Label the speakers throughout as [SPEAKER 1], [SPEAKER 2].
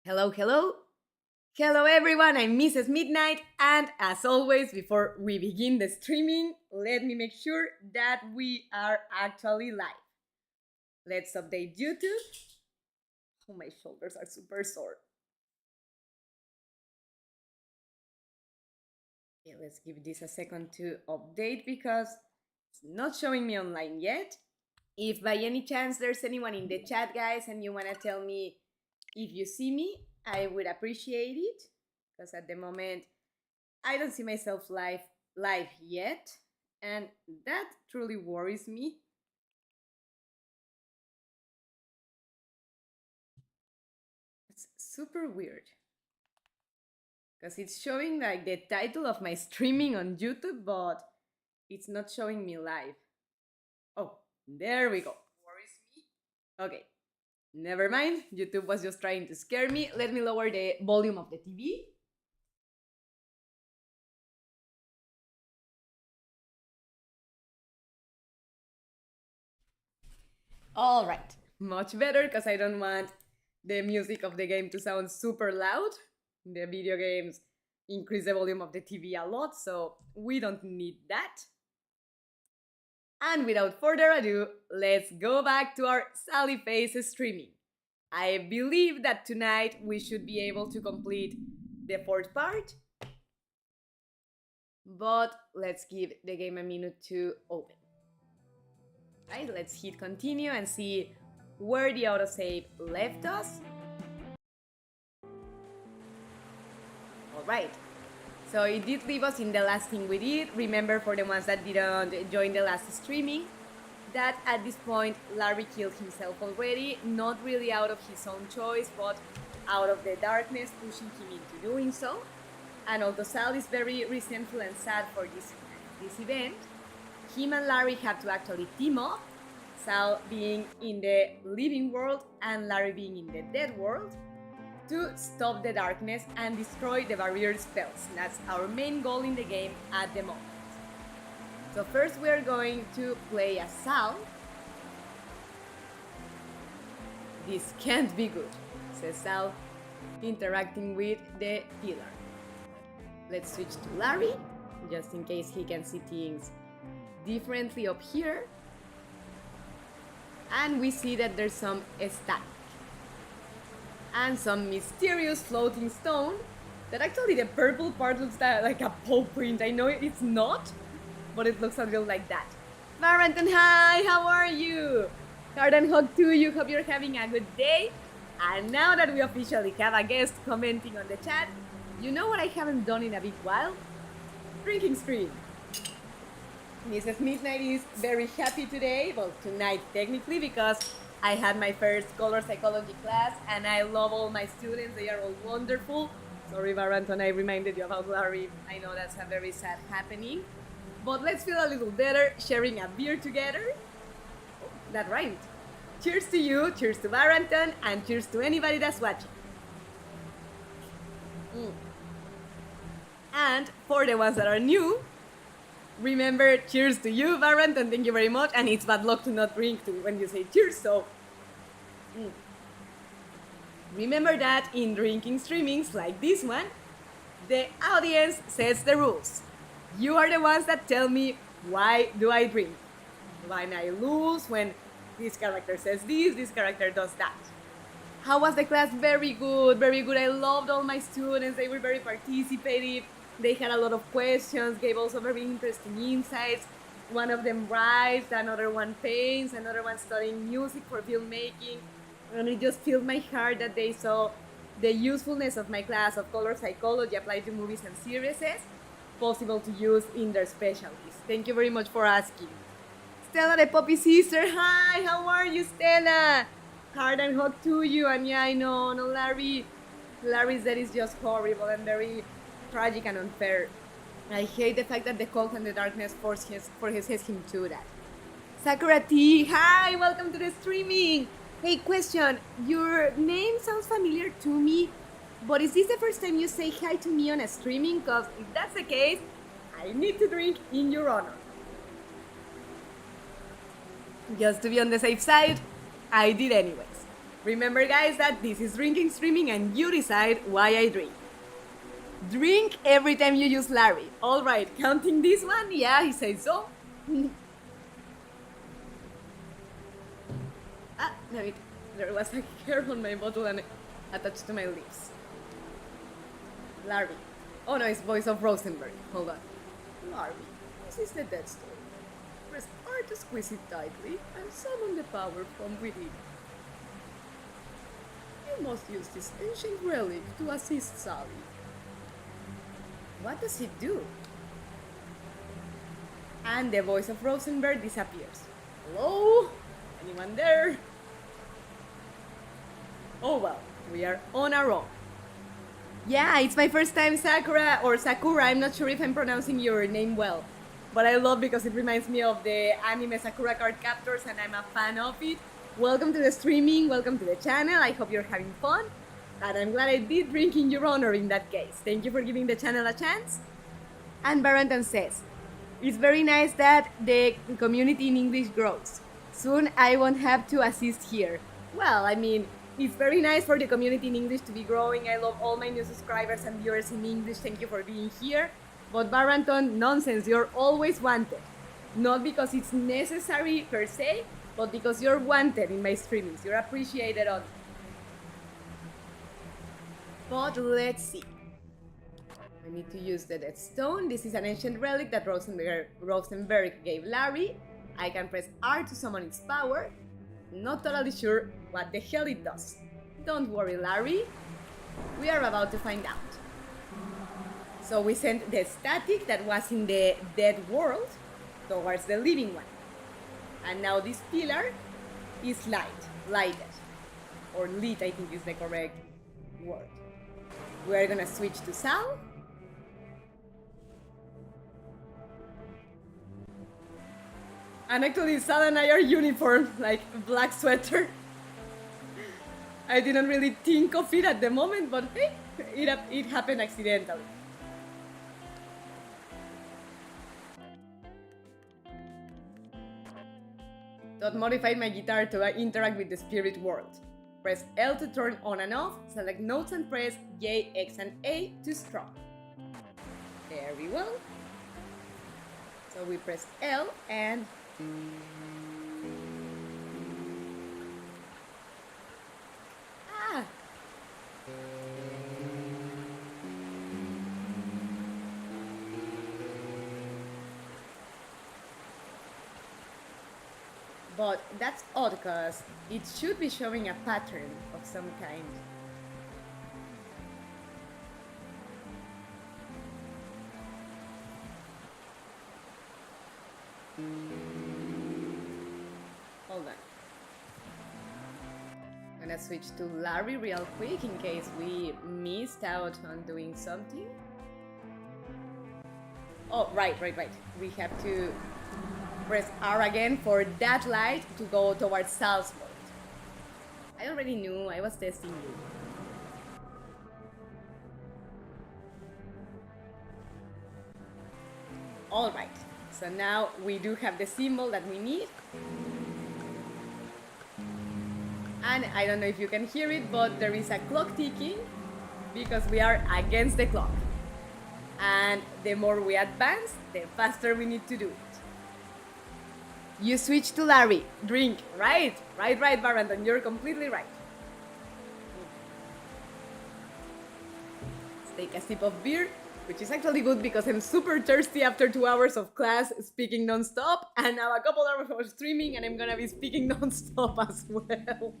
[SPEAKER 1] Hello, hello. Hello, everyone. I'm Mrs. Midnight. And as always, before we begin the streaming, let me make sure that we are actually live. Let's update YouTube. Oh, my shoulders are super sore. Okay, let's give this a second to update because it's not showing me online yet. If by any chance there's anyone in the chat, guys, and you want to tell me if you see me, I would appreciate it because at the moment I don't see myself live yet, and that truly worries me. It's super weird because it's showing like the title of my streaming on YouTube, but it's not showing me live. Oh, there we go. Worries me. Okay, never mind. YouTube was just trying to scare me. Let me lower the volume of the TV. All right, much better because I don't want the music of the game to sound super loud. The video games increase the volume of the TV a lot, so we don't need that. And without further ado, let's go back to our Sally Face streaming. I believe that tonight we should be able to complete the fourth part, but let's give the game a minute to open. Right, let's hit continue and see where the autosave left us. Alright, so it did leave us in the last thing we did. Remember, for the ones that didn't join the last streaming, that at this point Larry killed himself already, not really out of his own choice, but out of the darkness pushing him into doing so. And although Sal is very resentful and sad for this event, him and Larry have to actually team up, Sal being in the living world and Larry being in the dead world, to stop the darkness and destroy the barrier spells. That's our main goal in the game at the moment. So first we are going to play as Sal. This can't be good, says Sal, interacting with the pillar. Let's switch to Larry, just in case he can see things differently up here. And we see that there's some static and some mysterious floating stone that actually the purple part looks like a paw print. I know it's not, but it looks a little like that. Varanton, hi, how are you? Heart and hug to you, hope you're having a good day. And now that we officially have a guest commenting on the chat, you know what I haven't done in a big while? Drinking stream. Mrs. Midnight is very happy today, well, tonight technically, because I had my first color psychology class and I love all my students. They are all wonderful. Sorry, Varanton, I reminded you about Larry. I know that's a very sad happening. But let's feel a little better sharing a beer together. Oh, that rhymed. Cheers to you, cheers to Varanton, and cheers to anybody that's watching. And for the ones that are new, remember, cheers to you, Varanton, thank you very much. And it's bad luck to not drink when you say cheers, so remember that in drinking streamings like this one, the audience sets the rules. You are the ones that tell me why do I drink. When I lose, when this character says this character does that. How was the class? Very good, very good. I loved all my students. They were very participative. They had a lot of questions, gave also very interesting insights. One of them writes, another one paints, another one studying music for filmmaking. And it just filled my heart that they saw the usefulness of my class of color psychology applied to movies and series possible to use in their specialties. Thank you very much for asking. Stella, the Poppy sister, hi, how are you, Stella? Heart and hug to you. And yeah, I know, no, Larry's death is just horrible and very tragic and unfair. I hate the fact that the cold and the darkness forces him to that. Sakura T, hi, welcome to the streaming. Hey, question, your name sounds familiar to me, but is this the first time you say hi to me on a streaming? Because if that's the case, I need to drink in your honor. Just to be on the safe side, I did anyways. Remember, guys, that this is drinking streaming and you decide why I drink. Drink every time you use Larry. All right, counting this one? Yeah, he says so. Ah, damn it. There was a hair on my bottle and attached to my lips. Larry. Oh no, it's voice of Rosenberg. Hold on. Larry, this is the death stone. Press R to squeeze it tightly and summon the power from within. You must use this ancient relic to assist Sally. What does it do? And the voice of Rosenberg disappears. Hello? Anyone there? Oh well, we are on our own. Yeah, it's my first time, Sakura, or Sakura, I'm not sure if I'm pronouncing your name well. But I love because it reminds me of the anime Sakura Card Captors and I'm a fan of it. Welcome to the streaming, welcome to the channel, I hope you're having fun. And I'm glad I did drink in your honor in that case. Thank you for giving the channel a chance. And Baranton says, it's very nice that the community in English grows. Soon I won't have to assist here. Well, I mean, it's very nice for the community in English to be growing. I love all my new subscribers and viewers in English. Thank you for being here. But Baranton, nonsense, you're always wanted. Not because it's necessary per se, but because you're wanted in my streamings. You're appreciated on. But let's see. I need to use the Death Stone. This is an ancient relic that Rosenberg gave Larry. I can press R to summon its power. Not totally sure what the hell it does. Don't worry, Larry. We are about to find out. So we sent the static that was in the dead world towards the living one. And now this pillar is lighted. Or lit, I think is the correct word. We are gonna switch to Sal. And actually, Sal and I are uniform, like black sweater. I didn't really think of it at the moment, but hey, it happened accidentally. Dot modified my guitar to interact with the spirit world. Press L to turn on and off, select notes and press J, X and A to strum. Very well. So we press L and But that's odd because it should be showing a pattern of some kind. Hold on. I'm gonna switch to Larry real quick in case we missed out on doing something. Oh, right. We have to press R again for that light to go towards Salzburg. I already knew, I was testing you. Alright, so now we do have the symbol that we need. And I don't know if you can hear it, but there is a clock ticking because we are against the clock. And the more we advance, the faster we need to do it. You switch to Larry. Drink. Right, Baranton. You're completely right. Let's take a sip of beer, which is actually good because I'm super thirsty after 2 hours of class speaking non-stop, and now a couple hours of streaming and I'm gonna be speaking non-stop as well.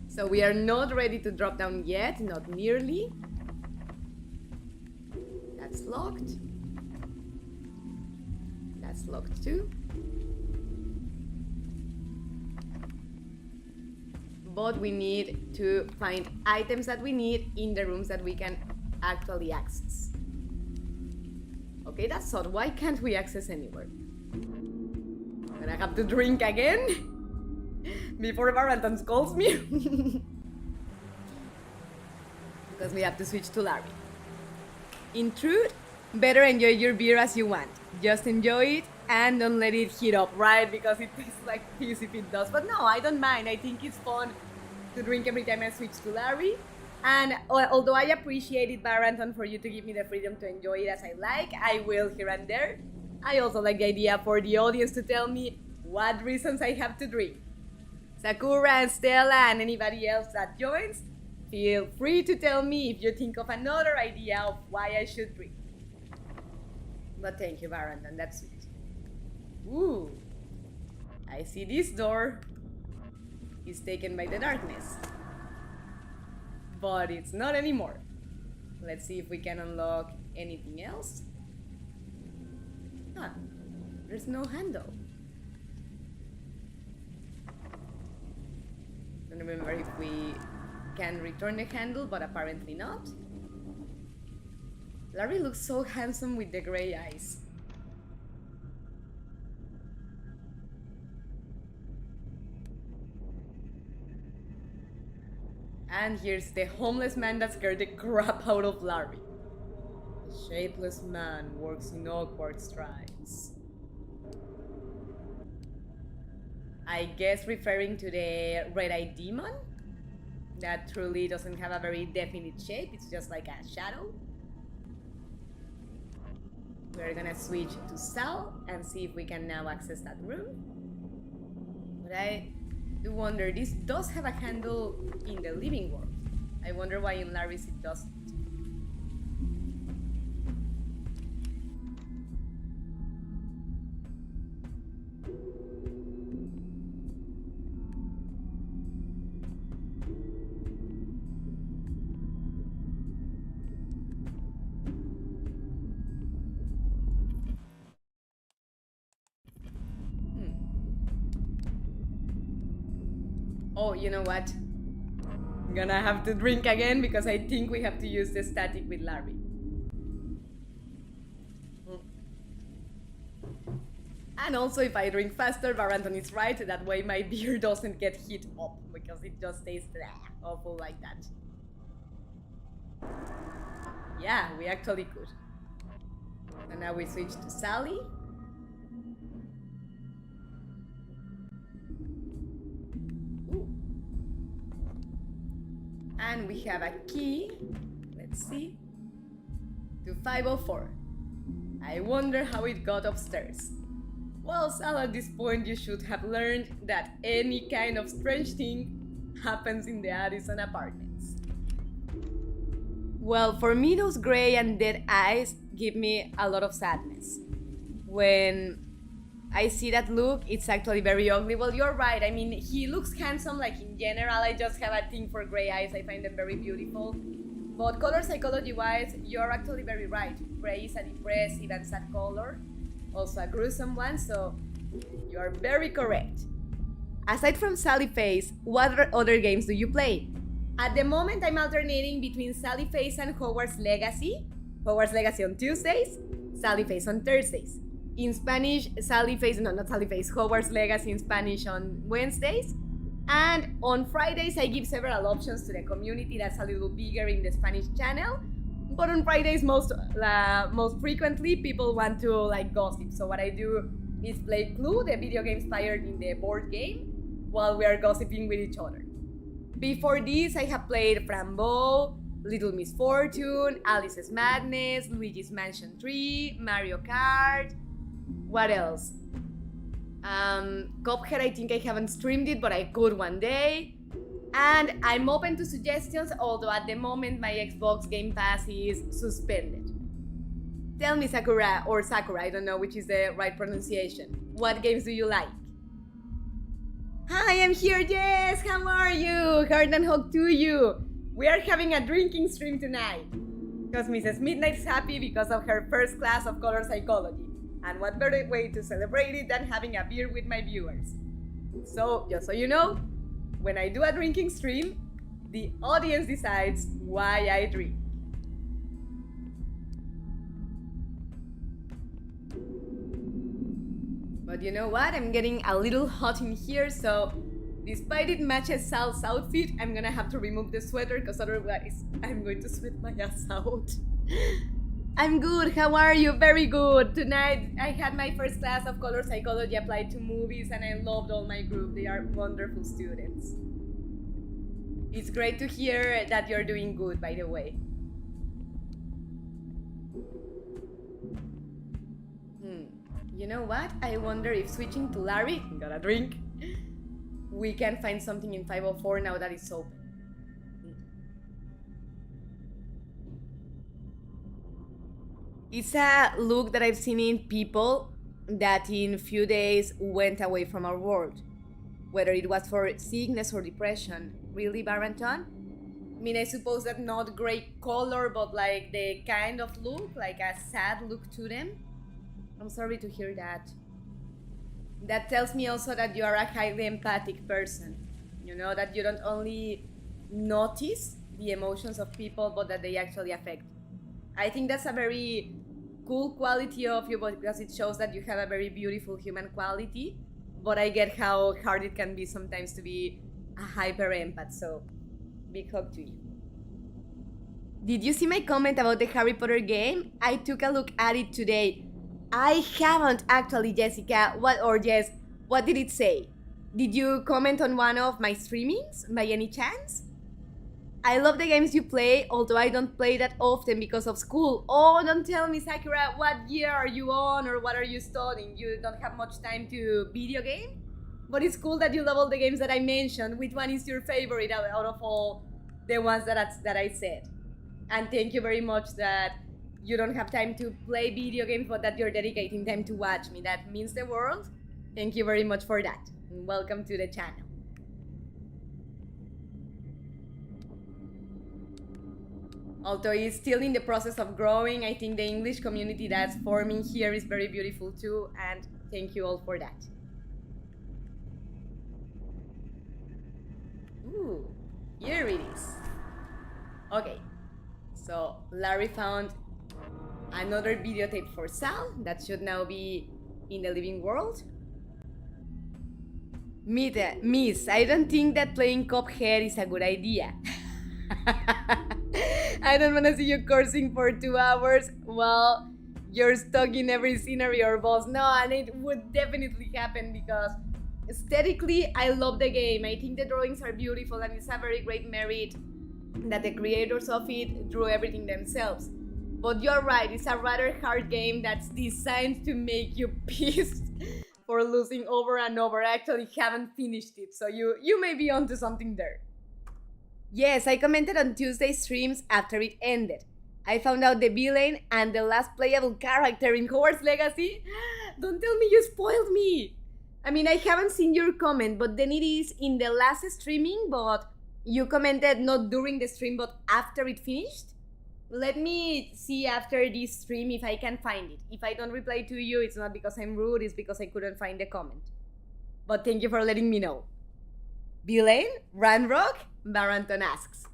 [SPEAKER 1] So we are not ready to drop down yet, not nearly. That's locked. That's locked too. But we need to find items that we need in the rooms that we can actually access. Okay, that's odd. Why can't we access anywhere? I'm gonna have to drink again before Baranton calls me. Because we have to switch to Larry. In truth, better enjoy your beer as you want. Just enjoy it and don't let it heat up, right? Because it tastes like piss if it does. But no, I don't mind. I think it's fun to drink every time I switch to Larry. And although I appreciate it, Baranton, for you to give me the freedom to enjoy it as I like, I will here and there. I also like the idea for the audience to tell me what reasons I have to drink. Sakura and Stella and anybody else that joins, feel free to tell me if you think of another idea of why I should drink. But thank you, Baranton, that's sweet. Ooh, I see this door is taken by the darkness. But it's not anymore. Let's see if we can unlock anything else. Huh, there's no handle. Don't remember if we can return the handle, but apparently not. Larry looks so handsome with the gray eyes. And here's the homeless man that scared the crap out of Larry. The shapeless man works in awkward strides. I guess referring to the red-eyed demon? That truly doesn't have a very definite shape, it's just like a shadow. We're gonna switch to Sal and see if we can now access that room. But I do wonder, this does have a handle in the living world. I wonder why in Larry's it doesn't. Oh, you know what? I'm gonna have to drink again because I think we have to use the static with Larry. And also, if I drink faster, Baranton is right, that way my beer doesn't get heat up because it just tastes awful like that. Yeah, we actually could. And now we switch to Sally. And we have a key, let's see, to 504. I wonder how it got upstairs. Well, Sal, at this point you should have learned that any kind of strange thing happens in the Addison apartments. Well, for me those gray and dead eyes give me a lot of sadness. When I see that look, it's actually very ugly. Well, you're right. I mean, he looks handsome, like in general. I just have a thing for gray eyes. I find them very beautiful. But color psychology-wise, you're actually very right. Gray is a depressive and sad color. Also a gruesome one, so you are very correct. Aside from Sally Face, what other games do you play? At the moment, I'm alternating between Sally Face and Hogwarts Legacy. Hogwarts Legacy on Tuesdays, Sally Face on Thursdays. In Spanish, Hogwarts Legacy in Spanish on Wednesdays. And on Fridays, I give several options to the community that's a little bigger in the Spanish channel. But on Fridays, most frequently, people want to like gossip. So what I do is play Clue, the video game inspired in the board game, while we are gossiping with each other. Before this, I have played Frambo, Little Miss Fortune, Alice's Madness, Luigi's Mansion 3, Mario Kart. What else? Cuphead, I think I haven't streamed it, but I could one day. And I'm open to suggestions, although at the moment my Xbox Game Pass is suspended. Tell me, Sakura, or Sakura, I don't know which is the right pronunciation. What games do you like? Hi, I'm here, Jess! How are you? Heart and hug to you! We are having a drinking stream tonight. Because Mrs. Midnight's happy because of her first class of color psychology. And what better way to celebrate it than having a beer with my viewers? So, just so you know, when I do a drinking stream, the audience decides why I drink. But you know what? I'm getting a little hot in here, so despite it matches Sal's outfit, I'm gonna have to remove the sweater because otherwise I'm going to sweat my ass out. I'm good. How are you? Very good. Tonight I had my first class of color psychology applied to movies and I loved all my group. They are wonderful students. It's great to hear that you're doing good, by the way. You know what? I wonder if switching to Larry, got a drink, we can find something in 504 now that it's open. It's a look that I've seen in people that in few days went away from our world, whether it was for sickness or depression. Really, Baranton? I mean, I suppose that not great color, but like the kind of look, like a sad look to them. I'm sorry to hear that. That tells me also that you are a highly empathic person. You know, that you don't only notice the emotions of people, but that they actually affect. I think that's a very cool quality of you, because it shows that you have a very beautiful human quality. But I get how hard it can be sometimes to be a hyper empath, so big hug to you. Did you see my comment about the Harry Potter game? I took a look at it today. I haven't actually, Jessica. What did it say? Did you comment on one of my streamings by any chance? I love the games you play, although I don't play that often because of school. Oh, don't tell me, Sakura, what year are you on or what are you studying? You don't have much time to video game? But it's cool that you love all the games that I mentioned. Which one is your favorite out of all the ones that I said? And thank you very much that you don't have time to play video games, but that you're dedicating time to watch me. That means the world. Thank you very much for that. And welcome to the channel. Although it's still in the process of growing, I think the English community that's forming here is very beautiful too, and thank you all for that. Ooh, here it is. Okay, so Larry found another videotape for Sal that should now be in the living world. Miss, I don't think that playing Cuphead is a good idea. I don't want to see you cursing for 2 hours while you're stuck in every scenery or boss. No, and it would definitely happen because aesthetically, I love the game. I think the drawings are beautiful and it's a very great merit that the creators of it drew everything themselves. But you're right, it's a rather hard game that's designed to make you pissed for losing over and over. I actually haven't finished it, so you may be onto something there. Yes, I commented on Tuesday's streams after it ended. I found out the villain and the last playable character in Hogwarts Legacy. Don't tell me you spoiled me! I mean, I haven't seen your comment, but then it is in the last streaming, but you commented not during the stream, but after it finished? Let me see after this stream if I can find it. If I don't reply to you, it's not because I'm rude, it's because I couldn't find the comment. But thank you for letting me know. Villain? Ranrock? Baranton asks.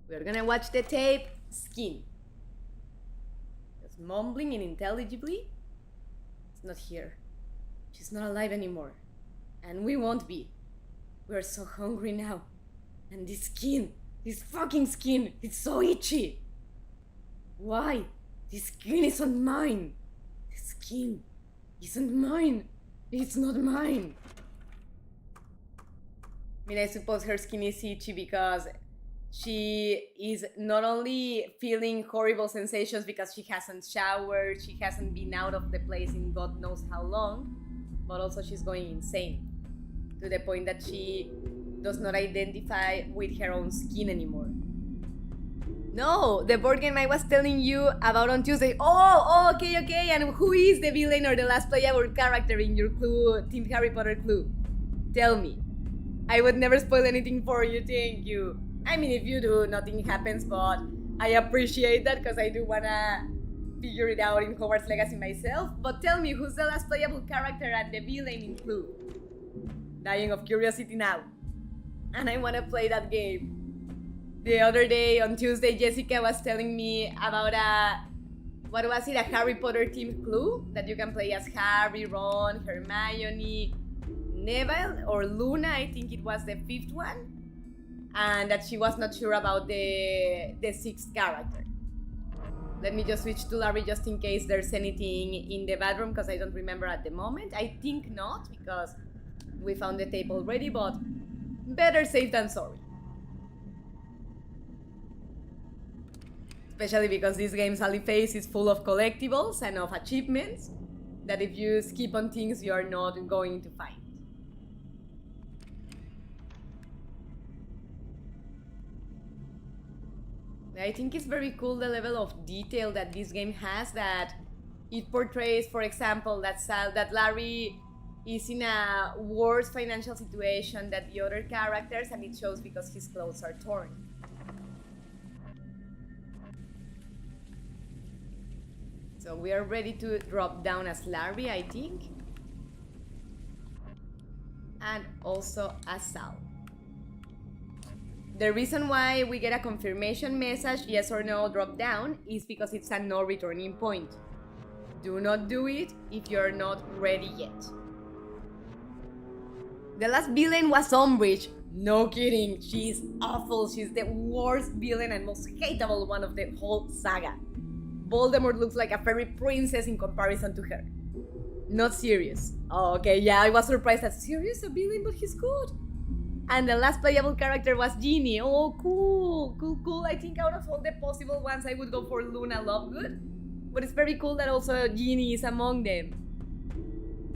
[SPEAKER 1] We're gonna watch the tape, Skin. Just mumbling unintelligibly. It's not here. She's not alive anymore. And we won't be. We're so hungry now. And this skin, this fucking skin, it's so itchy. Why? This skin isn't mine. This skin isn't mine. It's not mine. I mean, I suppose her skin is itchy because she is not only feeling horrible sensations because she hasn't showered, she hasn't been out of the place in God knows how long, but also she's going insane to the point that she does not identify with her own skin anymore. No, the board game I was telling you about on Tuesday. Oh, okay. And who is the villain or the last playable character in your clue, Team Harry Potter clue? Tell me. I would never spoil anything for you, thank you. I mean, if you do, nothing happens, but I appreciate that because I do wanna figure it out in Hogwarts Legacy myself. But tell me, who's the last playable character and the villain in Clue? Dying of curiosity now. And I wanna play that game. The other day, on Tuesday, Jessica was telling me about a Harry Potter themed Clue that you can play as Harry, Ron, Hermione, Neville, or Luna, I think it was the 5th one. And that she was not sure about the 6th character. Let me just switch to Larry just in case there's anything in the bathroom, because I don't remember at the moment. I think not, because we found the tape already, but better safe than sorry. Especially because this game's early phase is full of collectibles and of achievements that if you skip on things, you're not going to find. I think it's very cool the level of detail that this game has, that it portrays, for example, that Larry is in a worse financial situation than the other characters, and it shows because his clothes are torn. So we are ready to drop down as Larry, I think. And also as Sal. The reason why we get a confirmation message, yes or no, drop down, is because it's a no returning point. Do not do it if you're not ready yet. The last villain was Umbridge. No kidding, she's awful. She's the worst villain and most hateable one of the whole saga. Voldemort looks like a fairy princess in comparison to her. Not serious. Oh, okay, yeah, I was surprised that serious, a villain, but he's good. And the last playable character was Ginny. Oh, cool. I think out of all the possible ones, I would go for Luna Lovegood. But it's very cool that also Ginny is among them.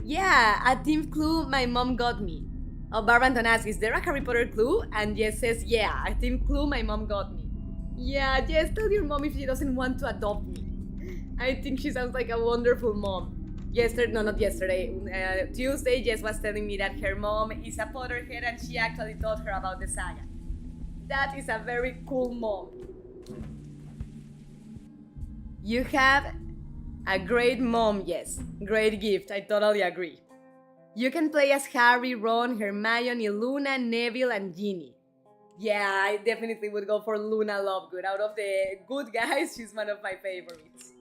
[SPEAKER 1] Yeah, a team clue my mom got me. Oh, Barbanton asks, is there a Harry Potter clue? And Jess says, yeah, a team clue my mom got me. Yeah, Jess, tell your mom if she doesn't want to adopt me. I think she sounds like a wonderful mom. Tuesday, Jess was telling me that her mom is a Potterhead and she actually taught her about the saga. That is a very cool mom. You have a great mom, yes. Great gift, I totally agree. You can play as Harry, Ron, Hermione, Luna, Neville, and Ginny. Yeah, I definitely would go for Luna Lovegood. Out of the good guys, she's one of my favorites.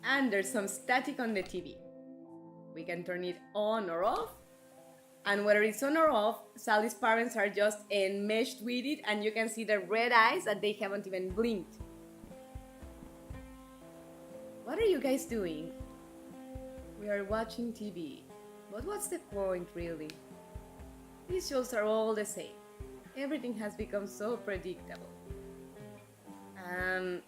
[SPEAKER 1] And there's some static on the TV. We can turn it on or off. And whether it's on or off, Sally's parents are just enmeshed with it, and you can see their red eyes that they haven't even blinked. What are you guys doing? We are watching TV. But what's the point, really? These shows are all the same. Everything has become so predictable.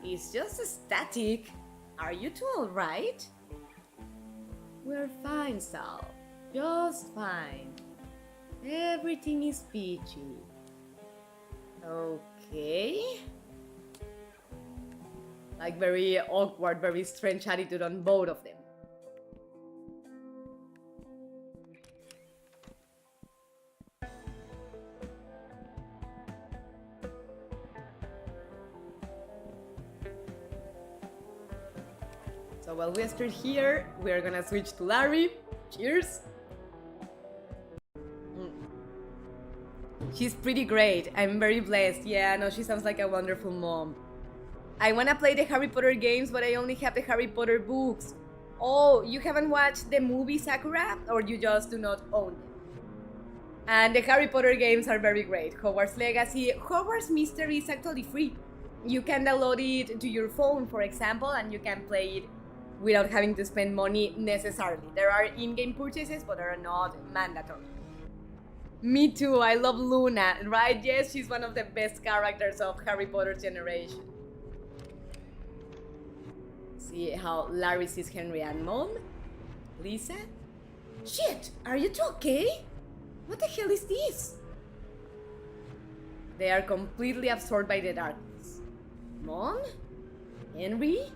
[SPEAKER 1] It's just static. Are you two alright? We're fine, Sal. Just fine. Everything is peachy. Okay. Like very awkward, very strange attitude on both of them. So while we stood here, we're gonna switch to Larry. Cheers! She's pretty great. I'm very blessed. Yeah, no, she sounds like a wonderful mom. I wanna play the Harry Potter games, but I only have the Harry Potter books. Oh, you haven't watched the movie Sakura? Or you just do not own them? And the Harry Potter games are very great. Hogwarts Legacy. Hogwarts Mystery is actually free. You can download it to your phone, for example, and you can play it without having to spend money necessarily. There are in-game purchases, but they are not mandatory. Me too, I love Luna, right? Yes, she's one of the best characters of Harry Potter's generation. See how Larry sees Henry and Mom? Lisa? Shit, are you two okay? What the hell is this? They are completely absorbed by the darkness. Mom? Henry?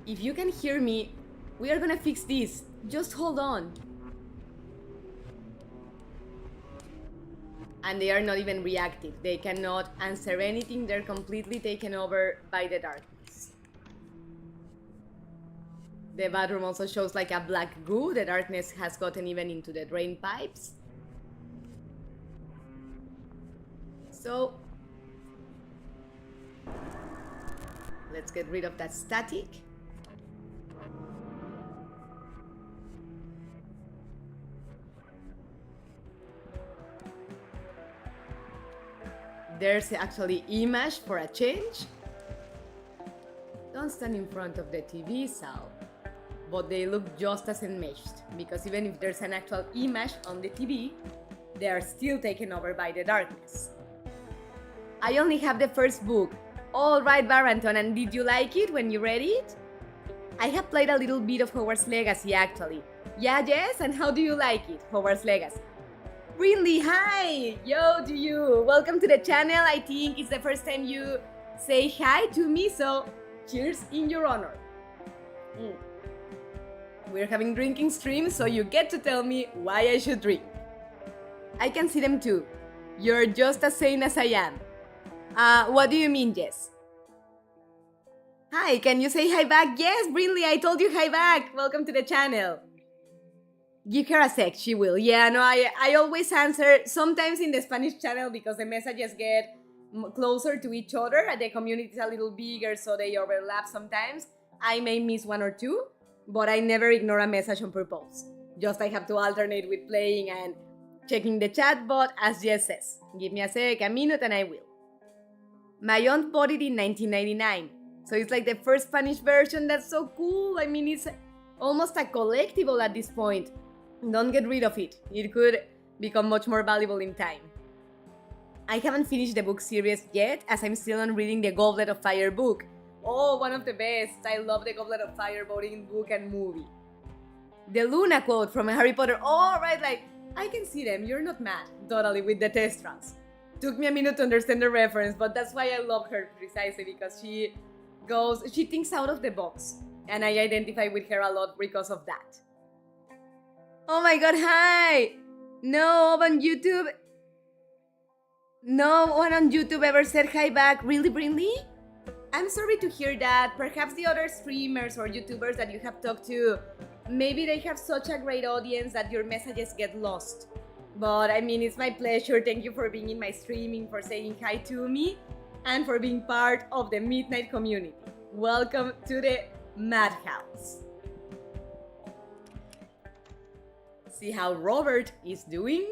[SPEAKER 1] If you can hear me, we are gonna fix this. Just hold on. And they are not even reactive. They cannot answer anything. They're completely taken over by the darkness. The bathroom also shows like a black goo. The darkness has gotten even into the drain pipes. So let's get rid of that static. there's actually image for a change. Don't stand in front of the TV, Sal. But they look just as enmeshed, because even if there's an actual image on the TV, they are still taken over by the darkness. I only have the first book. All right, Barrington, and did you like it when you read it? I have played a little bit of Hogwarts Legacy, actually. Yeah, yes, and how do you like it, Hogwarts Legacy? Really? Hi! Yo, to you! Welcome to the channel. I think it's the first time you say hi to me, so cheers in your honor. We're having drinking streams, so you get to tell me why I should drink. I can see them too. You're just as sane as I am. What do you mean, Jess? Hi, can you say hi back? Yes, Brinley, I told you hi back. Welcome to the channel. Give her a sec, she will. Yeah, no, I always answer, sometimes in the Spanish channel, because the messages get closer to each other and the community is a little bigger, so they overlap sometimes. I may miss one or two, but I never ignore a message on purpose. Just I have to alternate with playing and checking the chat, but as Jess says, give me a sec, a minute, and I will. My aunt bought it in 1999, so it's like the first Spanish version. That's so cool. I mean, it's almost a collectible at this point. Don't get rid of it. It could become much more valuable in time. I haven't finished the book series yet, as I'm still on reading the Goblet of Fire book. Oh, one of the best. I love the Goblet of Fire both in book and movie. The Luna quote from Harry Potter. Oh, right, like, I can see them. You're not mad. Totally, with the Testrals. Took me a minute to understand the reference, but that's why I love her precisely, because she thinks out of the box. And I identify with her a lot because of that. Oh my god, hi! No one on YouTube ever said hi back. Really, Brinley? I'm sorry to hear that. Perhaps the other streamers or YouTubers that you have talked to, maybe they have such a great audience that your messages get lost. But I mean, it's my pleasure. Thank you for being in my streaming, for saying hi to me, and for being part of the Midnight community. Welcome to the Madhouse. See how Robert is doing?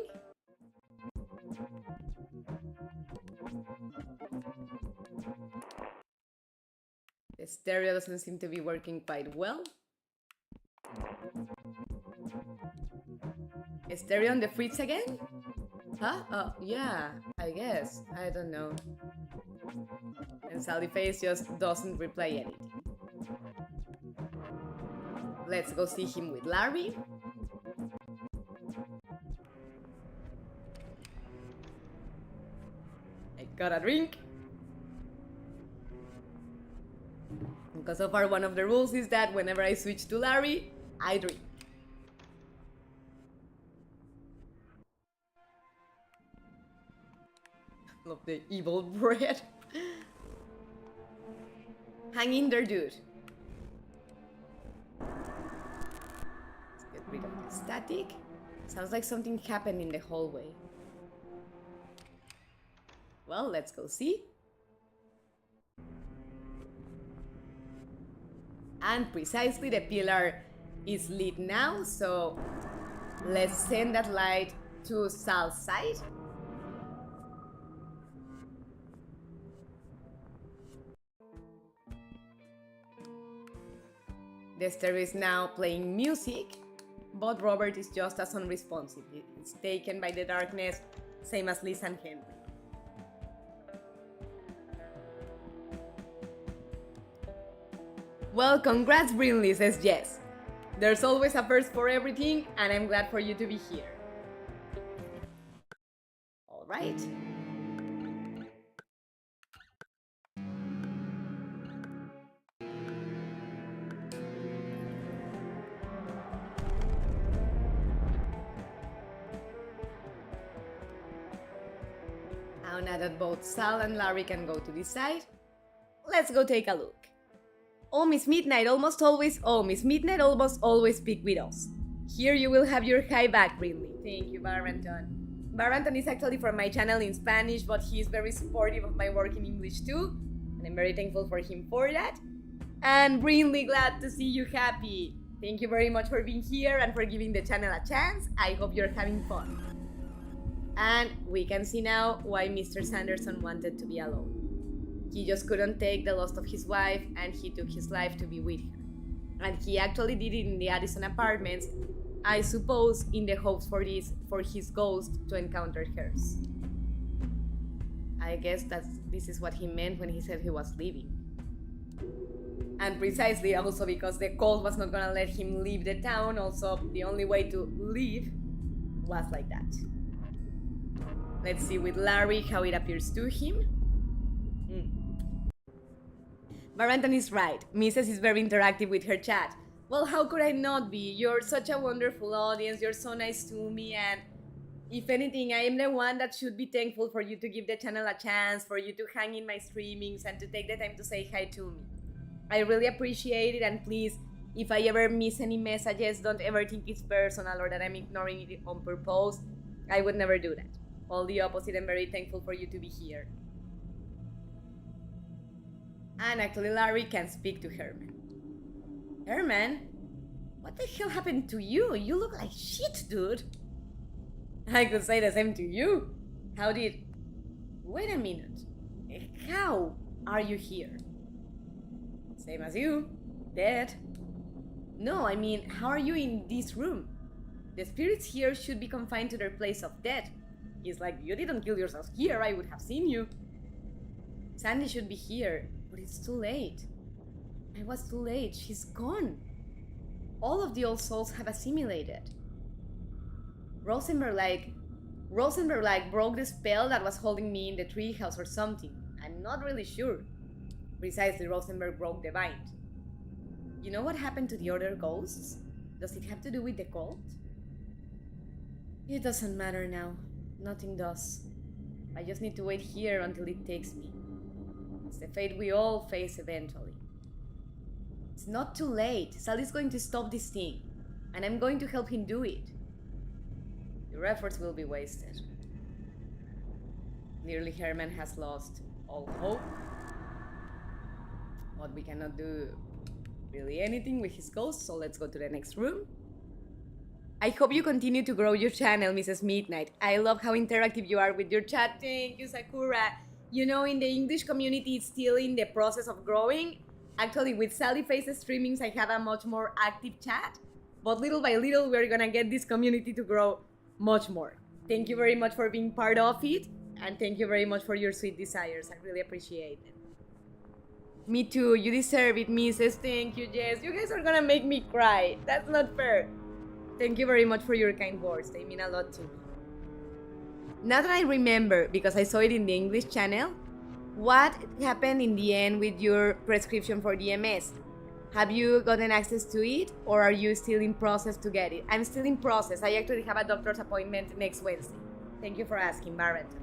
[SPEAKER 1] The stereo doesn't seem to be working quite well. Is stereo on the fridge again? Huh? Oh, yeah, I guess. I don't know. And Sally Face just doesn't reply anything. Let's go see him with Larry. I got a drink. Because so far one of the rules is that whenever I switch to Larry, I drink. Love the evil bread. Hang in there, dude. Let's get rid of the static. Sounds like something happened in the hallway. Well, let's go see. And precisely the pillar is lit now, so let's send that light to Sal's side. The stereo is now playing music, but Robert is just as unresponsive. It's taken by the darkness, same as Liz and Henry. Well, congrats, Brinley, says Jess. There's always a first for everything, and I'm glad for you to be here. All right. Now that both Sal and Larry can go to this side, let's go take a look. Oh, Miss Midnight almost always speak with us. Here you will have your hi back, Brinley. Thank you, Barrington. Barrington is actually from my channel in Spanish, but he's very supportive of my work in English too, and I'm very thankful for him for that. And Brinley, glad to see you happy. Thank you very much for being here and for giving the channel a chance. I hope you're having fun. And we can see now why Mr. Sanderson wanted to be alone. He just couldn't take the loss of his wife, and he took his life to be with her. And he actually did it in the Addison apartments, I suppose in the hopes for his ghost to encounter hers. I guess this is what he meant when he said he was leaving. And precisely also because the cult was not gonna let him leave the town, also the only way to leave was like that. Let's see with Larry how it appears to him. Barrington is right. Mrs. is very interactive with her chat. Well, how could I not be? You're such a wonderful audience, you're so nice to me, and if anything, I am the one that should be thankful for you to give the channel a chance, for you to hang in my streamings and to take the time to say hi to me. I really appreciate it, and please, if I ever miss any messages, don't ever think it's personal or that I'm ignoring it on purpose. I would never do that. All the opposite, I'm very thankful for you to be here. And actually Larry can speak to Herman. Herman? What the hell happened to you? You look like shit, dude. I could say the same to you. Wait a minute. How are you here? Same as you. Dead. No, I mean, how are you in this room? The spirits here should be confined to their place of death. It's like, you didn't kill yourself here, I would have seen you. Sandy should be here, but it's too late. I was too late, she's gone. All of the old souls have assimilated. Rosenberg broke the spell that was holding me in the treehouse or something. I'm not really sure. Precisely, Rosenberg broke the bind. You know what happened to the other ghosts? Does it have to do with the cult? It doesn't matter now. Nothing does. I just need to wait here until it takes me. It's the fate we all face eventually. It's not too late. Sally's going to stop this thing, and I'm going to help him do it. Your efforts will be wasted. Clearly Herman has lost all hope. But we cannot do really anything with his ghost, so let's go to the next room. I hope you continue to grow your channel, Mrs. Midnight. I love how interactive you are with your chat. Thank you, Sakura. You know, in the English community, it's still in the process of growing. Actually, with Sally Faces streamings, I have a much more active chat. But little by little, we're gonna get this community to grow much more. Thank you very much for being part of it, and thank you very much for your sweet desires. I really appreciate it. Me too, you deserve it, Mrs. Thank you, Jess. You guys are gonna make me cry. That's not fair. Thank you very much for your kind words. They mean a lot to me. Now that I remember, because I saw it in the English channel, what happened in the end with your prescription for DMS? Have you gotten access to it, or are you still in process to get it? I'm still in process. I actually have a doctor's appointment next Wednesday. Thank you for asking, Barrington.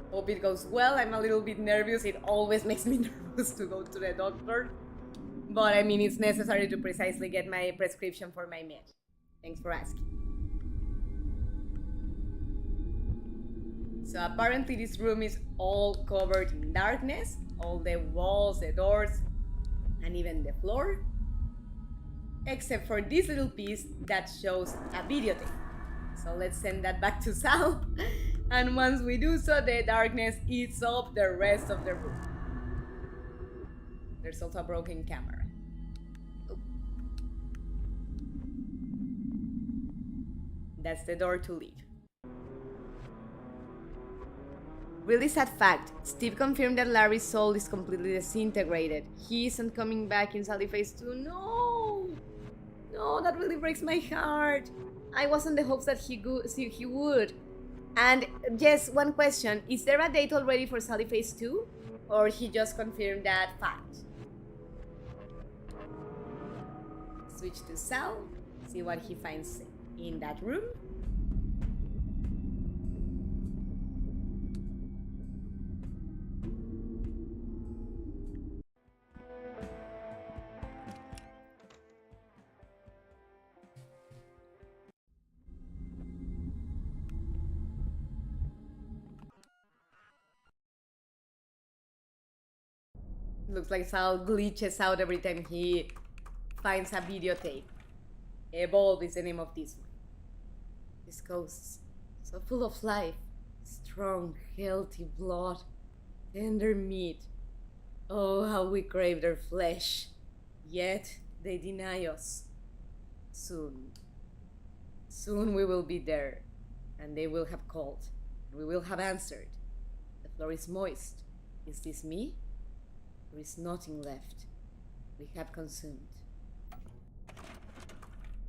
[SPEAKER 1] Hope it goes well. I'm a little bit nervous. It always makes me nervous to go to the doctor. But I mean, it's necessary to precisely get my prescription for my med. Thanks for asking. So apparently this room is all covered in darkness. All the walls, the doors, and even the floor. Except for this little piece that shows a videotape. So let's send that back to Sal. And once we do so, the darkness eats up the rest of the room. There's also a broken camera. Oh. That's the door to leave. Really sad fact, Steve confirmed that Larry's soul is completely disintegrated. He isn't coming back in Sally Phase 2. No! No, that really breaks my heart. I was in the hopes that he would. And just one question, is there a date already for Sally Phase 2? Or he just confirmed that fact? Switch to Sal, see what he finds in that room. Looks like Sal glitches out every time he finds a videotape. Evolve is the name of this one. These ghosts, So full of life, strong, healthy blood, tender meat. Oh, how we crave their flesh. Yet they deny us. Soon, soon we will be there, and they will have called, and we will have answered. The floor is moist. Is this me? There is nothing left. We have consumed.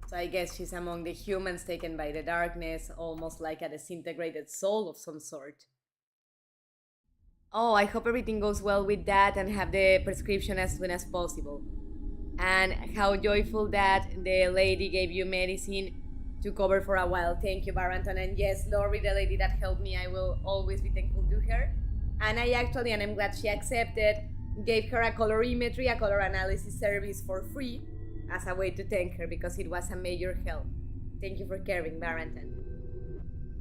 [SPEAKER 1] So I guess she's among the humans taken by the darkness, almost like a disintegrated soul of some sort. Oh, I hope everything goes well with that and have the prescription as soon as possible. And how joyful that the lady gave you medicine to cover for a while. Thank you, Baranton. And yes, Lori, the lady that helped me, I will always be thankful to her. And I actually, and I'm glad she accepted, gave her a colorimetry, a color analysis service for free as a way to thank her because it was a major help. Thank you for caring, Baranton.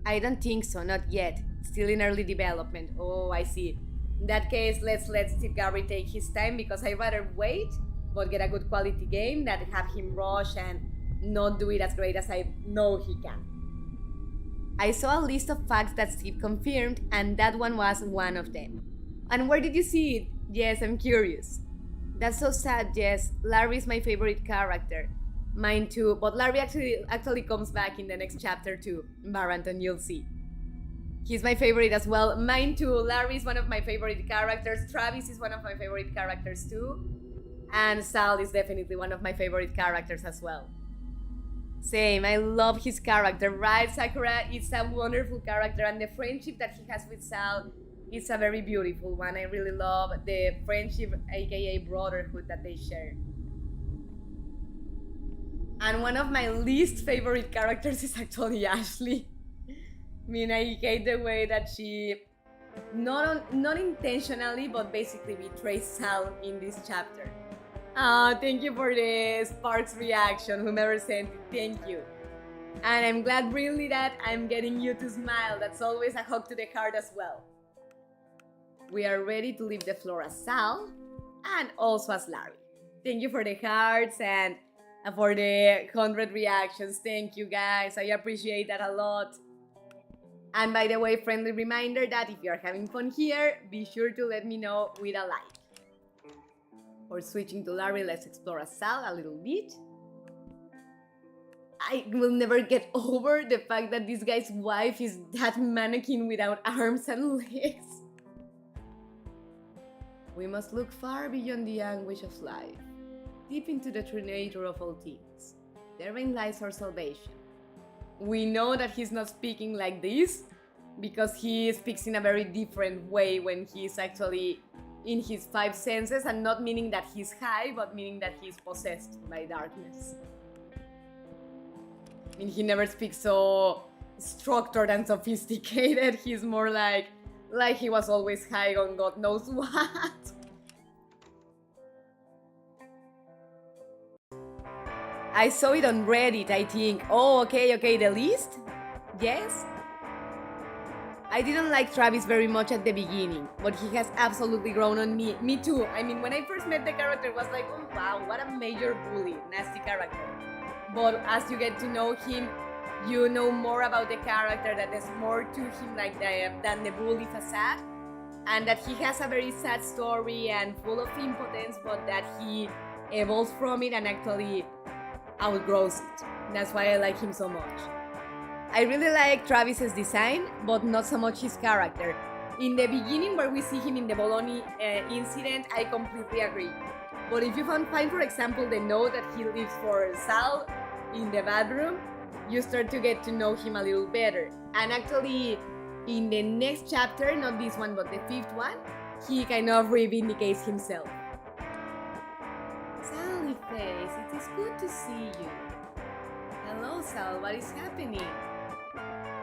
[SPEAKER 1] I don't think so, not yet. Still in early development. Oh, I see. In that case, let's let Steve Gabry take his time because I'd rather wait but get a good quality game than have him rush and not do it as great as I know he can. I saw a list of facts that Steve confirmed, and that one was one of them. And where did you see it? Yes, I'm curious. That's so sad, Jess. Larry is my favorite character. Mine too, but Larry actually comes back in the next chapter too. Baranton, you'll see. He's my favorite as well. Mine too. Larry is one of my favorite characters. Travis is one of my favorite characters too. And Sal is definitely one of my favorite characters as well. Same, I love his character, right, Sakura? It's a wonderful character, and the friendship that he has with Sal is a very beautiful one. I really love the friendship, aka brotherhood, that they share. And one of my least favorite characters is actually Ashley. I mean, I hate the way that she, not intentionally, but basically betrays Sal in this chapter. Thank you for the Sparks reaction, whomever sent it, thank you. And I'm glad really that I'm getting you to smile. That's always a hug to the heart as well. We are ready to leave the floor as Sal and also as Larry. Thank you for the hearts and for the 100 reactions. Thank you guys, I appreciate that a lot. And by the way, friendly reminder that if you're having fun here, be sure to let me know with a like. Or switching to Larry, let's explore as Sal a little bit. I will never get over the fact that this guy's wife is that mannequin without arms and legs. We must look far beyond the anguish of life, deep into the true nature of all things. Therein lies our salvation. We know that he's not speaking like this because he speaks in a very different way when he's actually in his five senses, and not meaning that he's high, but meaning that he's possessed by darkness. I mean, he never speaks so structured and sophisticated. He's more like he was always high on God knows what. I saw it on Reddit, I think. Oh, okay, the list? Yes? I didn't like Travis very much at the beginning, but he has absolutely grown on me. Me too. I mean, when I first met the character, it was like, oh wow, what a major bully, nasty character. But as you get to know him, you know more about the character, that there's more to him than the bully facade, and that he has a very sad story and full of impotence, but that he evolves from it and actually outgrows it. That's why I like him so much. I really like Travis's design, but not so much his character. In the beginning, where we see him in the Bologna incident, I completely agree. But if you find, for example, the note that he leaves for Sal in the bathroom, you start to get to know him a little better. And actually, in the next chapter, not this one, but the 5th one, he kind of reivindicates himself. Sally face, it is good to see you. Hello, Sal, what is happening?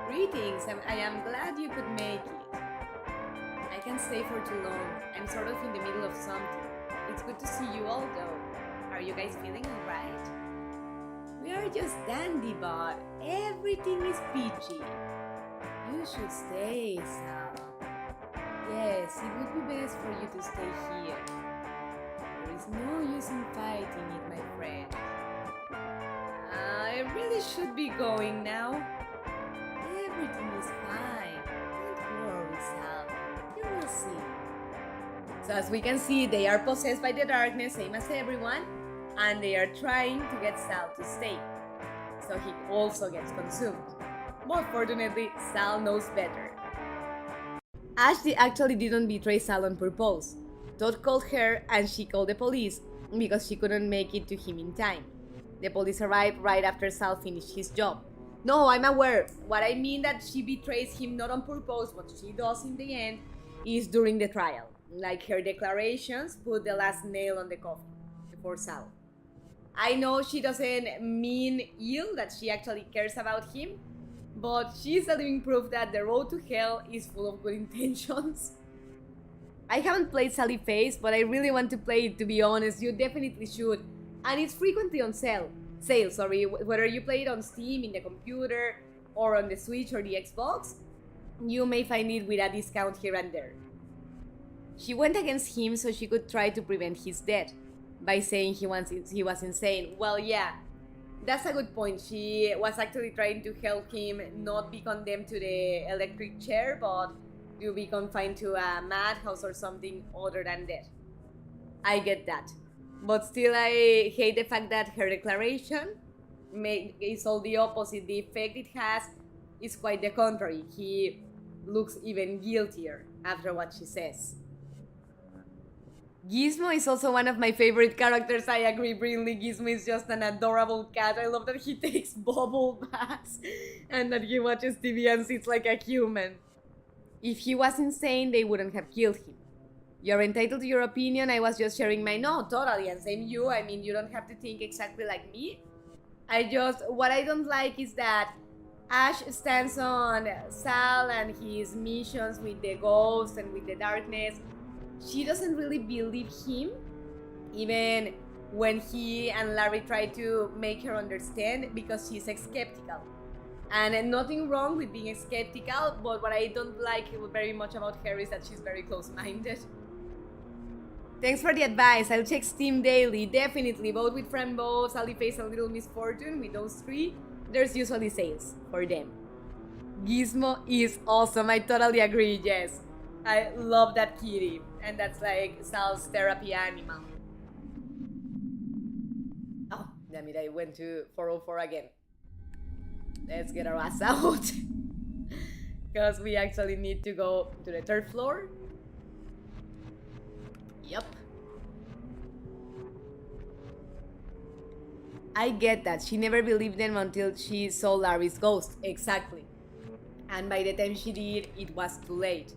[SPEAKER 1] Greetings, I am glad you could make it. I can't stay for too long. I'm sort of in the middle of something. It's good to see you all though. Are you guys feeling alright? We are just dandy, but everything is peachy. You should stay, Sal. Yes, it would be best for you to stay here. There is no use in fighting it, my friend. I really should be going now. Everything is fine. Don't worry, Sal. You will see. So as we can see, they are possessed by the darkness, same as everyone, and they are trying to get Sal to stay. So he also gets consumed. But fortunately, Sal knows better. Ashley actually didn't betray Sal on purpose. Todd called her and she called the police because she couldn't make it to him in time. The police arrived right after Sal finished his job. No, I'm aware. What I mean that she betrays him not on purpose, what she does in the end is during the trial. Like her declarations put the last nail on the coffin for Sal. I know she doesn't mean ill, that she actually cares about him, but she's a living proof that the road to hell is full of good intentions. I haven't played Sally Face, but I really want to play it, to be honest. You definitely should. And it's frequently on sale, whether you play it on Steam, in the computer, or on the Switch or the Xbox, you may find it with a discount here and there. She went against him so she could try to prevent his death by saying he was insane. Well, yeah, that's a good point. She was actually trying to help him not be condemned to the electric chair, but to be confined to a madhouse or something other than death. I get that. But still, I hate the fact that her declaration is all the opposite. The effect it has is quite the contrary. He looks even guiltier after what she says. Gizmo is also one of my favorite characters. I agree, Brinley. Gizmo is just an adorable cat. I love that he takes bubble baths and that he watches TV and sits like a human. If he was insane, they wouldn't have killed him. You're entitled to your opinion. I was just sharing my no, totally, and same you. I mean, you don't have to think exactly like me. What I don't like is that Ash stands on Sal and his missions with the ghosts and with the darkness. She doesn't really believe him, even when he and Larry try to make her understand, because she's skeptical. And nothing wrong with being skeptical, but what I don't like very much about her is that she's very close-minded. Thanks for the advice. I'll check Steam daily, definitely. Both with Frambo, Sally Face, and Little Miss Fortune. With those three, there's usually sales for them. Gizmo is awesome. I totally agree, yes. I love that kitty. And that's like Sal's therapy animal. Oh, damn it, I went to 404 again. Let's get our ass out. Because we actually need to go to the 3rd floor. Yup. I get that. She never believed them until she saw Larry's ghost. Exactly. And by the time she did, it was too late.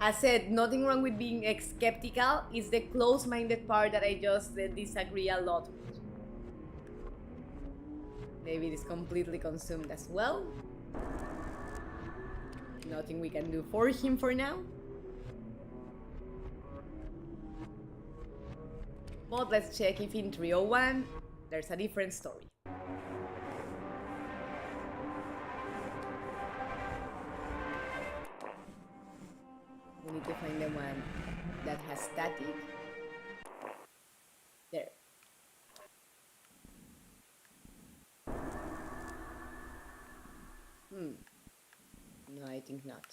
[SPEAKER 1] As said, nothing wrong with being skeptical. It's the close-minded part that I just disagree a lot with. Maybe it is completely consumed as well. Nothing we can do for him for now. But let's check if in 301 there's a different story. We need to find the one that has static. There. No, I think not.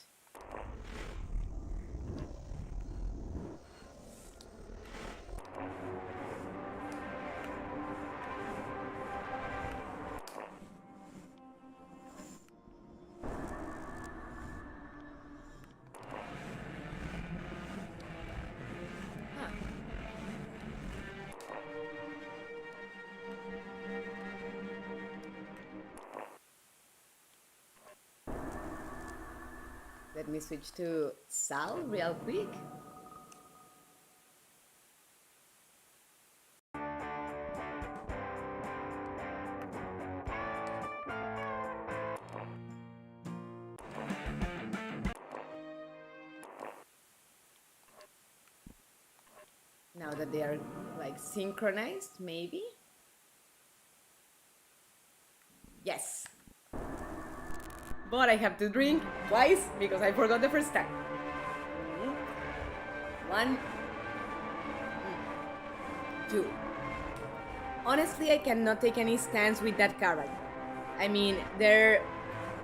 [SPEAKER 1] Let me switch to Sal real quick. Now that they are like synchronized, maybe? Yes. But I have to drink twice because I forgot the first time. 1, 2. Honestly, I cannot take any stance with that character. I mean, they're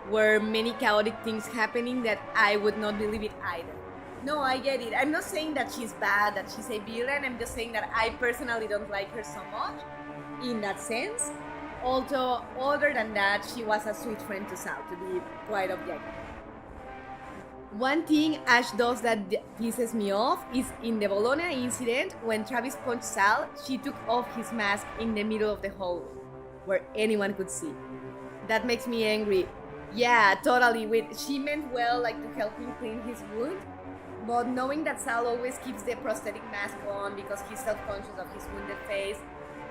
[SPEAKER 1] were many chaotic things happening that I would not believe it either. No, I get it. I'm not saying that she's bad, that she's a villain. I'm just saying that I personally don't like her so much in that sense. Although, other than that, she was a sweet friend to Sal, to be quite objective. One thing Ash does that pisses me off is in the Bologna incident, when Travis punched Sal, she took off his mask in the middle of the hallway, where anyone could see. That makes me angry. Yeah, totally. She meant well, like to help him clean his wound, but knowing that Sal always keeps the prosthetic mask on because he's self-conscious of his wounded face,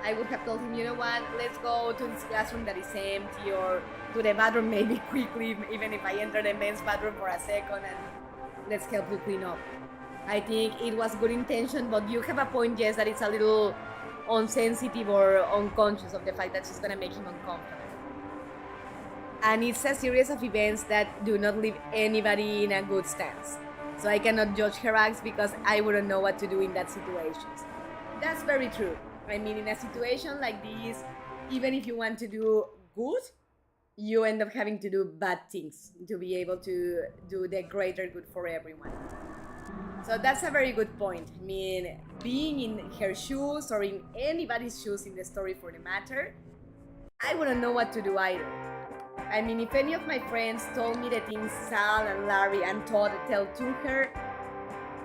[SPEAKER 1] I would have told him, you know what, let's go to this classroom that is empty, or to the bathroom maybe quickly, even if I enter the men's bathroom for a second, and let's help you clean up. I think it was good intention, but you have a point, yes, that it's a little unsensitive or unconscious of the fact that she's gonna make him uncomfortable. And it's a series of events that do not leave anybody in a good stance. So I cannot judge her acts because I wouldn't know what to do in that situation. That's very true. I mean, in a situation like this, even if you want to do good, you end up having to do bad things to be able to do the greater good for everyone. So that's a very good point. I mean, being in her shoes or in anybody's shoes in the story for the matter, I wouldn't know what to do either. I mean, if any of my friends told me the things Sal and Larry and Todd tell to her,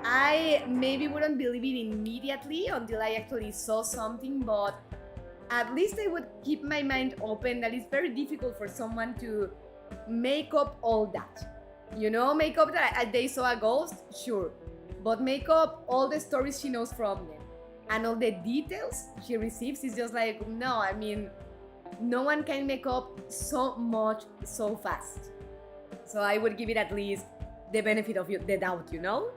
[SPEAKER 1] I maybe wouldn't believe it immediately until I actually saw something, but at least I would keep my mind open that it's very difficult for someone to make up all that. You know, make up that they saw a ghost, sure, but make up all the stories she knows from them and all the details she receives is just like, no, I mean, no one can make up so much so fast. So I would give it at least the benefit of the doubt, you know?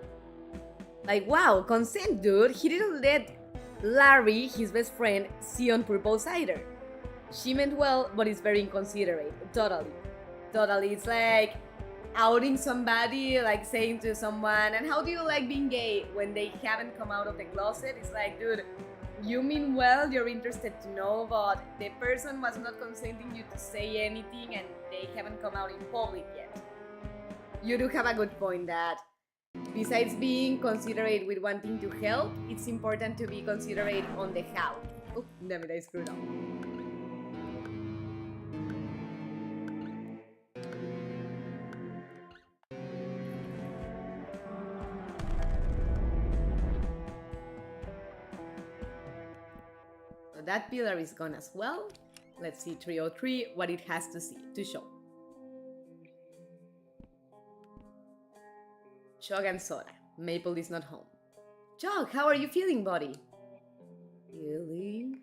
[SPEAKER 1] Like, wow, consent, dude. He didn't let Larry, his best friend, see on purpose either. She meant well, but it's very inconsiderate. Totally. It's like outing somebody, like saying to someone, and how do you like being gay when they haven't come out of the closet? It's like, dude, you mean well, you're interested to know, but the person was not consenting you to say anything and they haven't come out in public yet. You do have a good point that besides being considerate with wanting to help, it's important to be considerate on the how. Oh, damn it, I screwed up. So that pillar is gone as well. Let's see 303, what it has to show. Chog and Sora. Maple is not home. Chog, how are you feeling, buddy? Feeling?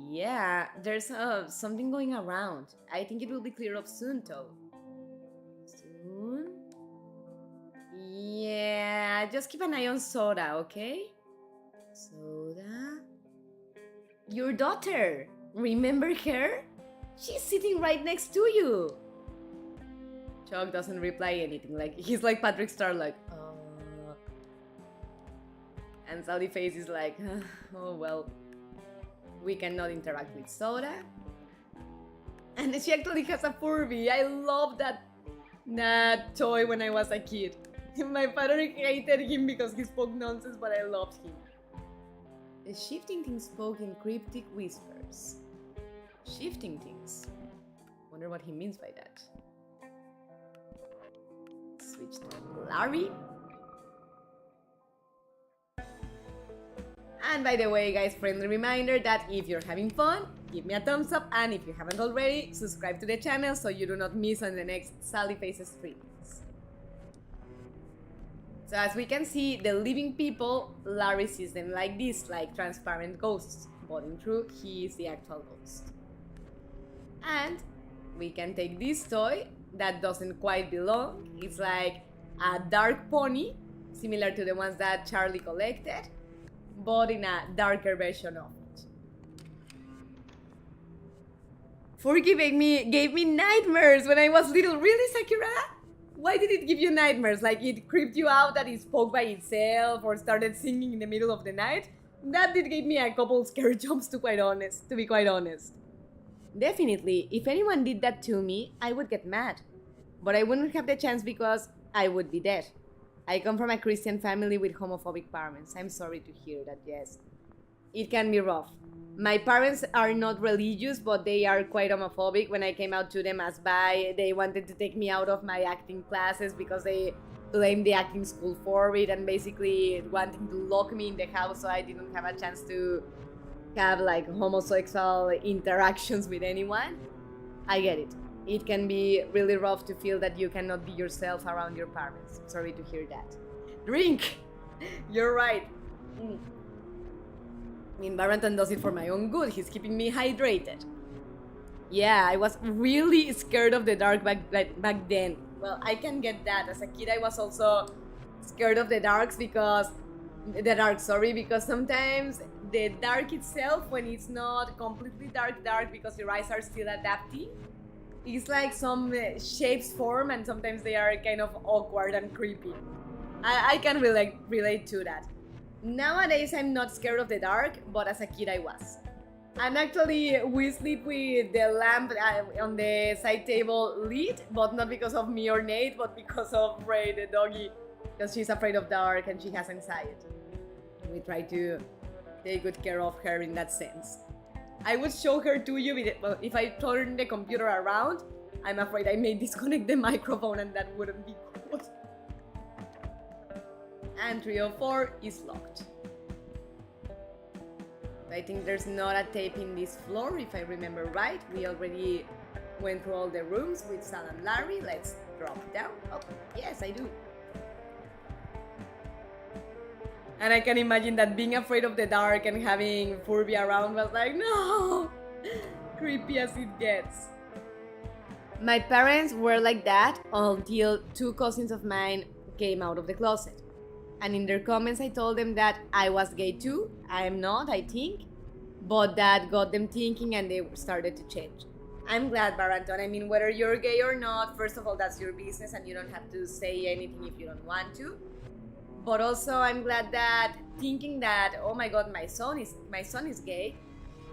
[SPEAKER 1] Yeah, there's something going around. I think it will be cleared up soon, though. Soon? Yeah, just keep an eye on Sora, okay? Sora? Your daughter! Remember her? She's sitting right next to you! Chog doesn't reply anything, like he's like Patrick Star, like and Sally Face is like, oh well, we cannot interact with Soda. And she actually has a Furby. I love that toy when I was a kid. My father hated him because he spoke nonsense, but I loved him. The shifting thing spoke in cryptic whispers. Shifting things. Wonder what he means by that. Switch to Larry. And by the way, guys, friendly reminder that if you're having fun, give me a thumbs up, and if you haven't already, subscribe to the channel so you do not miss on the next Sally Faces streams. So as we can see, the living people, Larry sees them like this, like transparent ghosts, but in truth, he is the actual ghost. And we can take this toy that doesn't quite belong. It's like a dark pony, similar to the ones that Charlie collected, but in a darker version of it. Forky gave me nightmares when I was little. Really, Sakura? Why did it give you nightmares? Like it creeped you out that it spoke by itself or started singing in the middle of the night? That did give me a couple scary jumps, to be quite honest. Definitely, if anyone did that to me, I would get mad. But I wouldn't have the chance because I would be dead. I come from a Christian family with homophobic parents. I'm sorry to hear that, yes. It can be rough. My parents are not religious, but they are quite homophobic. When I came out to them as bi, they wanted to take me out of my acting classes because they blamed the acting school for it and basically wanting to lock me in the house so I didn't have a chance to have like homosexual interactions with anyone. I get it. It can be really rough to feel that you cannot be yourself around your parents. Sorry to hear that. Drink! You're right. I mean, Barrington does it for my own good. He's keeping me hydrated. Yeah, I was really scared of the dark back then. Well, I can get that. As a kid, I was also scared of the dark because sometimes the dark itself, when it's not completely dark because your eyes are still adapting, it's like some shapes form and sometimes they are kind of awkward and creepy. I can relate to that. Nowadays, I'm not scared of the dark, but as a kid, I was. And actually, we sleep with the lamp on the side table lit, but not because of me or Nate, but because of Ray, the doggy, because she's afraid of dark and she has anxiety. We try to take good care of her in that sense. I would show her to you, but if I turn the computer around, I'm afraid I may disconnect the microphone and that wouldn't be good. And 304 is locked. I think there's not a tape in this floor, if I remember right. We already went through all the rooms with Sal and Larry. Let's drop down. Oh, yes, I do. And I can imagine that being afraid of the dark and having Furby around was like, no! Creepy as it gets. My parents were like that until two cousins of mine came out of the closet. And in their comments, I told them that I was gay too. I am not, I think. But that got them thinking and they started to change. I'm glad, Baranton. I mean, whether you're gay or not, first of all, that's your business and you don't have to say anything if you don't want to. But also, I'm glad that thinking that, oh my God, my son is gay,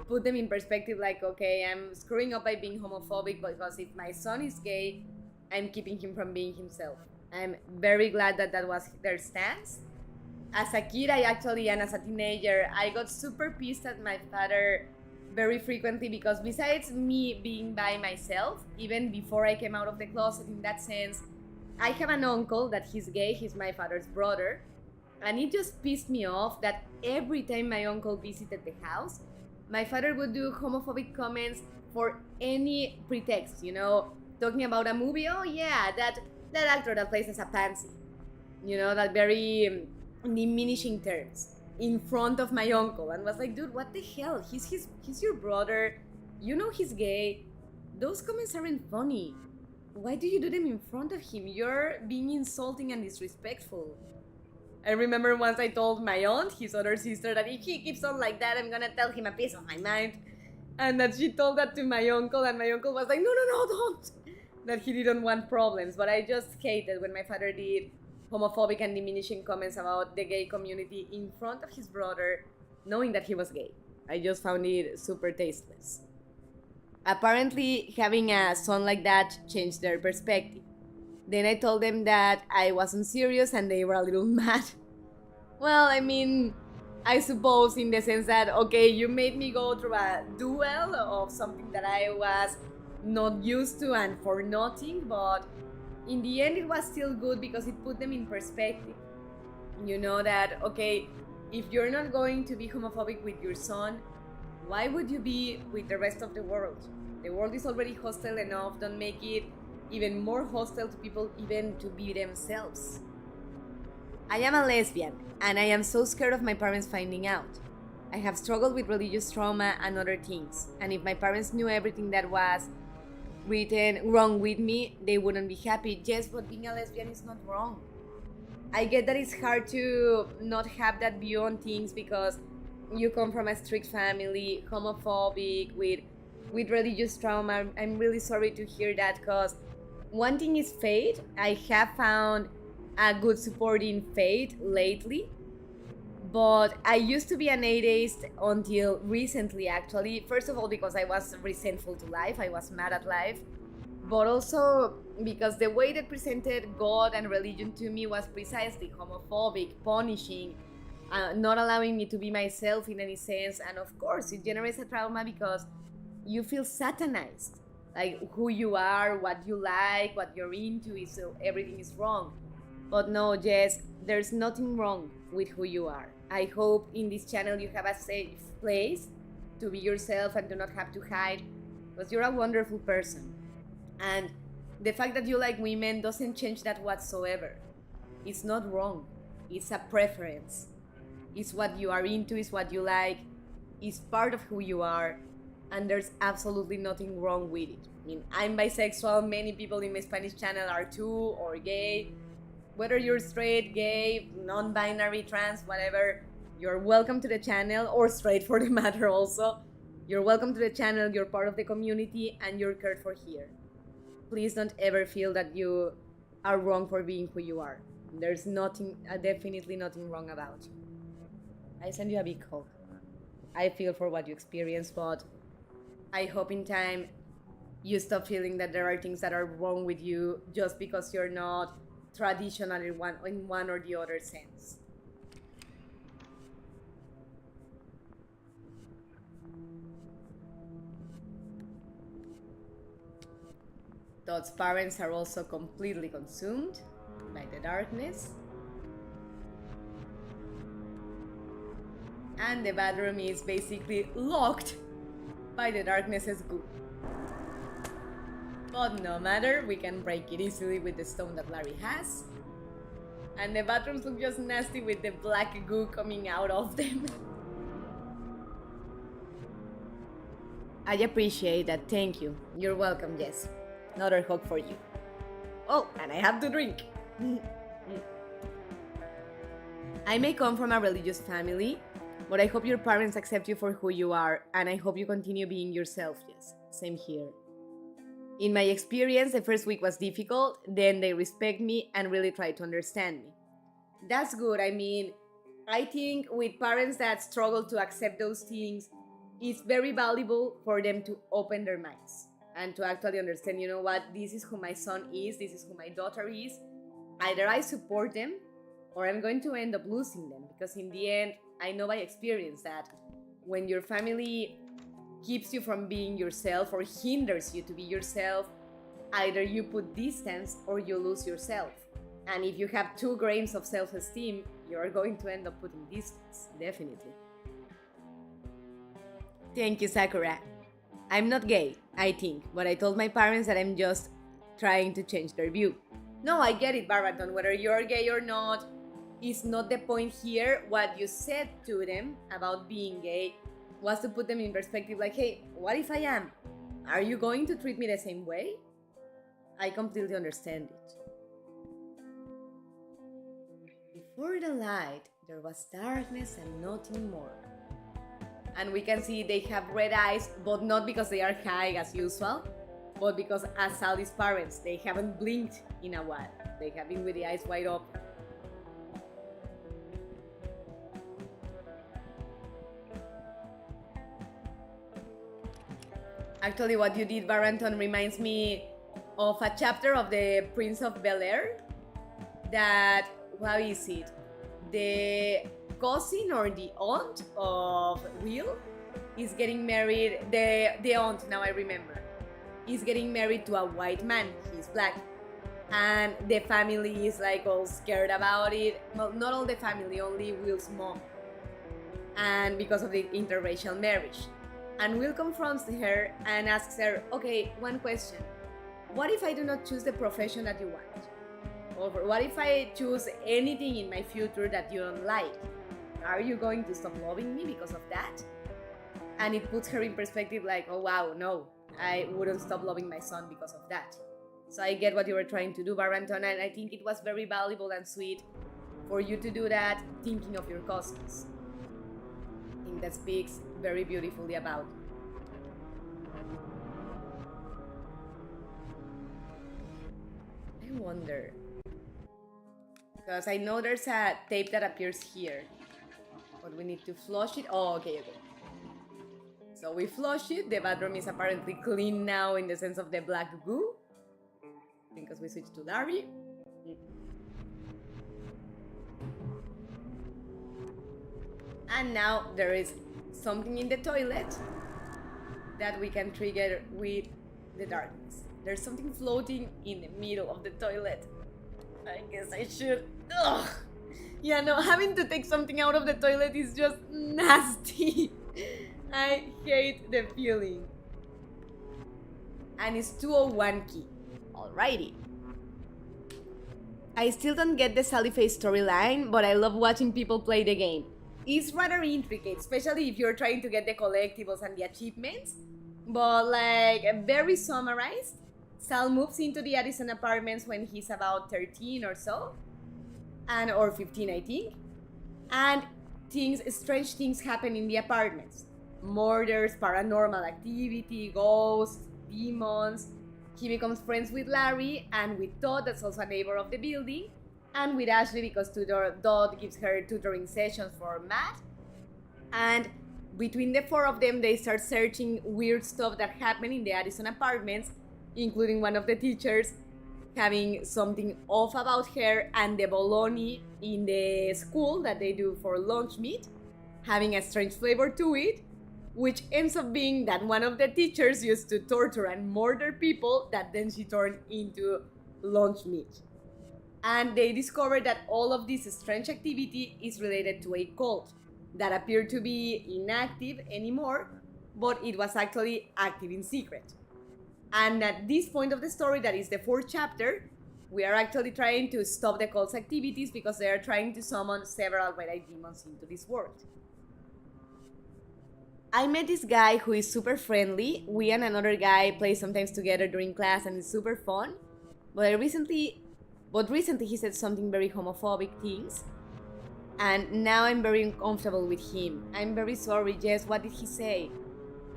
[SPEAKER 1] put them in perspective like, okay, I'm screwing up by being homophobic because if my son is gay, I'm keeping him from being himself. I'm very glad that was their stance. As a kid, and as a teenager, I got super pissed at my father very frequently because besides me being by myself, even before I came out of the closet in that sense, I have an uncle that he's gay, he's my father's brother, and it just pissed me off that every time my uncle visited the house, my father would do homophobic comments for any pretext, talking about a movie, oh yeah, that actor that plays as a pansy, that very diminishing terms in front of my uncle, and was like, dude, what the hell? He's your brother, he's gay. Those comments aren't funny. Why do you do them in front of him? You're being insulting and disrespectful. I remember once I told my aunt, his other sister, that if he keeps on like that, I'm gonna tell him a piece of my mind. And that she told that to my uncle, and my uncle was like, no, don't. That he didn't want problems. But I just hated when my father did homophobic and diminishing comments about the gay community in front of his brother, knowing that he was gay. I just found it super tasteless. Apparently, having a son like that changed their perspective. Then I told them that I wasn't serious and they were a little mad. Well, I mean, I suppose in the sense that, okay, you made me go through a duel of something that I was not used to and for nothing, but in the end it was still good because it put them in perspective. That, okay, if you're not going to be homophobic with your son, why would you be with the rest of the world? The world is already hostile enough. Don't make it even more hostile to people, even to be themselves. I am a lesbian, and I am so scared of my parents finding out. I have struggled with religious trauma and other things, and if my parents knew everything that was written wrong with me, they wouldn't be happy. Yes, but being a lesbian is not wrong. I get that it's hard to not have that view on things because you come from a strict family, homophobic, with religious trauma. I'm really sorry to hear that because one thing is faith. I have found a good support in faith lately, But I used to be an atheist until recently, actually. First of all, because I was resentful to life, I was mad at life, but also because the way that presented God and religion to me was precisely homophobic, punishing, not allowing me to be myself in any sense. And of course, it generates a trauma because you feel satanized. Like who you are, what you like, what you're into, is so everything is wrong. But no, Jess, there's nothing wrong with who you are. I hope in this channel you have a safe place to be yourself and do not have to hide, because you're a wonderful person. And the fact that you like women doesn't change that whatsoever. It's not wrong. It's a preference. It's what you are into, it's what you like, it's part of who you are, and there's absolutely nothing wrong with it. I mean, I'm bisexual, many people in my Spanish channel are too, or gay. Whether you're straight, gay, non-binary, trans, whatever, you're welcome to the channel, or straight for the matter also. You're welcome to the channel, you're part of the community, and you're cared for here. Please don't ever feel that you are wrong for being who you are. There's nothing, definitely nothing wrong about you. I send you a big hug. I feel for what you experience, but I hope in time you stop feeling that there are things that are wrong with you just because you're not traditional in one or the other sense. Todd's parents are also completely consumed by the darkness. And the bathroom is basically locked by the darkness's goo. But no matter, we can break it easily with the stone that Larry has. And the bathrooms look just nasty with the black goo coming out of them. I appreciate that, thank you. You're welcome, Jess. Another hug for you. Oh, and I have to drink. I may come from a religious family, but I hope your parents accept you for who you are, and I hope you continue being yourself, Jess. Same here. In my experience, the first week was difficult, then they respect me and really try to understand me. That's good. I mean, I think with parents that struggle to accept those things, it's very valuable for them to open their minds and to actually understand, you know what, this is who my son is, this is who my daughter is. Either I support them or I'm going to end up losing them, because in the end, I know by experience that when your family keeps you from being yourself or hinders you to be yourself, either you put distance or you lose yourself. And if you have 2 grains of self-esteem, you're going to end up putting distance, definitely. Thank you, Sakura. I'm not gay, I think, but I told my parents that I'm just trying to change their view. No, I get it, Baraton, whether you're gay or not, is not the point here. What you said to them about being gay was to put them in perspective, like, hey, what if I am? Are you going to treat me the same way? I completely understand it. Before the light, there was darkness and nothing more. And we can see they have red eyes, but not because they are high as usual, but because as Sally's parents, they haven't blinked in a while. They have been with the eyes wide open. Actually, what you did, Baranton, reminds me of a chapter of the Prince of Bel-Air that, how is it? The cousin or the aunt of Will is getting married, the aunt, now I remember, is getting married to a white man. He's black. And the family is like all scared about it. Well, not all the family, only Will's mom. And because of the interracial marriage. And Will confronts her and asks her, okay, one question. What if I do not choose the profession that you want? Or what if I choose anything in my future that you don't like? Are you going to stop loving me because of that? And it puts her in perspective like, oh wow, no, I wouldn't stop loving my son because of that. So I get what you were trying to do, Baranton, and I think it was very valuable and sweet for you to do that thinking of your cousins. I think that speaks very beautifully about you. I wonder, because I know there's a tape that appears here. But we need to flush it. Oh, okay. So we flush it. The bathroom is apparently clean now in the sense of the black goo, because we switched to Larry. And now there is something in the toilet that we can trigger with the darkness. There's something floating in the middle of the toilet. I guess I should. Ugh. Yeah, no, having to take something out of the toilet is just nasty. I hate the feeling. And it's 201 key. Alrighty. I still don't get the Sally Face storyline, but I love watching people play the game. It's rather intricate, especially if you're trying to get the collectibles and the achievements. But very summarized, Sal moves into the Addison apartments when he's about 13 or so, or 15 I think, and strange things happen in the apartments. Murders, paranormal activity, ghosts, demons. He becomes friends with Larry and with Todd, that's also a neighbor of the building, and with Ashley because Todd gives her tutoring sessions for math. And between the four of them, they start searching weird stuff that happened in the Addison apartments, including one of the teachers having something off about her, and the bologna in the school that they do for lunch meat having a strange flavor to it, which ends up being that one of the teachers used to torture and murder people that then she turned into lunch meat. And they discovered that all of this strange activity is related to a cult that appeared to be inactive anymore, but it was actually active in secret. And at this point of the story, that is the 4th chapter, we are actually trying to stop the cult's activities because they are trying to summon several red-eyed demons into this world. I met this guy who is super friendly. We and another guy play sometimes together during class and it's super fun. But recently he said something very homophobic things. And now I'm very uncomfortable with him. I'm very sorry, Jess, what did he say?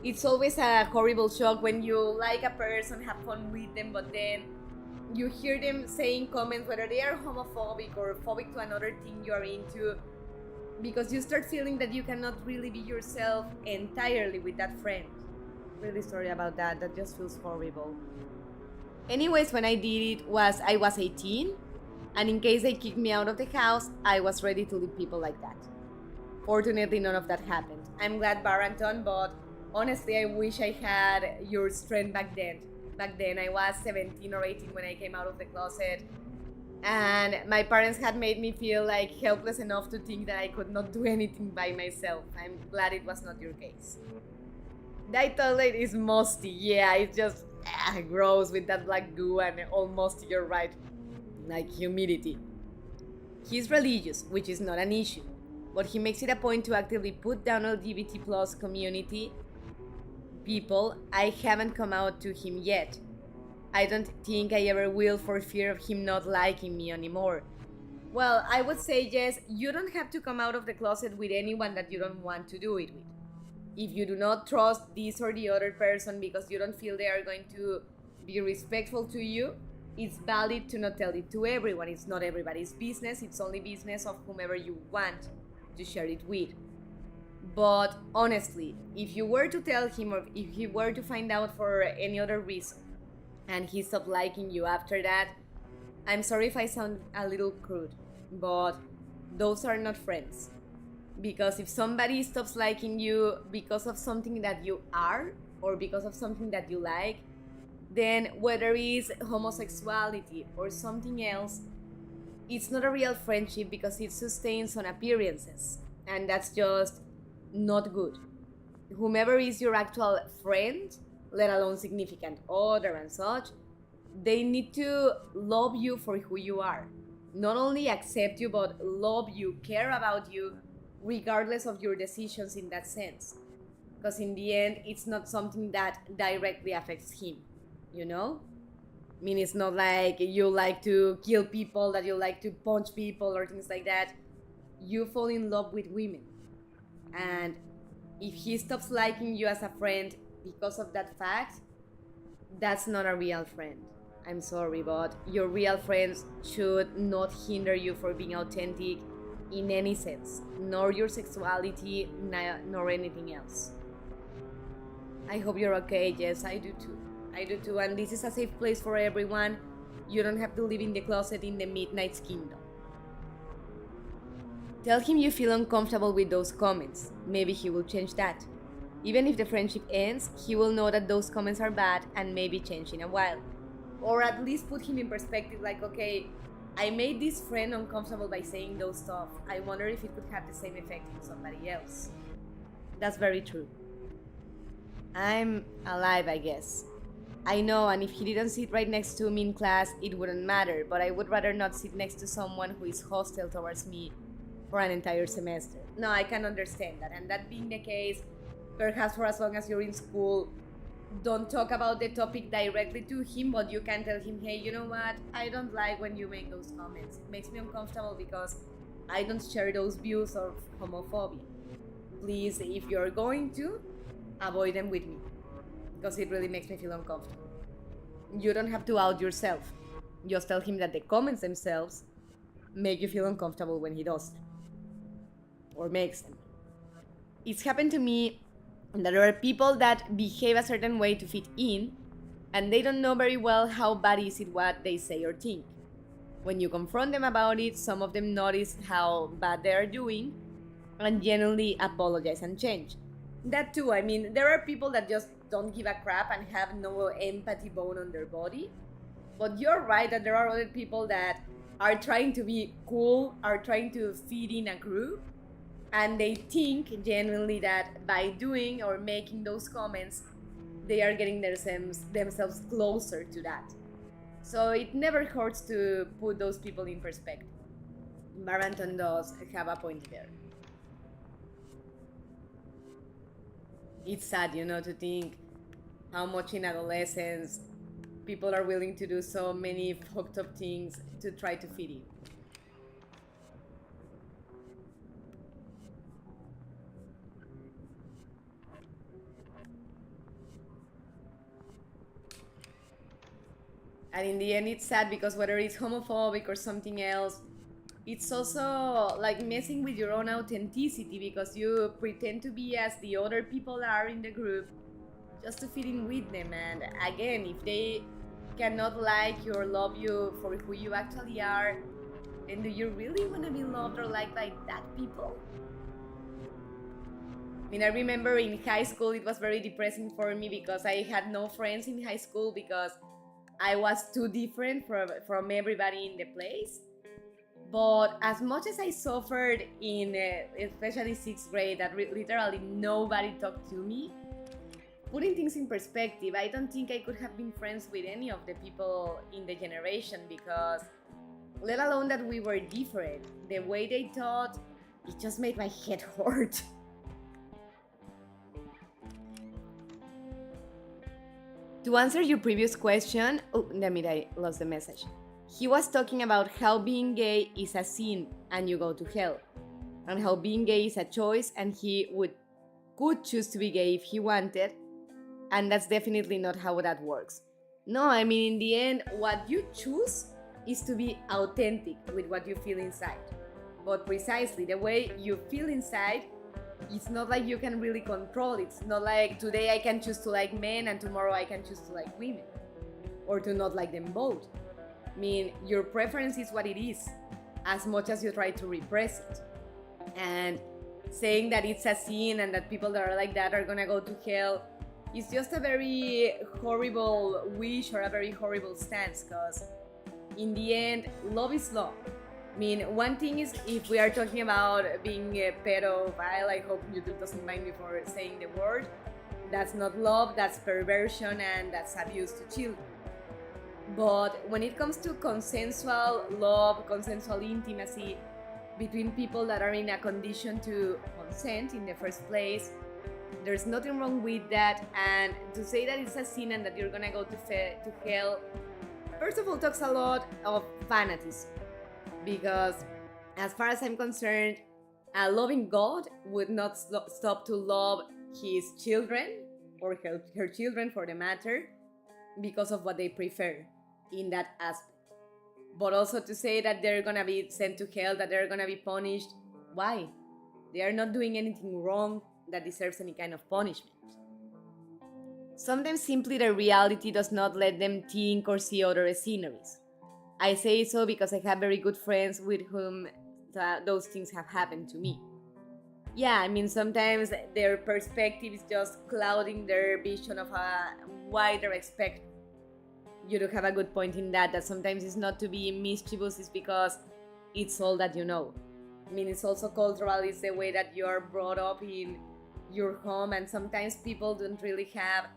[SPEAKER 1] It's always a horrible shock when you like a person, have fun with them, but then you hear them saying comments whether they are homophobic or phobic to another thing you are into, because you start feeling that you cannot really be yourself entirely with that friend. Really sorry about that. That just feels horrible. Anyways, when I did it I was 18, and in case they kicked me out of the house, I was ready to leave people like that. Fortunately, none of that happened. I'm glad Barrington, but honestly, I wish I had your strength back then. Back then, I was 17 or 18 when I came out of the closet, and my parents had made me feel helpless enough to think that I could not do anything by myself. I'm glad it was not your case. That toilet is musty. Yeah, it's just gross with that black goo and all musty, you're right. Like humidity. He's religious, which is not an issue, but he makes it a point to actively put down LGBT plus community people. I haven't come out to him yet. I don't think I ever will for fear of him not liking me anymore. Well, I would say, yes, you don't have to come out of the closet with anyone that you don't want to do it with. If you do not trust this or the other person because you don't feel they are going to be respectful to you, it's valid to not tell it to everyone. It's not everybody's business. It's only business of whomever you want to share it with. But honestly, if you were to tell him, or if he were to find out for any other reason and he stopped liking you after that, I'm sorry if I sound a little crude, but those are not friends. Because if somebody stops liking you because of something that you are or because of something that you like, then whether it's homosexuality or something else, it's not a real friendship because it sustains on appearances, and that's just not good. Whomever is your actual friend, let alone significant other and such, they need to love you for who you are. Not only accept you, but love you, care about you, regardless of your decisions in that sense. Because in the end, it's not something that directly affects him. You know? I mean, it's not like you like to kill people, that you like to punch people or things like that. You fall in love with women. And if he stops liking you as a friend because of that fact, that's not a real friend. I'm sorry, but your real friends should not hinder you for being authentic in any sense, nor your sexuality, nor anything else. I hope you're okay. Yes, I do too. I do too, and this is a safe place for everyone. You don't have to live in the closet in the Midnight's kingdom. Tell him you feel uncomfortable with those comments. Maybe he will change that. Even if the friendship ends, he will know that those comments are bad and maybe change in a while. Or at least put him in perspective like, okay, I made this friend uncomfortable by saying those stuff. I wonder if it could have the same effect in somebody else. That's very true. I'm alive, I guess. I know, and if he didn't sit right next to me in class, it wouldn't matter, but I would rather not sit next to someone who is hostile towards me for an entire semester. No, I can understand that, and that being the case, perhaps for as long as you're in school, don't talk about the topic directly to him, but you can tell him, hey, you know what, I don't like when you make those comments. It makes me uncomfortable because I don't share those views of homophobia. Please, if you're going to, avoid them with me, because it really makes me feel uncomfortable. You don't have to out yourself. Just tell him that the comments themselves make you feel uncomfortable when he does them, or makes them. It's happened to me that there are people that behave a certain way to fit in, and they don't know very well how bad is it what they say or think. When you confront them about it, some of them notice how bad they are doing and genuinely apologize and change. That too, I mean, there are people that just don't give a crap and have no empathy bone on their body. But you're right that there are other people that are trying to be cool, are trying to fit in a group, and they think genuinely that by doing or making those comments, they are getting themselves closer to that. So it never hurts to put those people in perspective. Baranton does have a point there. It's sad, to think how much in adolescence people are willing to do so many fucked up things to try to fit in. And in the end, it's sad because whether it's homophobic or something else, it's also like messing with your own authenticity because you pretend to be as the other people are in the group just to fit in with them. And again, if they cannot like you or love you for who you actually are, then do you really want to be loved or liked by that people? I mean, I remember in high school it was very depressing for me because I had no friends in high school because I was too different from everybody in the place. But as much as I suffered in especially 6th grade that literally nobody talked to me, putting things in perspective, I don't think I could have been friends with any of the people in the generation because, let alone that we were different, the way they thought, it just made my head hurt. To answer your previous question, I lost the message. He was talking about how being gay is a sin and you go to hell, and how being gay is a choice and he could choose to be gay if he wanted, and that's definitely not how that works. No, I mean, in the end, what you choose is to be authentic with what you feel inside. But precisely the way you feel inside, it's not like you can really control. It's not like today I can choose to like men and tomorrow I can choose to like women, or to not like them both. I mean, your preference is what it is, as much as you try to repress it. And saying that it's a sin and that people that are like that are gonna go to hell is just a very horrible wish or a very horrible stance, because in the end, love is love. I mean, one thing is if we are talking about being a pedophile, I hope YouTube doesn't mind me for saying the word, that's not love, that's perversion and that's abuse to children. But when it comes to consensual love, consensual intimacy between people that are in a condition to consent in the first place, there's nothing wrong with that. And to say that it's a sin and that you're gonna go to hell, first of all, talks a lot of fanatism. Because as far as I'm concerned, a loving God would not stop to love his children, or her children for the matter, because of what they prefer in that aspect. but also to say that they're gonna be sent to hell, that they're gonna be punished. Why? They are not doing anything wrong that deserves any kind of punishment. Sometimes simply the reality does not let them think or see other sceneries. I say so because I have very good friends with whom those things have happened to me. Yeah, I mean, sometimes their perspective is just clouding their vision of a wider spectrum. You do have a good point in that sometimes it's not to be mischievous, it's because it's all that you know. I mean, it's also cultural, it's the way that you're brought up in your home, and sometimes people don't really have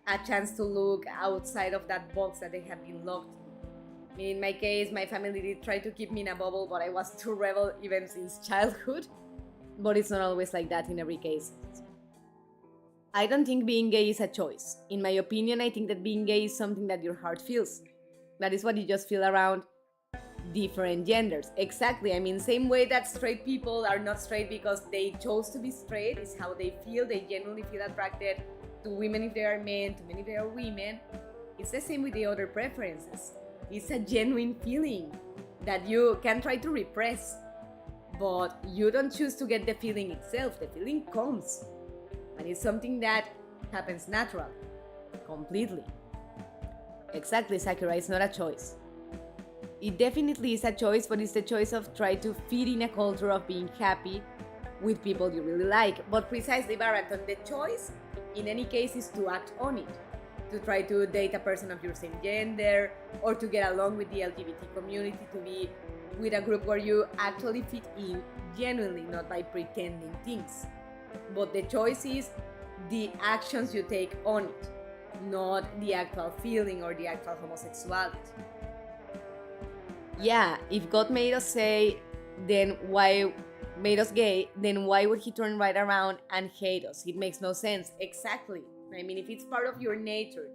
[SPEAKER 1] a chance to look outside of that box that they have been locked in. I mean, in my case, my family did try to keep me in a bubble, but I was too rebel even since childhood. But it's not always like that in every case. I don't think being gay is a choice. In my opinion, I think that being gay is something that your heart feels. That is what you just feel around different genders. Exactly, I mean, same way that straight people are not straight because they chose to be straight, is how they feel. They genuinely feel attracted to women if they are men, to men if they are women. It's the same with the other preferences. It's a genuine feeling that you can try to repress, but you don't choose to get the feeling itself. The feeling comes, and it's something that happens naturally, completely. Exactly, Sakura, it's not a choice. It definitely is a choice, but it's the choice of trying to fit in a culture of being happy with people you really like. But precisely, Baraton, the choice in any case is to act on it, to try to date a person of your same gender, or to get along with the LGBT community, to be with a group where you actually fit in genuinely, not by pretending things. But the choice is the actions you take on it, not the actual feeling or the actual homosexuality. Yeah, if God made us say, then why made us gay, then why would he turn right around and hate us? It makes no sense. Exactly. I mean, if it's part of your nature,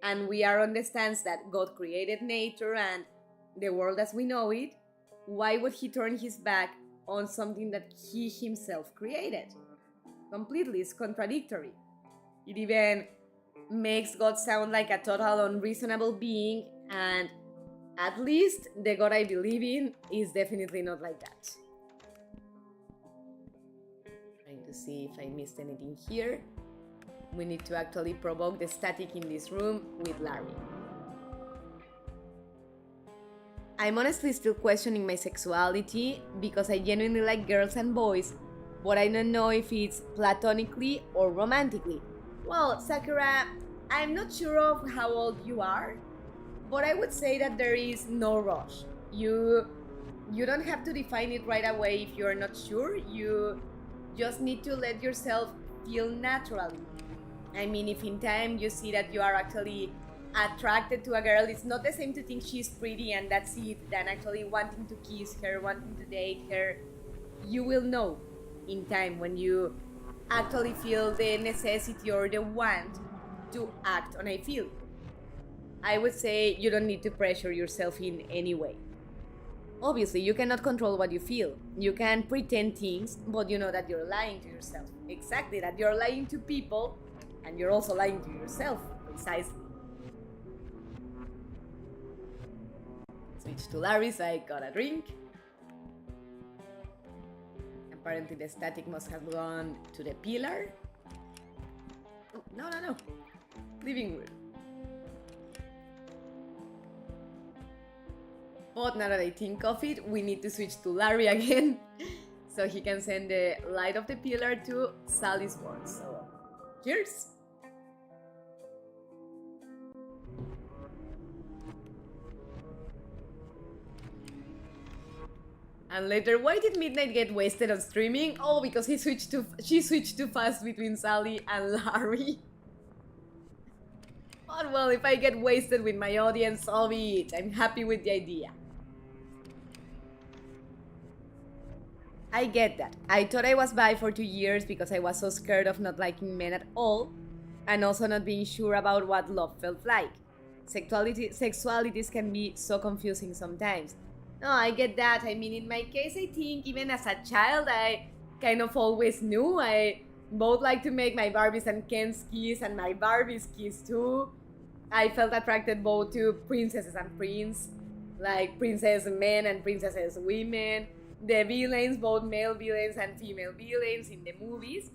[SPEAKER 1] and we are on the stance that God created nature and the world as we know it, why would he turn his back on something that he himself created? Completely, it's contradictory. It even makes God sound like a total unreasonable being, and at least the God I believe in is definitely not like that. Trying to see if I missed anything here. We need to actually provoke the static in this room with Larry. I'm honestly still questioning my sexuality because I genuinely like girls and boys, but I don't know if it's platonically or romantically. Well, Sakura, I'm not sure of how old you are, but I would say that there is no rush. You don't have to define it right away if you're not sure. You just need to let yourself feel naturally. I mean, if in time you see that you are actually attracted to a girl, it's not the same to think she's pretty and that's it, than actually wanting to kiss her, wanting to date her. You will know in time when you actually feel the necessity or the want to act on a feeling. I would say you don't need to pressure yourself in any way. Obviously, you cannot control what you feel. You can pretend things, but you know that you're lying to yourself. Exactly, that you're lying to people, and you're also lying to yourself, precisely. Switch to Larry's, I got a drink. Apparently the static must have gone to the pillar. Oh, no. Living room. But now that I think of it, we need to switch to Larry again, so he can send the light of the pillar to Sally's world. So, cheers! And later, why did Midnight get wasted on streaming? Oh, because she switched too fast between Sally and Larry. But well, if I get wasted with my audience, so be it. I'm happy with the idea. I get that. I thought I was bi for 2 years because I was so scared of not liking men at all, and also not being sure about what love felt like. Sexualities can be so confusing sometimes. No, I get that. I mean, in my case, I think even as a child, I kind of always knew. I both like to make my Barbies and Kens kiss and my Barbies kiss too. I felt attracted both to princesses and prince. like princess men and princesses women, the villains, both male villains and female villains in the movies.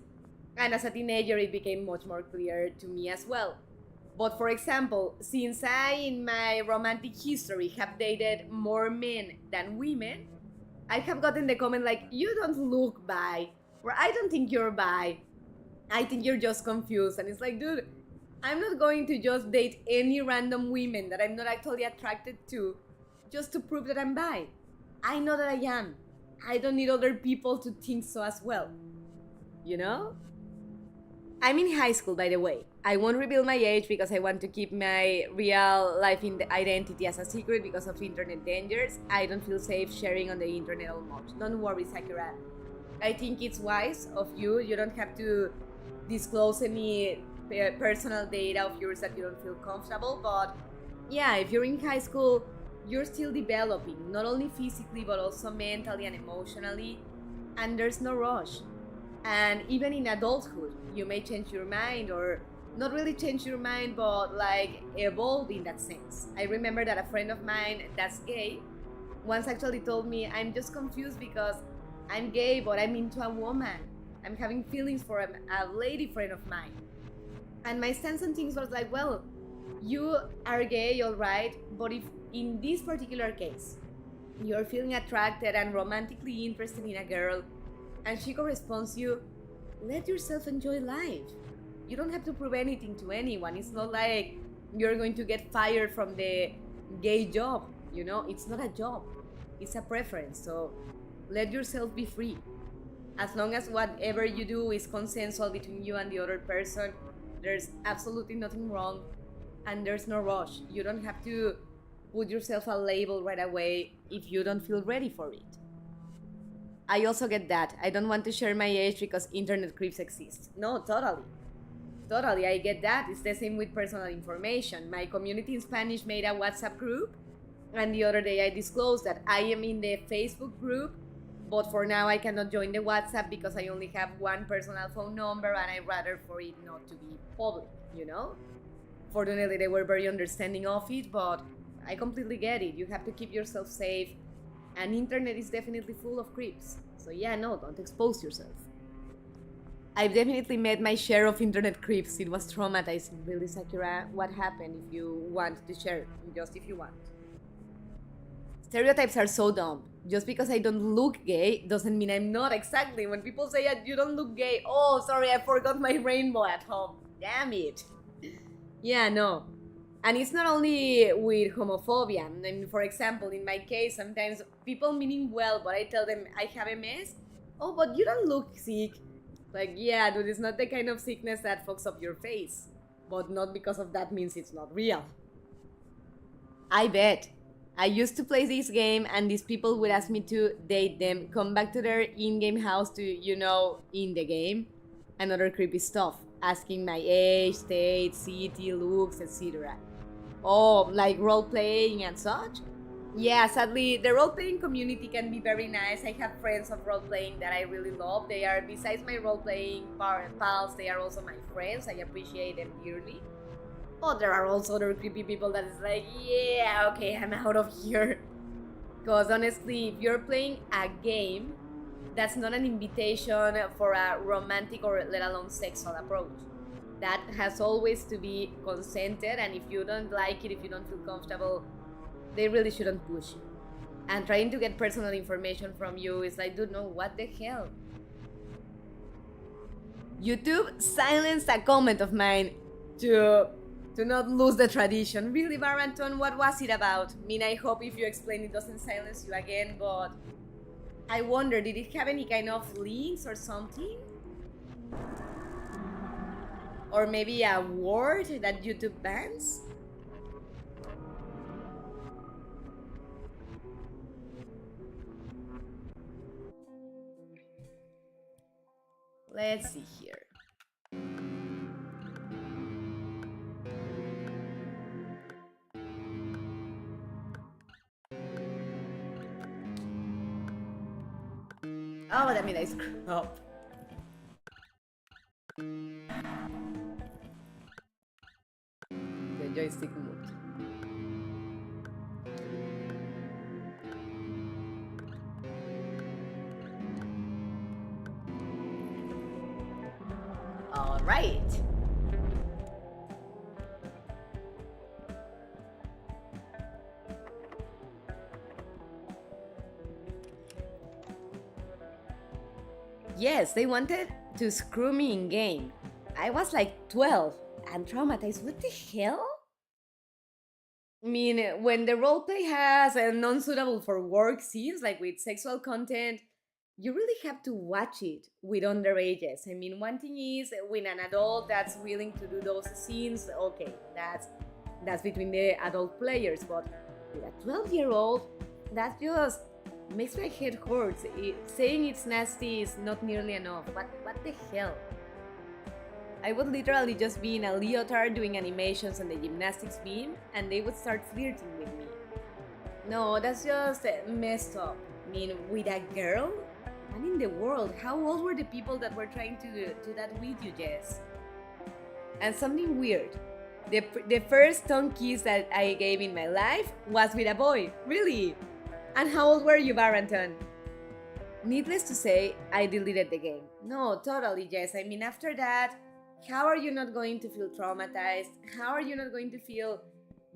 [SPEAKER 1] And as a teenager, it became much more clear to me as well. But for example, since I, in my romantic history, have dated more men than women, I have gotten the comment like, you don't look bi, or I don't think you're bi. I think you're just confused. And it's like, dude, I'm not going to just date any random women that I'm not actually attracted to just to prove that I'm bi. I know that I am. I don't need other people to think so as well. You know? I'm in high school, by the way. I won't reveal my age because I want to keep my real life identity as a secret because of internet dangers. I don't feel safe sharing on the internet all much. Don't worry, Sakura. I think it's wise of you. You don't have to disclose any personal data of yours that you don't feel comfortable. But yeah, if you're in high school, you're still developing, not only physically, but also mentally and emotionally. And there's no rush. And even in adulthood, you may change your mind, or not really change your mind, but like evolve in that sense. I remember that a friend of mine that's gay once actually told me, I'm just confused because I'm gay, but I'm into a woman. I'm having feelings for a lady friend of mine. And my stance on things was like, well, you are gay, all right, but if in this particular case, you're feeling attracted and romantically interested in a girl, and she corresponds you, let yourself enjoy life. You don't have to prove anything to anyone. It's not like you're going to get fired from the gay job. You know, it's not a job, it's a preference. So let yourself be free. As long as whatever you do is consensual between you and the other person, there's absolutely nothing wrong, and there's no rush. You don't have to put yourself a label right away if you don't feel ready for it. I also get that. I don't want to share my age because internet creeps exist. No, totally. Totally, I get that. It's the same with personal information. My community in Spanish made a WhatsApp group, and the other day I disclosed that I am in the Facebook group, but for now I cannot join the WhatsApp because I only have one personal phone number and I'd rather for it not to be public, you know? Fortunately, they were very understanding of it, but I completely get it. You have to keep yourself safe, and internet is definitely full of creeps. So yeah, no, don't expose yourself. I've definitely met my share of internet creeps. It was traumatizing, really, Sakura. What happened? If you want to share, just if you want. Stereotypes are so dumb. Just because I don't look gay doesn't mean I'm not. Exactly. When people say you don't look gay, oh, sorry, I forgot my rainbow at home. Damn it. Yeah, no. And it's not only with homophobia. I mean, for example, in my case, sometimes people meaning well, but I tell them I have MS. Oh, but you don't look sick. Like, yeah, dude, it's not the kind of sickness that fucks up your face. But not because of that means it's not real. I bet. I used to play this game, and these people would ask me to date them, come back to their in-game house to, in the game, and other creepy stuff, asking my age, state, city, looks, etc. Oh, like role-playing and such? Yeah, sadly, the role-playing community can be very nice. I have friends of role-playing that I really love. They are, besides my role-playing pals, they are also my friends. I appreciate them dearly. But there are also other creepy people that is like, yeah, okay, I'm out of here. Because honestly, if you're playing a game, that's not an invitation for a romantic or let alone sexual approach. That has always to be consented, and if you don't like it, if you don't feel comfortable, they really shouldn't push you. And trying to get personal information from you is like, dude, no, what the hell? YouTube silenced a comment of mine to not lose the tradition. Really, Baranton, what was it about? I mean, I hope if you explain it doesn't silence you again, but I wonder, did it have any kind of links or something? Or maybe a word that YouTube bans? Let's see here. Oh, that means I screwed up. The joystick moved. Yes, they wanted to screw me in game. I was like 12 and traumatized. What the hell? I mean, when the roleplay has a non-suitable for work scenes, like with sexual content, you really have to watch it with underages. I mean, one thing is when an adult that's willing to do those scenes, okay, that's between the adult players. But with a 12-year-old, that just makes my head hurt. Saying it's nasty is not nearly enough. What the hell? I would literally just be in a leotard doing animations on the gymnastics beam, and they would start flirting with me. No, that's just messed up. I mean, with a girl? What in the world? How old were the people that were trying to do that with you, Jess? And something weird. The first tongue kiss that I gave in my life was with a boy. Really? And how old were you, Barrington? Needless to say, I deleted the game. No, totally, Jess. I mean, after that, how are you not going to feel traumatized? How are you not going to feel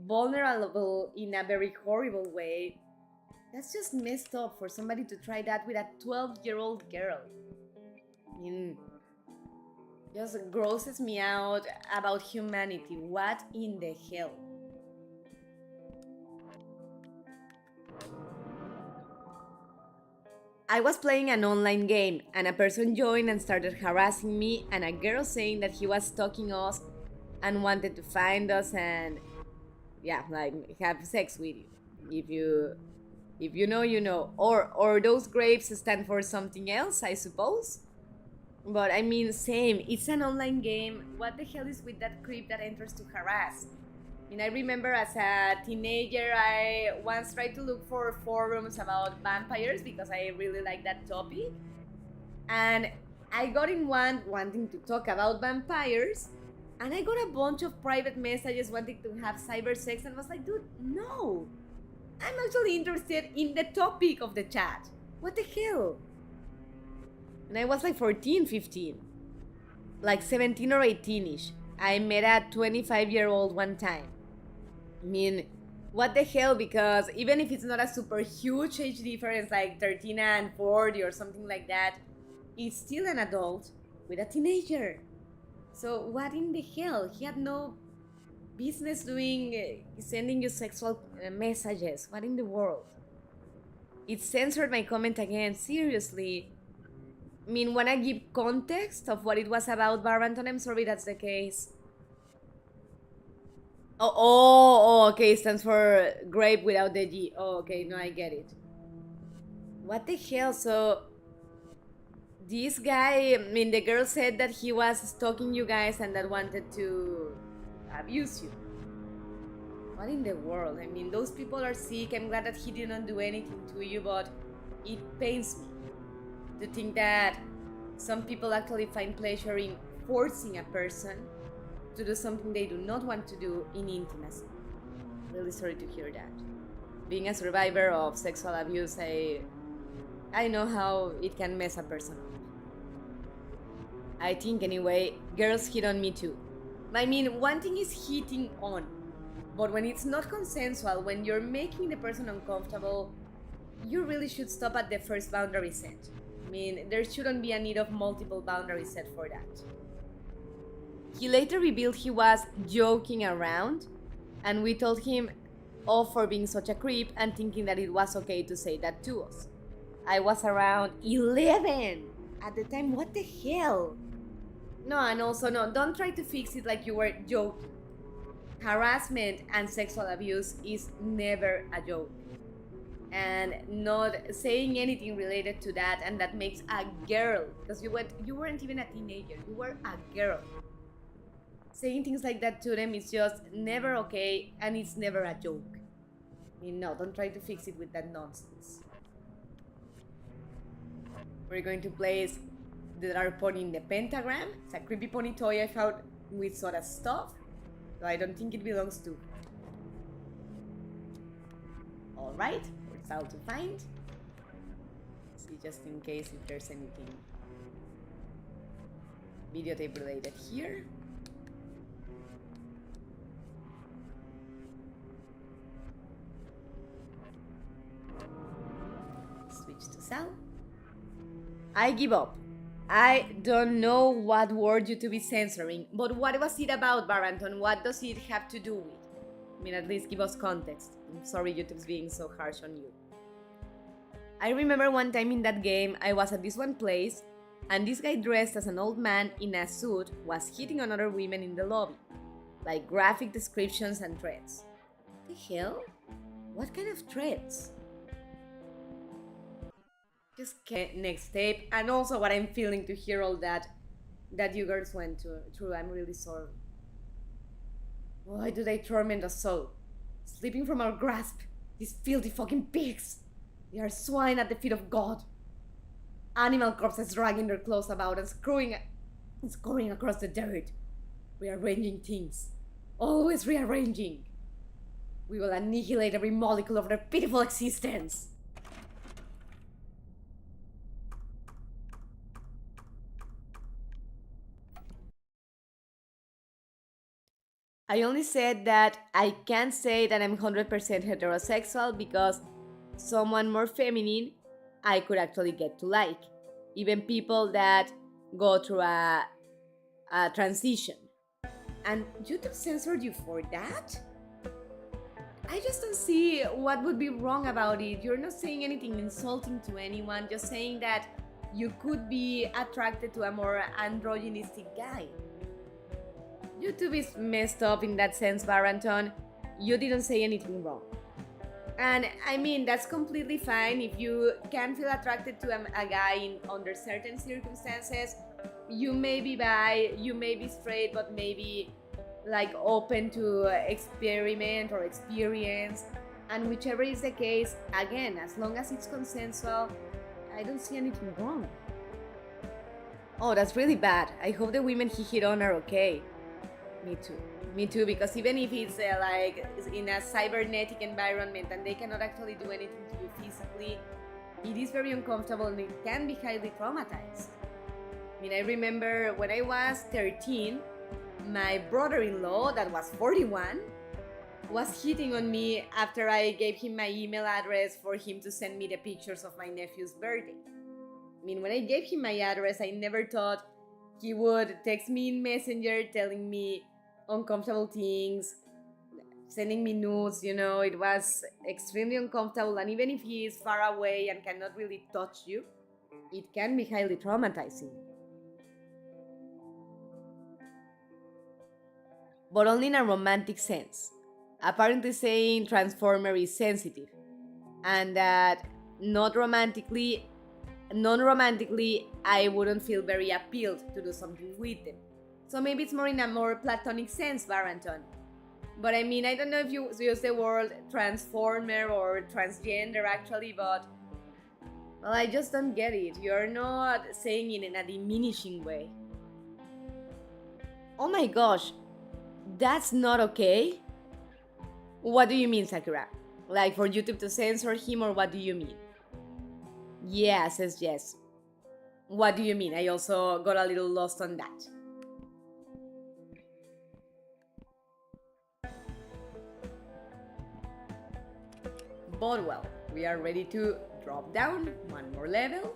[SPEAKER 1] vulnerable in a very horrible way? That's just messed up for somebody to try that with a 12-year-old girl. I mean, just grosses me out about humanity. What in the hell? I was playing an online game and a person joined and started harassing me, and a girl saying that he was stalking us and wanted to find us and yeah, like have sex with you. If you know, you know. Or those grapes stand for something else, I suppose. But I mean, same. It's an online game. What the hell is with that creep that enters to harass? I mean, I remember as a teenager, I once tried to look for forums about vampires because I really like that topic. And I got in one wanting to talk about vampires, and I got a bunch of private messages wanting to have cyber sex, and was like, dude, no. I'm actually interested in the topic of the chat. What the hell? And I was like 14, 15. Like 17 or 18-ish. I met a 25-year-old one time. I mean, what the hell? Because even if it's not a super huge age difference, like 13 and 40 or something like that, it's still an adult with a teenager. So what in the hell? He had no business doing, sending you sexual messages. What in the world? It censored my comment again, seriously. I mean, wanna give context of what it was about, Barbanton? I'm sorry that's the case. Okay, stands for grape without the G. Oh, okay, no, I get it. What the hell? So, this guy, I mean, the girl said that he was stalking you guys and that wanted to abuse you. What in the world? I mean, those people are sick. I'm glad that he didn't do anything to you, but it pains me to think that some people actually find pleasure in forcing a person to do something they do not want to do in intimacy. Really sorry to hear that. Being a survivor of sexual abuse, I know how it can mess a person up. I think anyway, girls hit on me too. I mean, one thing is hitting on, but when it's not consensual, when you're making the person uncomfortable, you really should stop at the first boundary set. I mean, there shouldn't be a need of multiple boundaries set for that. He later revealed he was joking around, and we told him off for being such a creep and thinking that it was okay to say that to us. I was around 11 at the time. What the hell? No, and also, no, don't try to fix it like you were joking. Harassment and sexual abuse is never a joke. And not saying anything related to that, and that makes a girl, because you weren't even a teenager, you were a girl. Saying things like that to them is just never okay, and it's never a joke. I mean, no, don't try to fix it with that nonsense. We're going to place the dark pony in the pentagram. It's a creepy pony toy I found with Soda's stuff, so I don't think it belongs to. Alright, it's out to find. Let's see, just in case if there's anything videotape related here. Switch to Sal. I give up. I don't know what word YouTube is censoring, but what was it about, Baranton? What does it have to do with? I mean, at least give us context. I'm sorry YouTube's being so harsh on you. I remember one time in that game, I was at this one place, and this guy dressed as an old man in a suit was hitting on other women in the lobby. Like graphic descriptions and threats. The hell? What kind of threats? Just next tape, and also what I'm feeling to hear all that you girls went through. I'm really sorry. Why do they torment us so? Slipping from our grasp, these filthy fucking pigs. They are swine at the feet of God. Animal corpses dragging their clothes about and scurrying across the dirt. Rearranging things. Always rearranging. We will annihilate every molecule of their pitiful existence. I only said that I can't say that I'm 100% heterosexual because someone more feminine I could actually get to like. Even people that go through a transition. And YouTube censored you for that? I just don't see what would be wrong about it. You're not saying anything insulting to anyone, just saying that you could be attracted to a more androgynistic guy. YouTube is messed up in that sense, Baranton. You didn't say anything wrong. And I mean, that's completely fine if you can feel attracted to a guy under certain circumstances. You may be bi, you may be straight, but maybe like open to experiment or experience. And whichever is the case, again, as long as it's consensual, I don't see anything wrong. Oh, that's really bad. I hope the women he hit on are okay. Me too. Me too, because even if it's like in a cybernetic environment and they cannot actually do anything to you physically, it is very uncomfortable and it can be highly traumatized. I mean, I remember when I was 13, my brother-in-law, that was 41, was hitting on me after I gave him my email address for him to send me the pictures of my nephew's birthday. I mean, when I gave him my address, I never thought he would text me in Messenger telling me uncomfortable things, sending me nudes, it was extremely uncomfortable. And even if he is far away and cannot really touch you, it can be highly traumatizing. But only in a romantic sense. Apparently saying Transformer is sensitive, and that non-romantically, I wouldn't feel very appealed to do something with them. So maybe it's more in a more platonic sense, Baranton. But I mean, I don't know if you use the word transformer or transgender actually, but well, I just don't get it. You're not saying it in a diminishing way. Oh my gosh, that's not okay? What do you mean, Sakura? Like for YouTube to censor him, or what do you mean? Yeah, says yes. What do you mean? I also got a little lost on that. But well, we are ready to drop down one more level.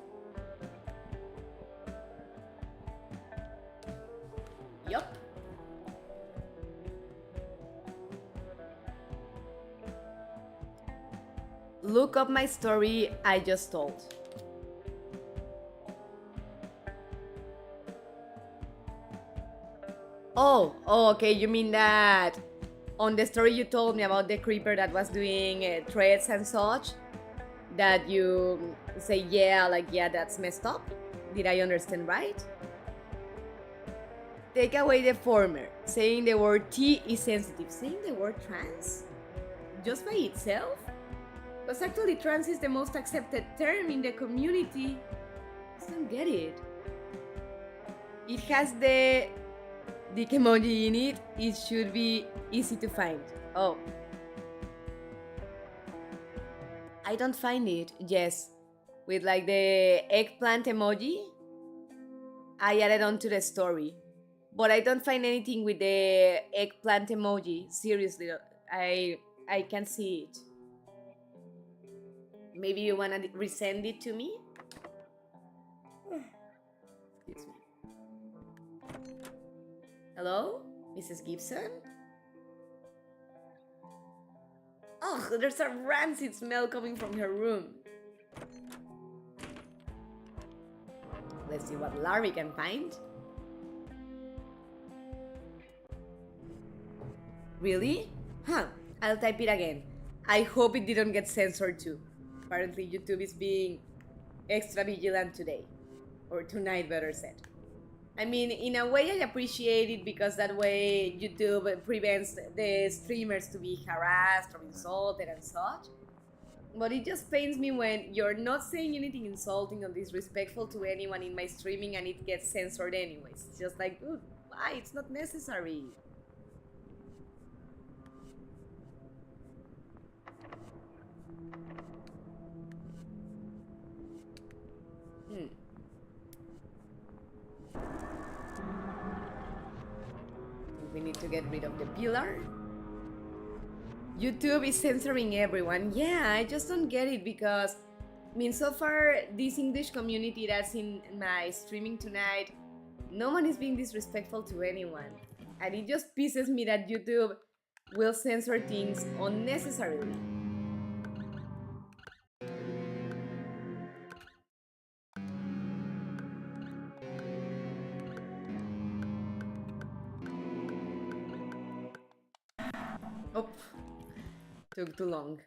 [SPEAKER 1] Yup. Look up my story I just told. Oh, okay, you mean that on the story you told me about the creeper that was doing threads and such, that you say, yeah, that's messed up? Did I understand right? Take away the former. Saying the word T is sensitive. Saying the word trans? Just by itself? Because actually trans is the most accepted term in the community. I don't get it. It has the dick emoji in it. It should be easy to find. Oh. I don't find it, yes. With like the eggplant emoji, I added onto the story. But I don't find anything with the eggplant emoji. Seriously, I can't see it. Maybe you wanna resend it to me? Hello? Mrs. Gibson? Oh, there's a rancid smell coming from her room. Let's see what Larry can find. Really? Huh, I'll type it again. I hope it didn't get censored too. Apparently YouTube is being extra vigilant today. Or tonight, better said. I mean, in a way I appreciate it because that way YouTube prevents the streamers to be harassed or insulted and such. But it just pains me when you're not saying anything insulting or disrespectful to anyone in my streaming and it gets censored anyways. It's just like, dude, why? It's not necessary. We need to get rid of the pillar. YouTube is censoring everyone. Yeah, I just don't get it because, I mean, so far, this English community that's in my streaming tonight, no one is being disrespectful to anyone. And it just pisses me that YouTube will censor things unnecessarily. Oh, took too long.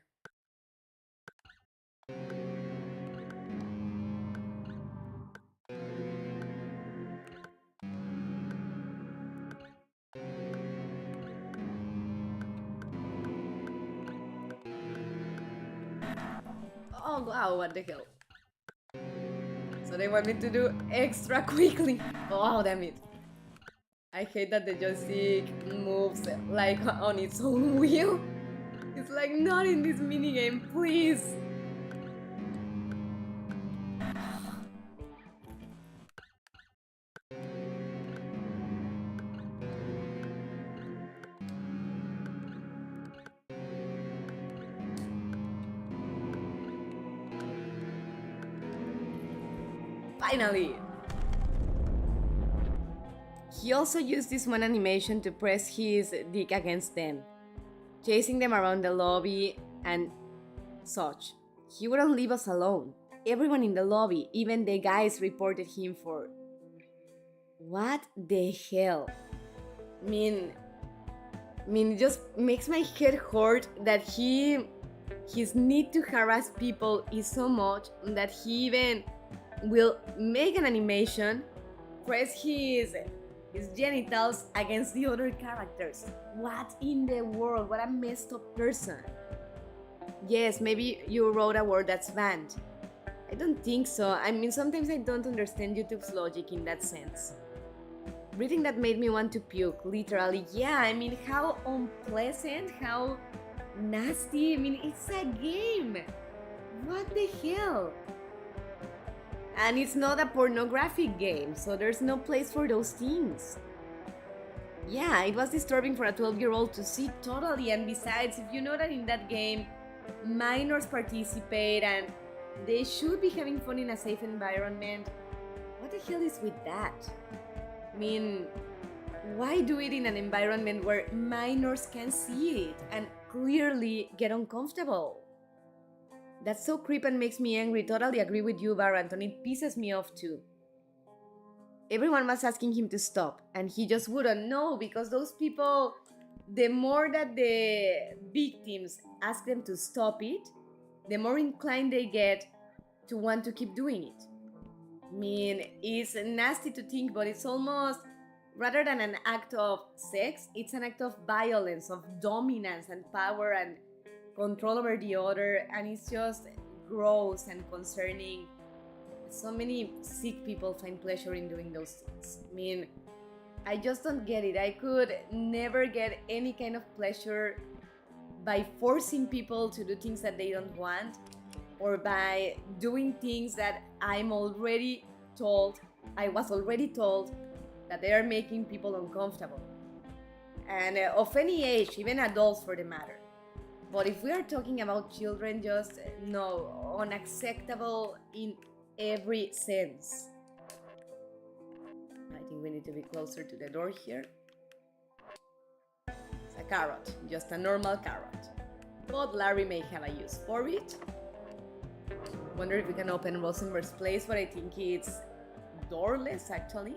[SPEAKER 1] Oh wow, what the hell? So they want me to do extra quickly. Oh, damn it. I hate that the joystick moves like on its own wheel. It's like, not in this minigame, please. Finally! He also used this one animation to press his dick against them, chasing them around the lobby and such. He wouldn't leave us alone. Everyone in the lobby, even the guys, reported him for... What the hell? I mean, it just makes my head hurt that his need to harass people is so much that he even will make an animation, press his genitals against the other characters. What in the world? What a messed up person. Yes, maybe you wrote a word that's banned. I don't think so. I mean, sometimes I don't understand YouTube's logic in that sense. Reading that made me want to puke, literally. Yeah, I mean, how unpleasant, how nasty. I mean, it's a game. What the hell? And it's not a pornographic game, so there's no place for those things. Yeah, it was disturbing for a 12-year-old to see, totally. And besides, if you know that in that game, minors participate and they should be having fun in a safe environment, what the hell is with that? I mean, why do it in an environment where minors can see it and clearly get uncomfortable? That's so creep and makes me angry. Totally agree with you, Baranton. It pisses me off too. Everyone was asking him to stop, and he just wouldn't know because those people, the more that the victims ask them to stop it, the more inclined they get to want to keep doing it. I mean, it's nasty to think, but it's almost, rather than an act of sex, it's an act of violence, of dominance and power and control over the other, and it's just gross and concerning. So many sick people find pleasure in doing those things. I mean, I just don't get it. I could never get any kind of pleasure by forcing people to do things that they don't want, or by doing things that I was already told that they are making people uncomfortable. And of any age, even adults for the matter. But if we are talking about children, just no, unacceptable in every sense. I think we need to be closer to the door here. carrot, just a normal carrot. But Larry may have a use for it. Wonder if we can open Rosenberg's place, but I think it's doorless actually.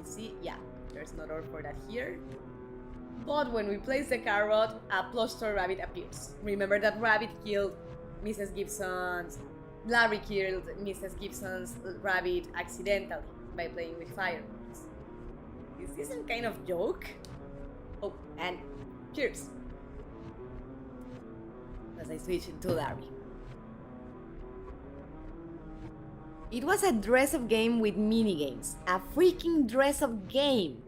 [SPEAKER 1] See, yeah, there's no door for that here. But when we place the carrot, a plush toy rabbit appears. Remember that rabbit killed Mrs. Gibson's... Larry killed Mrs. Gibson's rabbit accidentally by playing with fireworks. Is this some kind of joke? Oh, and cheers! As I switch into Larry. It was a dress-up game with minigames. A freaking dress-up game!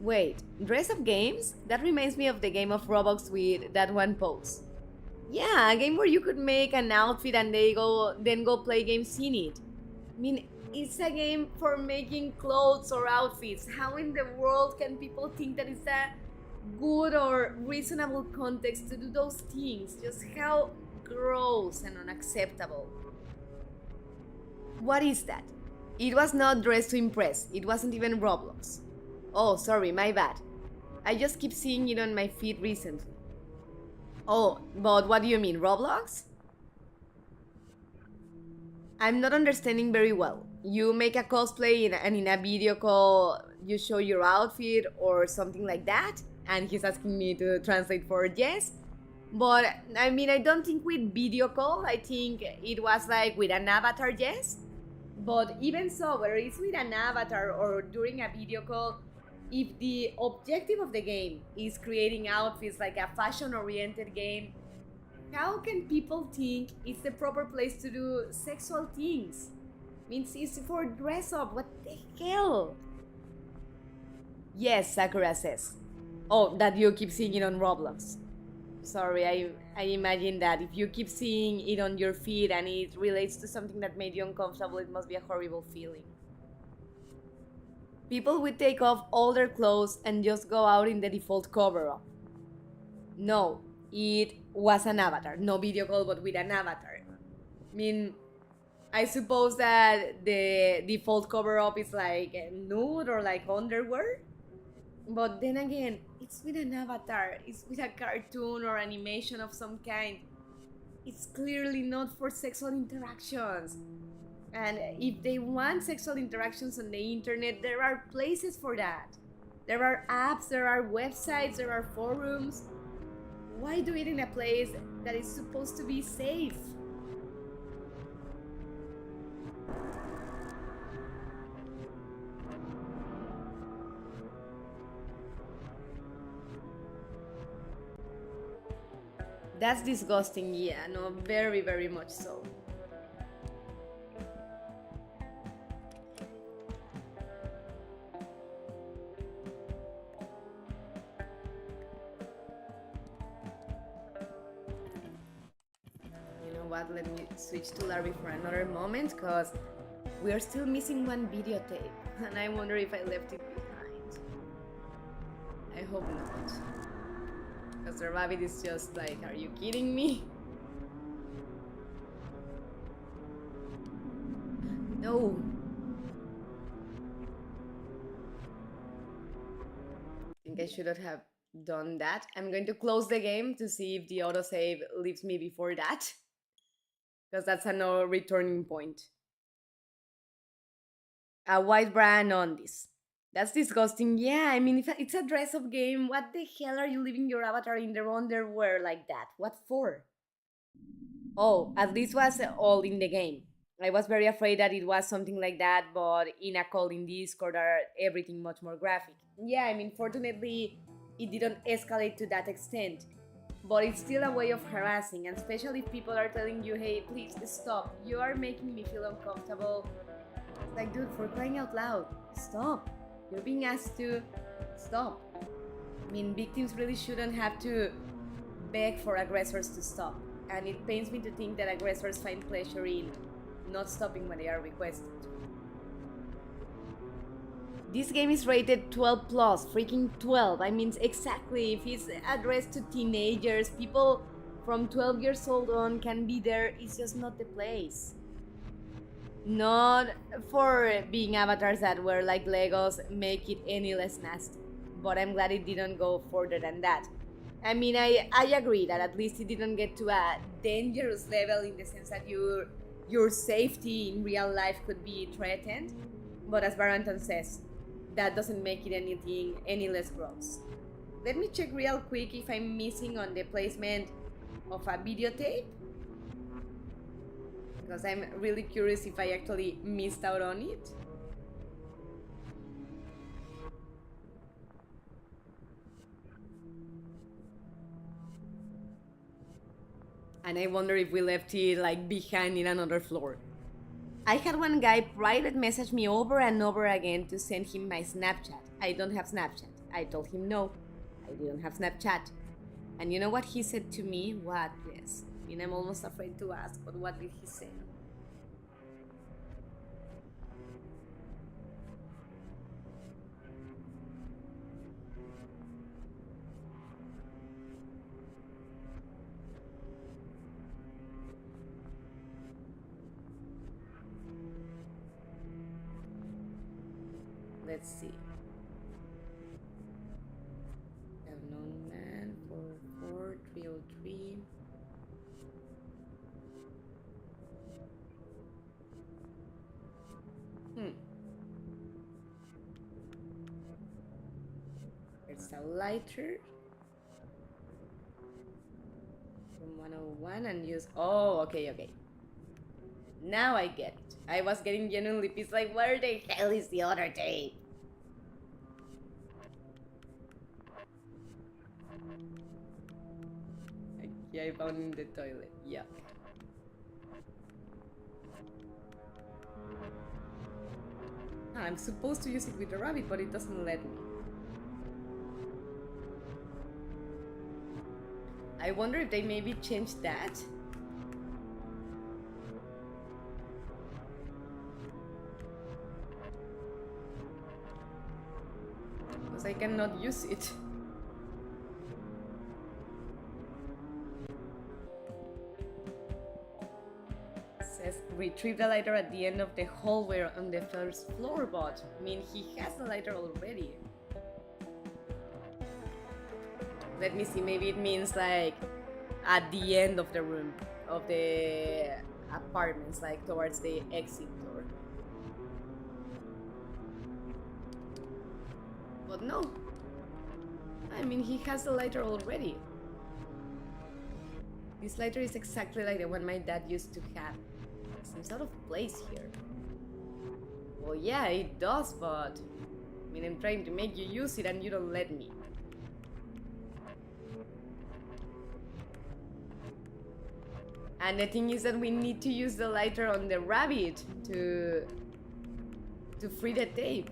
[SPEAKER 1] Wait, dress-up games? That reminds me of the game of Roblox with that one pose. Yeah, a game where you could make an outfit and then go play games in it. I mean, it's a game for making clothes or outfits. How in the world can people think that it's a good or reasonable context to do those things? Just how gross and unacceptable. What is that? It was not Dress to Impress. It wasn't even Roblox. Oh, sorry, my bad. I just keep seeing it on my feed recently. Oh, but what do you mean, Roblox? I'm not understanding very well. You make a cosplay and in a video call you show your outfit or something like that? And he's asking me to translate for yes? But, I mean, I don't think with video call. I think it was like with an avatar, yes? But even so, whether it's with an avatar or during a video call, if the objective of the game is creating outfits like a fashion-oriented game, how can people think it's the proper place to do sexual things? Means it's for dress up, what the hell? Yes, Sakura says. Oh, that you keep seeing it on Roblox. Sorry, I imagine that if you keep seeing it on your feed and it relates to something that made you uncomfortable, it must be a horrible feeling. People would take off all their clothes and just go out in the default cover-up. No, it was an avatar. No video call, but with an avatar. I mean, I suppose that the default cover-up is like nude or like underwear. But then again, it's with an avatar. It's with a cartoon or animation of some kind. It's clearly not for sexual interactions. And if they want sexual interactions on the internet, there are places for that. There are apps, there are websites, there are forums. Why do it in a place that is supposed to be safe? That's disgusting, yeah, no, very, very much so. What, let me switch to Larry for another moment, because we are still missing one videotape, and I wonder if I left it behind. I hope not, because the rabbit is just like, are you kidding me? No. I think I shouldn't have done that. I'm going to close the game to see if the autosave leaves me before that, because that's a no returning point. A white bra and undies. That's disgusting. Yeah, I mean, if it's a dress-up game, what the hell are you leaving your avatar in their underwear like that? What for? Oh, at least was all in the game. I was very afraid that it was something like that, but in a call in Discord are everything much more graphic. Yeah, I mean, fortunately, it didn't escalate to that extent. But it's still a way of harassing, and especially if people are telling you, hey, please stop, you are making me feel uncomfortable. Like, dude, for crying out loud, stop. You're being asked to stop. I mean, victims really shouldn't have to beg for aggressors to stop. And it pains me to think that aggressors find pleasure in not stopping when they are requested. This game is rated 12 plus, freaking 12. I mean, exactly, if it's addressed to teenagers, people from 12 years old on can be there, it's just not the place. Not for being avatars that were like Legos make it any less nasty, but I'm glad it didn't go further than that. I mean, I agree that at least it didn't get to a dangerous level in the sense that your safety in real life could be threatened. But as Baranton says, that doesn't make it anything any less gross. Let me check real quick if I'm missing on the placement of a videotape. Because I'm really curious if I actually missed out on it. And I wonder if we left it like behind in another floor. I had one guy private message me over and over again to send him my Snapchat. I don't have Snapchat. I told him no, I didn't have Snapchat. And you know what he said to me? What? Yes. I mean, I'm almost afraid to ask, but what did he say? Let's see. Unknown man 44303. There's a lighter from 101 and use. Oh, okay. Now I get it. I was getting genuinely pissed, like, where the hell is the other tape? Yeah, I found in the toilet. Yeah. I'm supposed to use it with the rabbit, but it doesn't let me. I wonder if they maybe changed that. Because I cannot use it. Says retrieve the lighter at the end of the hallway on the first floor, but I mean he has the lighter already. Let me see, maybe it means like at the end of the room of the apartments, like towards the exit door. But no, I mean he has the lighter already. This lighter is exactly like the one my dad used to have. It seems out of place here. Well, yeah, it does, but I mean I'm trying to make you use it and you don't let me. And the thing is that we need to use the lighter on the rabbit to free the tape.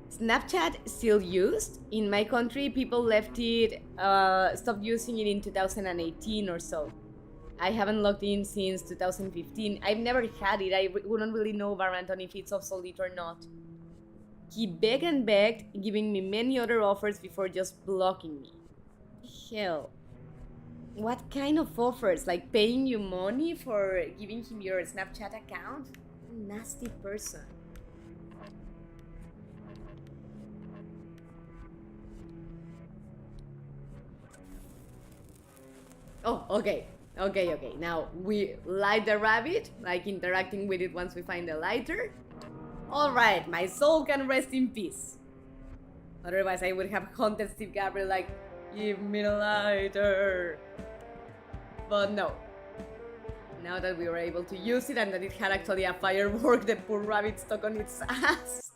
[SPEAKER 1] Snapchat still used. In my country, people left it, stopped using it in 2018 or so. I haven't logged in since 2015. I've never had it. I wouldn't really know, Baranton, if it's obsolete or not. He begged and begged, giving me many other offers before just blocking me. Hell. What kind of offers? Like paying you money for giving him your Snapchat account? Nasty person. Oh, okay. Now we light the rabbit, like interacting with it once we find the lighter. Alright, my soul can rest in peace. Otherwise I would have haunted Steve Gabriel like, give me the lighter. But no. Now that we were able to use it and that it had actually a firework the poor rabbit stuck on its ass,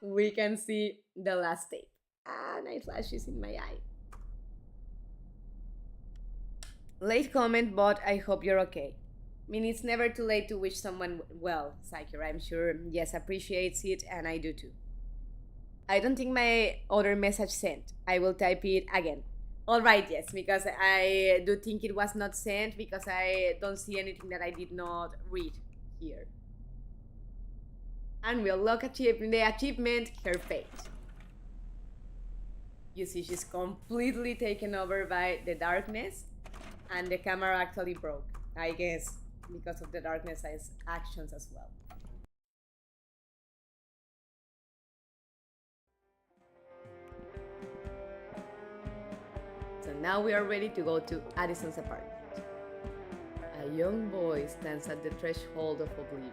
[SPEAKER 1] we can see the last tape. Night flashes in my eye. Late comment, but I hope you're okay. I mean, it's never too late to wish someone well, Sakura. I'm sure Yes appreciates it, and I do too. I don't think my other message sent. I will type it again. Alright, yes, because I do think it was not sent because I don't see anything that I did not read here. And we'll look at the achievement, her fate. You see, she's completely taken over by the darkness, and the camera actually broke, I guess, because of the darkness actions as well. And now we are ready to go to Addison's apartment. A young boy stands at the threshold of oblivion,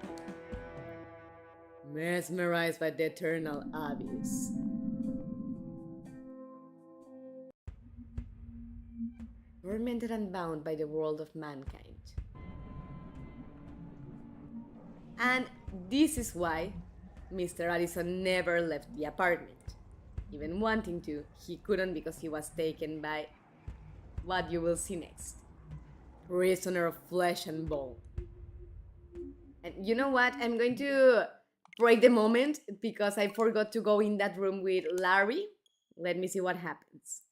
[SPEAKER 1] mesmerized by the eternal abyss. Tormented and bound by the world of mankind. And this is why Mr. Addison never left the apartment. Even wanting to, he couldn't because he was taken by what you will see next. Prisoner of flesh and bone. And you know what? I'm going to break the moment because I forgot to go in that room with Larry. Let me see what happens.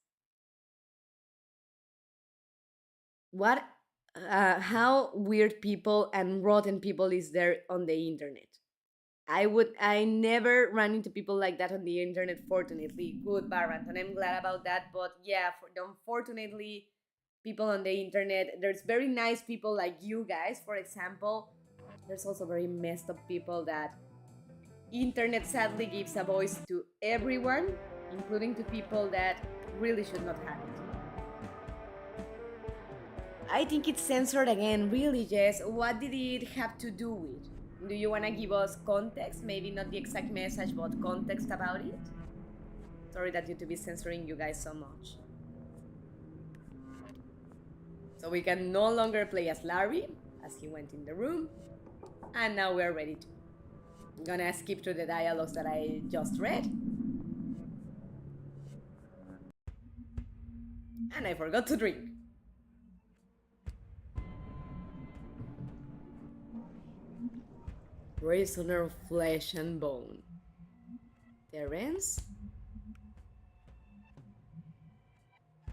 [SPEAKER 1] How weird people and rotten people is there on the internet? I never run into people like that on the internet, fortunately. Good, Barrant, and I'm glad about that. But yeah, unfortunately, people on the internet, there's very nice people like you guys, for example. There's also very messed up people that internet sadly gives a voice to everyone, including to people that really should not have it. I think it's censored again, really, Jess. What did it have to do with? Do you want to give us context? Maybe not the exact message, but context about it? Sorry that you to be censoring you guys so much. So we can no longer play as Larry, as he went in the room. And now we're ready to. I'm gonna skip through the dialogues that I just read. And I forgot to drink. Prisoner of flesh and bone. Terence?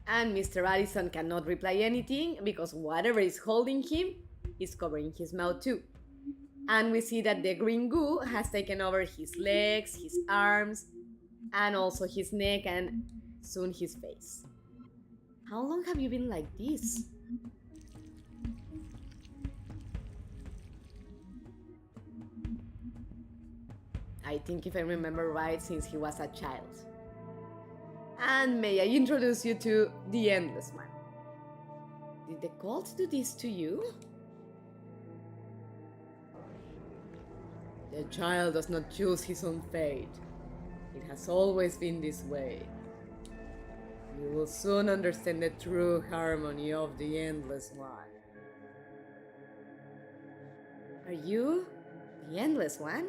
[SPEAKER 1] And Mr. Addison cannot reply anything because whatever is holding him is covering his mouth too. And we see that the green goo has taken over his legs, his arms, and also his neck and soon his face. How long have you been like this? I think if I remember right, since he was a child. And may I introduce you to the Endless One. Did the cult do this to you? The child does not choose his own fate. It has always been this way. You will soon understand the true harmony of the Endless One. Are you the Endless One?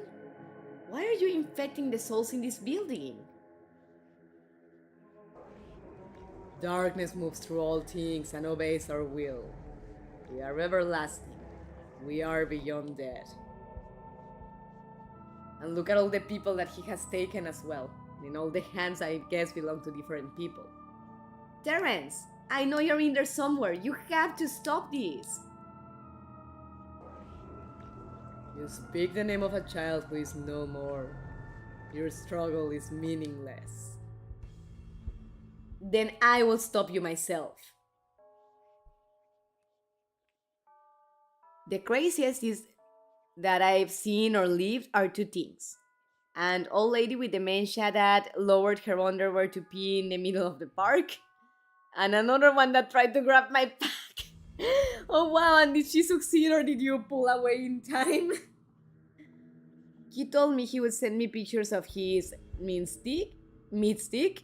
[SPEAKER 1] Why are you infecting the souls in this building? Darkness moves through all things and obeys our will. We are everlasting. We are beyond death. And look at all the people that he has taken as well. And all the hands, I guess, belong to different people. Terence, I know you're in there somewhere. You have to stop this. You speak the name of a child who is no more. Your struggle is meaningless. Then I will stop you myself. The craziest is that I've seen or lived are two things. An old lady with dementia that lowered her underwear to pee in the middle of the park, and another one that tried to grab my pack. Oh wow, and did she succeed or did you pull away in time? He told me he would send me pictures of his meat stick,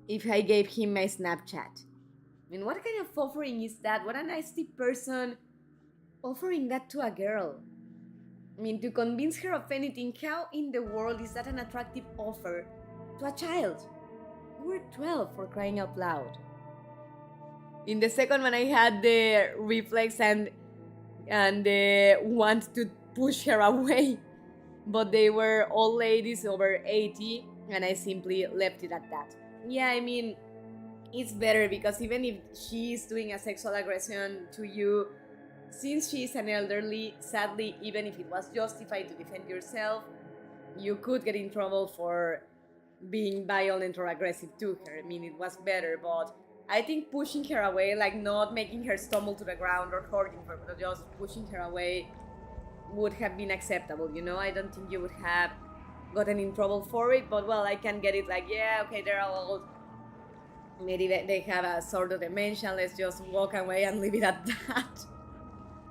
[SPEAKER 1] if I gave him my Snapchat. I mean, what kind of offering is that? What a nasty person offering that to a girl. I mean, to convince her of anything, how in the world is that an attractive offer to a child? You were 12, for crying out loud. In the second one, I had the reflex and the want to push her away. But they were old ladies over 80, and I simply left it at that. Yeah, I mean, it's better because even if she's doing a sexual aggression to you, since she is an elderly, sadly, even if it was justified to defend yourself, you could get in trouble for being violent or aggressive to her. I mean, it was better, but I think pushing her away, like not making her stumble to the ground or hurting her, but just pushing her away would have been acceptable, you know? I don't think you would have gotten in trouble for it, but well, I can get it like, yeah, okay, they're all old. Maybe they have a sort of dementia. Let's just walk away and leave it at that.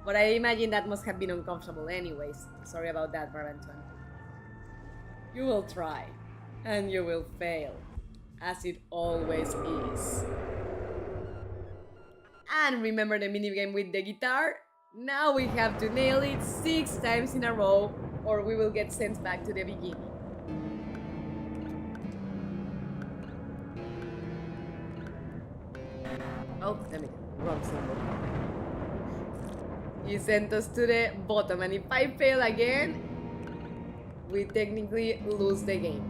[SPEAKER 1] But I imagine that must have been uncomfortable anyways. Sorry about that, Brabantuan. You will try, and you will fail, as it always is. And remember the minigame with the guitar? Now we have to nail it 6 times in a row, or we will get sent back to the beginning. Oh, damn it, wrong symbol. He sent us to the bottom, and if I fail again, we technically lose the game.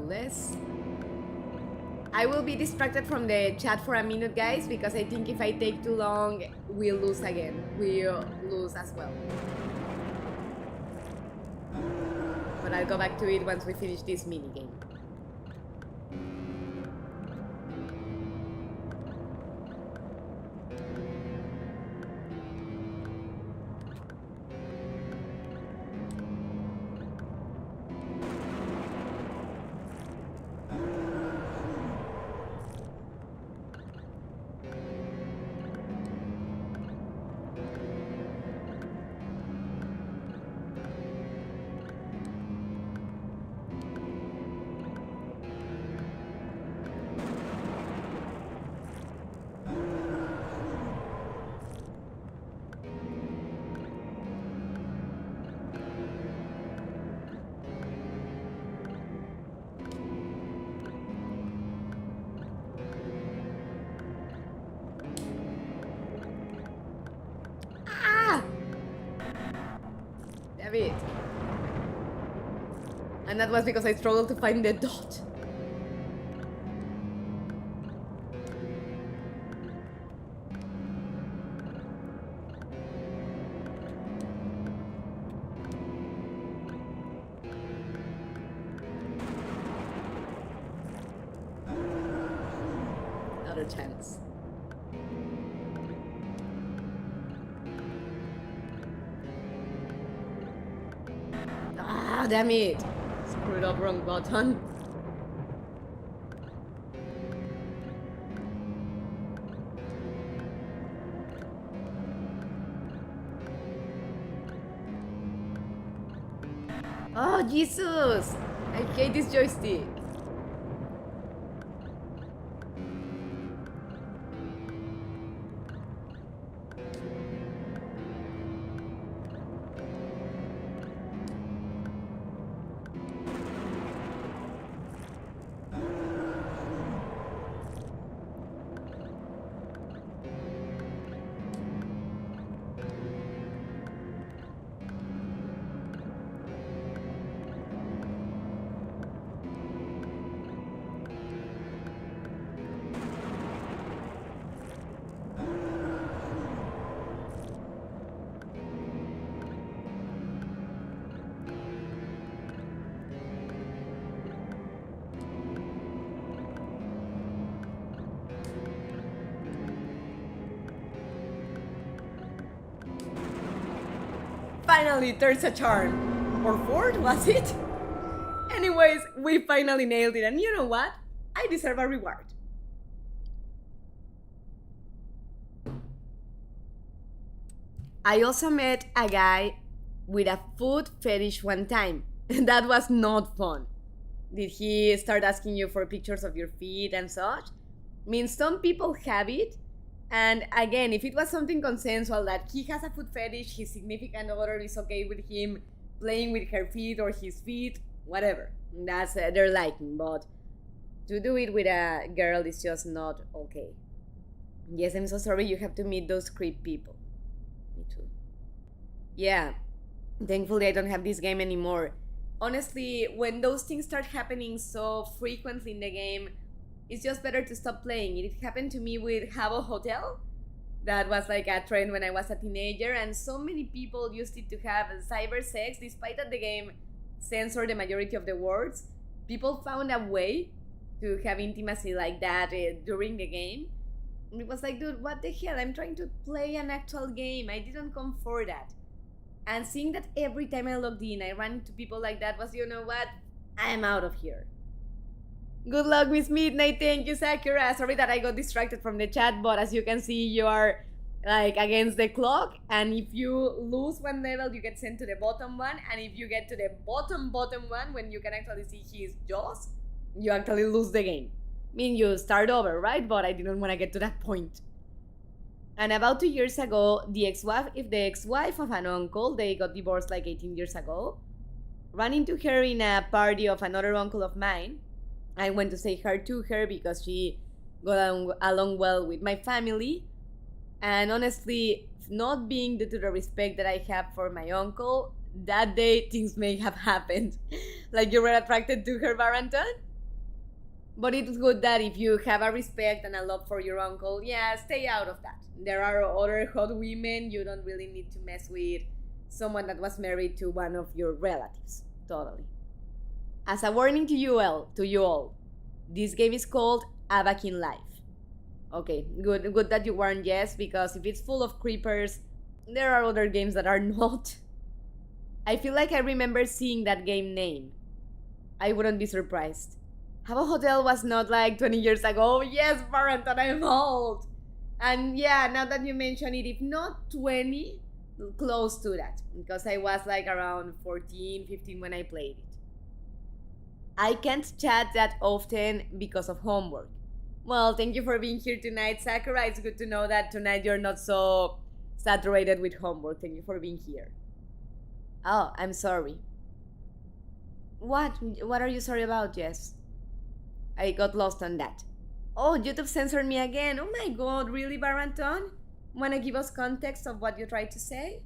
[SPEAKER 1] Less. I will be distracted from the chat for a minute, guys, because I think if I take too long, we'll lose again. We'll lose as well. But I'll go back to it once we finish this minigame. It. And that was because I struggled to find the dot. Another chance. Damn it! Screwed up, wrong button. Oh, Jesus! I hate this joystick. Finally, there's a charm. Or 4th, was it? Anyways, we finally nailed it, and you know what? I deserve a reward. I also met a guy with a food fetish one time. That was not fun. Did he start asking you for pictures of your feet and such? I mean, some people have it. And again, if it was something consensual that he has a foot fetish, his significant other is okay with him playing with her feet or his feet, whatever. That's their liking. But to do it with a girl is just not okay. Yes, I'm so sorry you have to meet those creep people. Me too. Yeah, thankfully I don't have this game anymore. Honestly, when those things start happening so frequently in the game, it's just better to stop playing. It happened to me with Habbo Hotel. That was like a trend when I was a teenager, and so many people used it to have cyber sex, despite that the game censored the majority of the words. people found a way to have intimacy like that during the game. And it was like, dude, what the hell? I'm trying to play an actual game. I didn't come for that. And seeing that every time I logged in, I ran into people like that was, you know what? I am out of here. Good luck, Miss Midnight. Thank you, Sakura. Sorry that I got distracted from the chat, but as you can see, you are like against the clock. And if you lose one level, you get sent to the bottom one. And if you get to the bottom one, when you can actually see his jaws, you actually lose the game. I mean, you start over, right? But I didn't want to get to that point. And about 2 years ago, the ex-wife of an uncle, they got divorced like 18 years ago, ran into her in a party of another uncle of mine. I went to say hi to her because she got along well with my family. And honestly, not being due to the respect that I have for my uncle, that day things may have happened. Like you were attracted to her, Baranton? But it's good that if you have a respect and a love for your uncle, yeah, stay out of that. There are other hot women. You don't really need to mess with someone that was married to one of your relatives. Totally. As a warning to you all, this game is called A Back in Life. Okay, good that you warned yes, because if it's full of creepers, there are other games that are not. I feel like I remember seeing that game name. I wouldn't be surprised. Habbo Hotel was not like 20 years ago. Yes, Baranton, I'm old. And yeah, now that you mention it, if not 20, close to that. Because I was like around 14, 15 when I played it. I can't chat that often because of homework. Well, thank you for being here tonight, Sakura. It's good to know that tonight you're not so saturated with homework. Thank you for being here. Oh, I'm sorry. What? What are you sorry about, Jess? I got lost on that. Oh, YouTube censored me again. Oh my god, really, Baranton? Wanna give us context of what you tried to say?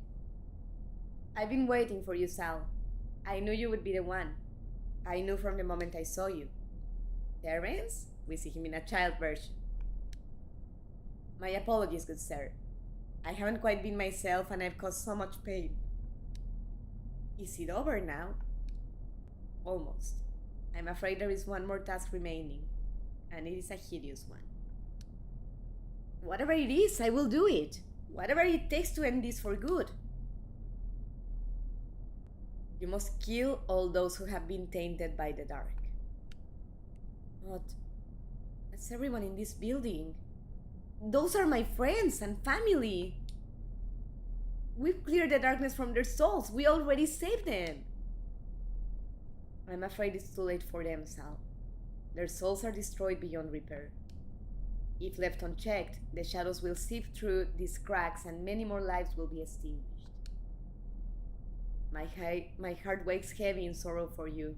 [SPEAKER 1] I've been waiting for you, Sal. I knew you would be the one. I knew from the moment I saw you. Terence? We see him in a child version. My apologies, good sir. I haven't quite been myself and I've caused so much pain. Is it over now? Almost. I'm afraid there is one more task remaining, and it is a hideous one. Whatever it is, I will do it. Whatever it takes to end this for good. You must kill all those who have been tainted by the dark. But that's everyone in this building. Those are my friends and family. We've cleared the darkness from their souls. We already saved them. I'm afraid it's too late for them, Sal. Their souls are destroyed beyond repair. If left unchecked, the shadows will sift through these cracks and many more lives will be extinguished. My heart wakes heavy in sorrow for you.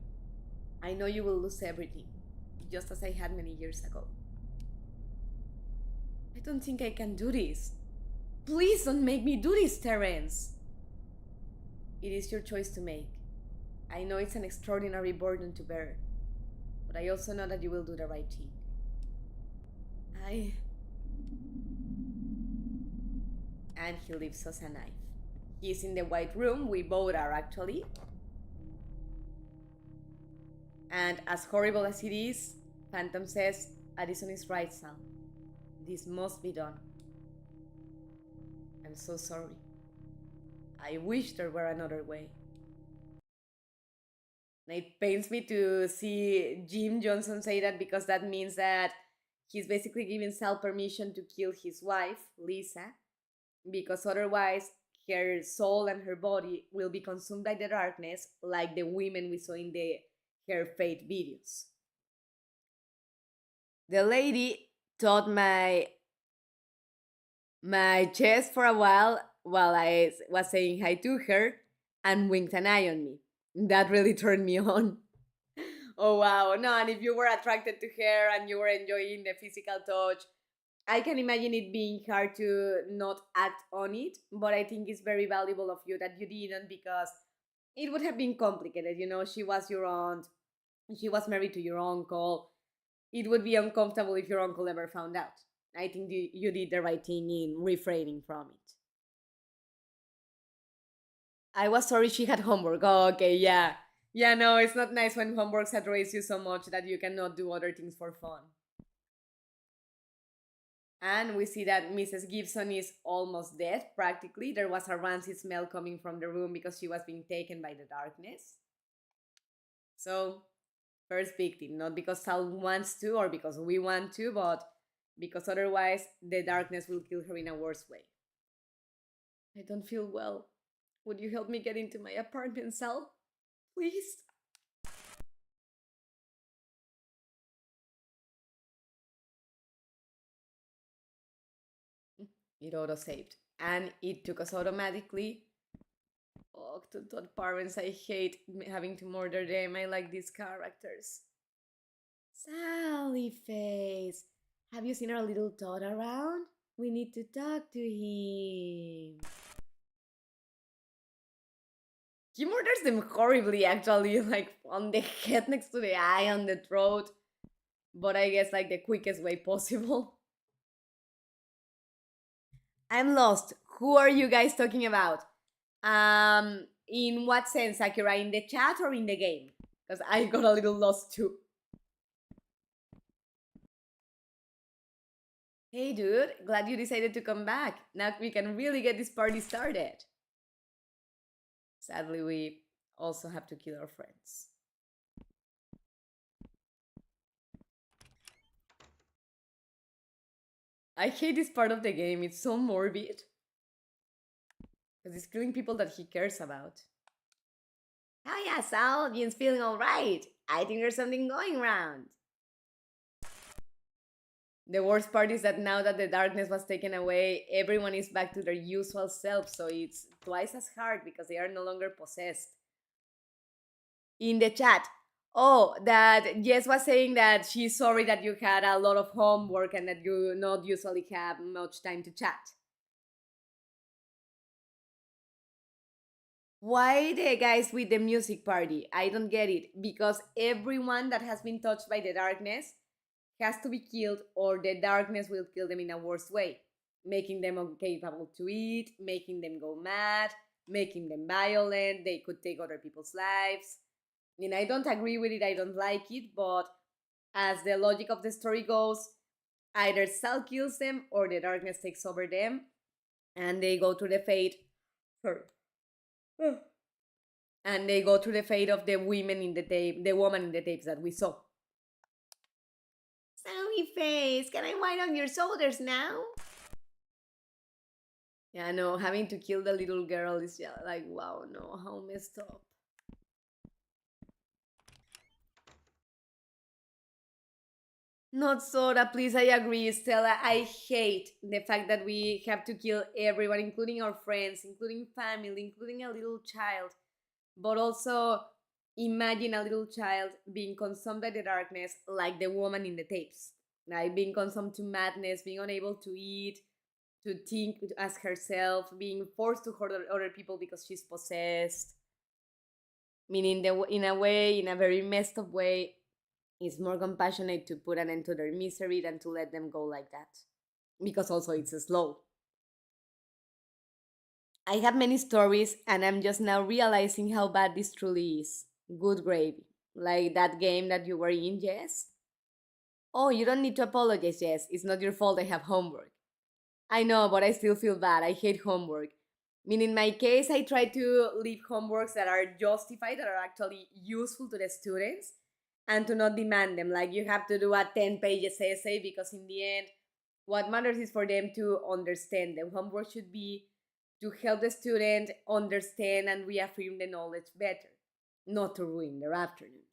[SPEAKER 1] I know you will lose everything, just as I had many years ago. I don't think I can do this. Please don't make me do this, Terence. It is your choice to make. I know it's an extraordinary burden to bear, but I also know that you will do the right thing. And he leaves us a knife. He's in the white room, we both are actually. And as horrible as it is, Phantom says, Addison is right, Sal. This must be done. I'm so sorry. I wish there were another way. It pains me to see Jim Johnson say that, because that means that he's basically giving Sal permission to kill his wife, Lisa, because otherwise her soul and her body will be consumed by the darkness like the women we saw in the Her Fate videos. The lady taught my chest for a while I was saying hi to her and winked an eye on me. That really turned me on. Oh wow, no, and if you were attracted to her and you were enjoying the physical touch, I can imagine it being hard to not act on it, but I think it's very valuable of you that you didn't, because it would have been complicated, you know, she was your aunt, she was married to your uncle, it would be uncomfortable if your uncle ever found out. I think you did the right thing in refraining from it. I was sorry she had homework. Oh, okay, yeah. Yeah, no, it's not nice when homework saturates you so much that you cannot do other things for fun. And we see that Mrs. Gibson is almost dead, practically. There was a rancid smell coming from the room because she was being taken by the darkness. So, first victim, not because Sal wants to or because we want to, but because otherwise the darkness will kill her in a worse way. I don't feel well. Would you help me get into my apartment, Sal? Please? It auto saved. And it took us automatically. Oh, to Todd parents, I hate having to murder them. I like these characters. Sally Face, have you seen our little Todd around? We need to talk to him. He murders them horribly, actually, like on the head, next to the eye, on the throat. But I guess like the quickest way possible. I'm lost. Who are you guys talking about? In what sense, Akira? In the chat or in the game? Because I got a little lost too. Hey dude, glad you decided to come back. Now we can really get this party started. Sadly, we also have to kill our friends. I hate this part of the game, it's so morbid. Because he's killing people that he cares about. Oh yeah, Sal, Ian's feeling alright. I think there's something going around. The worst part is that now that the darkness was taken away, everyone is back to their usual self, so it's twice as hard because they are no longer possessed. In the chat, oh, that Jess was saying that she's sorry that you had a lot of homework and that you not usually have much time to chat. Why the guys with the music party? I don't get it. Because everyone that has been touched by the darkness has to be killed, or the darkness will kill them in a worse way, making them incapable to eat, making them go mad, making them violent. They could take other people's lives. And I don't agree with it, I don't like it, but as the logic of the story goes, either Sal kills them or the darkness takes over them, and they go through the fate. Sorry. And they go through the fate of the women in the tape, the woman in the tapes that we saw. Sorry face, can I whine on your shoulders now? Yeah, no, having to kill the little girl is just like, wow, no, how messed up. Not Sora, please, I agree, Stella. I hate the fact that we have to kill everyone, including our friends, including family, including a little child. But also, imagine a little child being consumed by the darkness like the woman in the tapes. Like being consumed to madness, being unable to eat, to think as herself, being forced to hurt other people because she's possessed. Meaning, in a way, in a very messed up way, it's more compassionate to put an end to their misery than to let them go like that. Because also it's slow. I have many stories, and I'm just now realizing how bad this truly is. Good gravy. Like that game that you were in, Jess? Oh, you don't need to apologize, Jess. It's not your fault I have homework. I know, but I still feel bad. I hate homework. I mean, in my case, I try to leave homeworks that are justified, that are actually useful to the students, and to not demand them. Like, you have to do a 10 pages essay because, in the end, what matters is for them to understand. The homework should be to help the student understand and reaffirm the knowledge better, not to ruin their afternoon.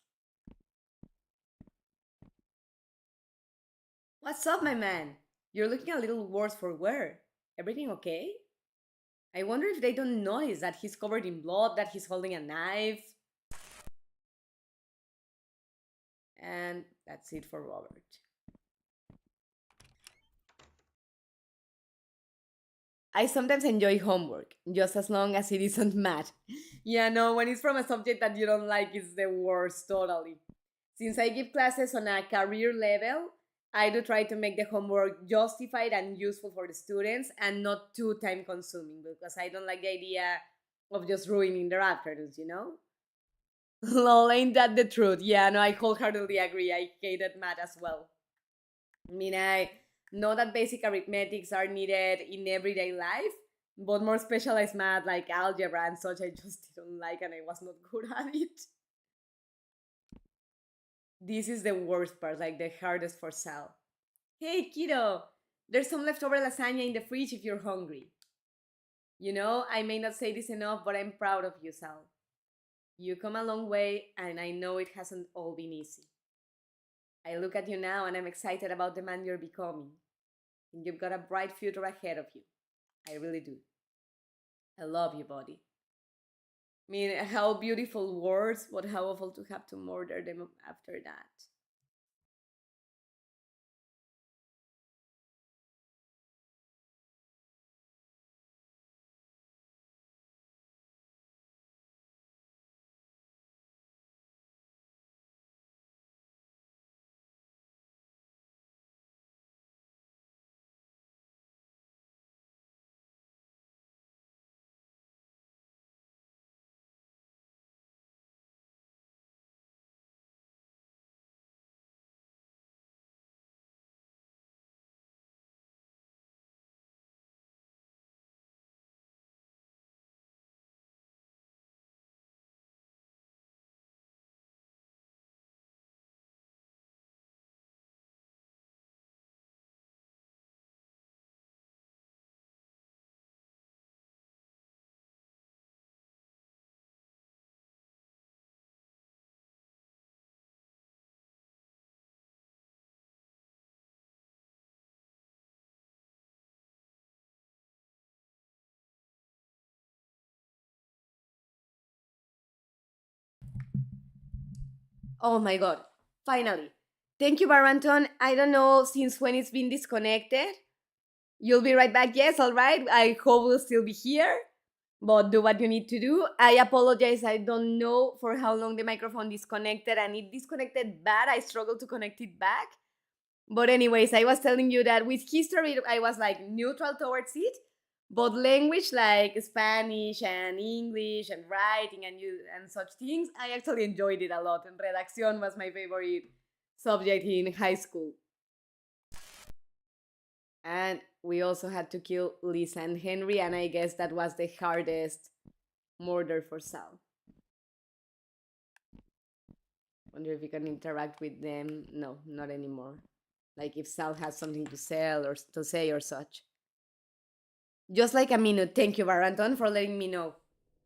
[SPEAKER 1] What's up, my man? You're looking a little worse for wear. Everything okay? I wonder if they don't notice that he's covered in blood, that he's holding a knife. And that's it for Robert. I sometimes enjoy homework, just as long as it isn't mad. Yeah, no, when it's from a subject that you don't like, it's the worst, totally. Since I give classes on a career level, I do try to make the homework justified and useful for the students and not too time consuming because I don't like the idea of just ruining their afternoons, you know? Lol, ain't that the truth? Yeah, no, I wholeheartedly agree. I hated math as well. I mean, I know that basic arithmetics are needed in everyday life, but more specialized math like algebra and such, I just didn't like and I was not good at it. This is the worst part, like the hardest for Sal. Hey, kiddo, there's some leftover lasagna in the fridge if you're hungry. You know, I may not say this enough, but I'm proud of you, Sal. You come a long way, and I know it hasn't all been easy. I look at you now and I'm excited about the man you're becoming. And you've got a bright future ahead of you. I really do. I love you, buddy. I mean, how beautiful words, but how awful to have to murder them after that. Oh my god. Finally. Thank you, Baranton. I don't know since when it's been disconnected. You'll be right back. Yes, all right. I hope we'll still be here. But do what you need to do. I apologize. I don't know for how long the microphone disconnected and it disconnected bad. I struggled to connect it back. But anyways, I was telling you that with history I was like neutral towards it. But language like Spanish and English and writing and such things, I actually enjoyed it a lot. And redacción was my favorite subject in high school. And we also had to kill Lisa and Henry, and I guess that was the hardest murder for Sal. Wonder if we can interact with them. No, not anymore. Like if Sal has something to sell or to say or such. Just like a minute. Thank you, Baranton, for letting me know.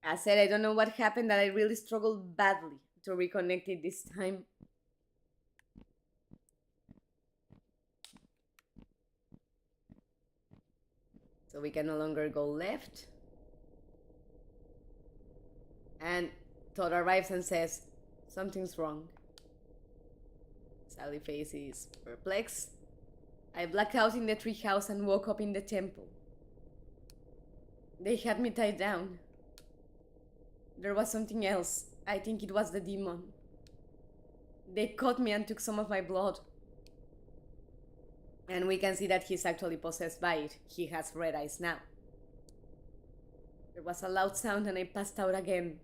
[SPEAKER 1] I said I don't know what happened, that I really struggled badly to reconnect it this time. So we can no longer go left. And Todd arrives and says, something's wrong. Sally face is perplexed. I blacked out in the treehouse and woke up in the temple. They had me tied down. There was something else. I think it was the demon. They caught me and took some of my blood. And we can see that he's actually possessed by it. He has red eyes now. There was a loud sound and I passed out again.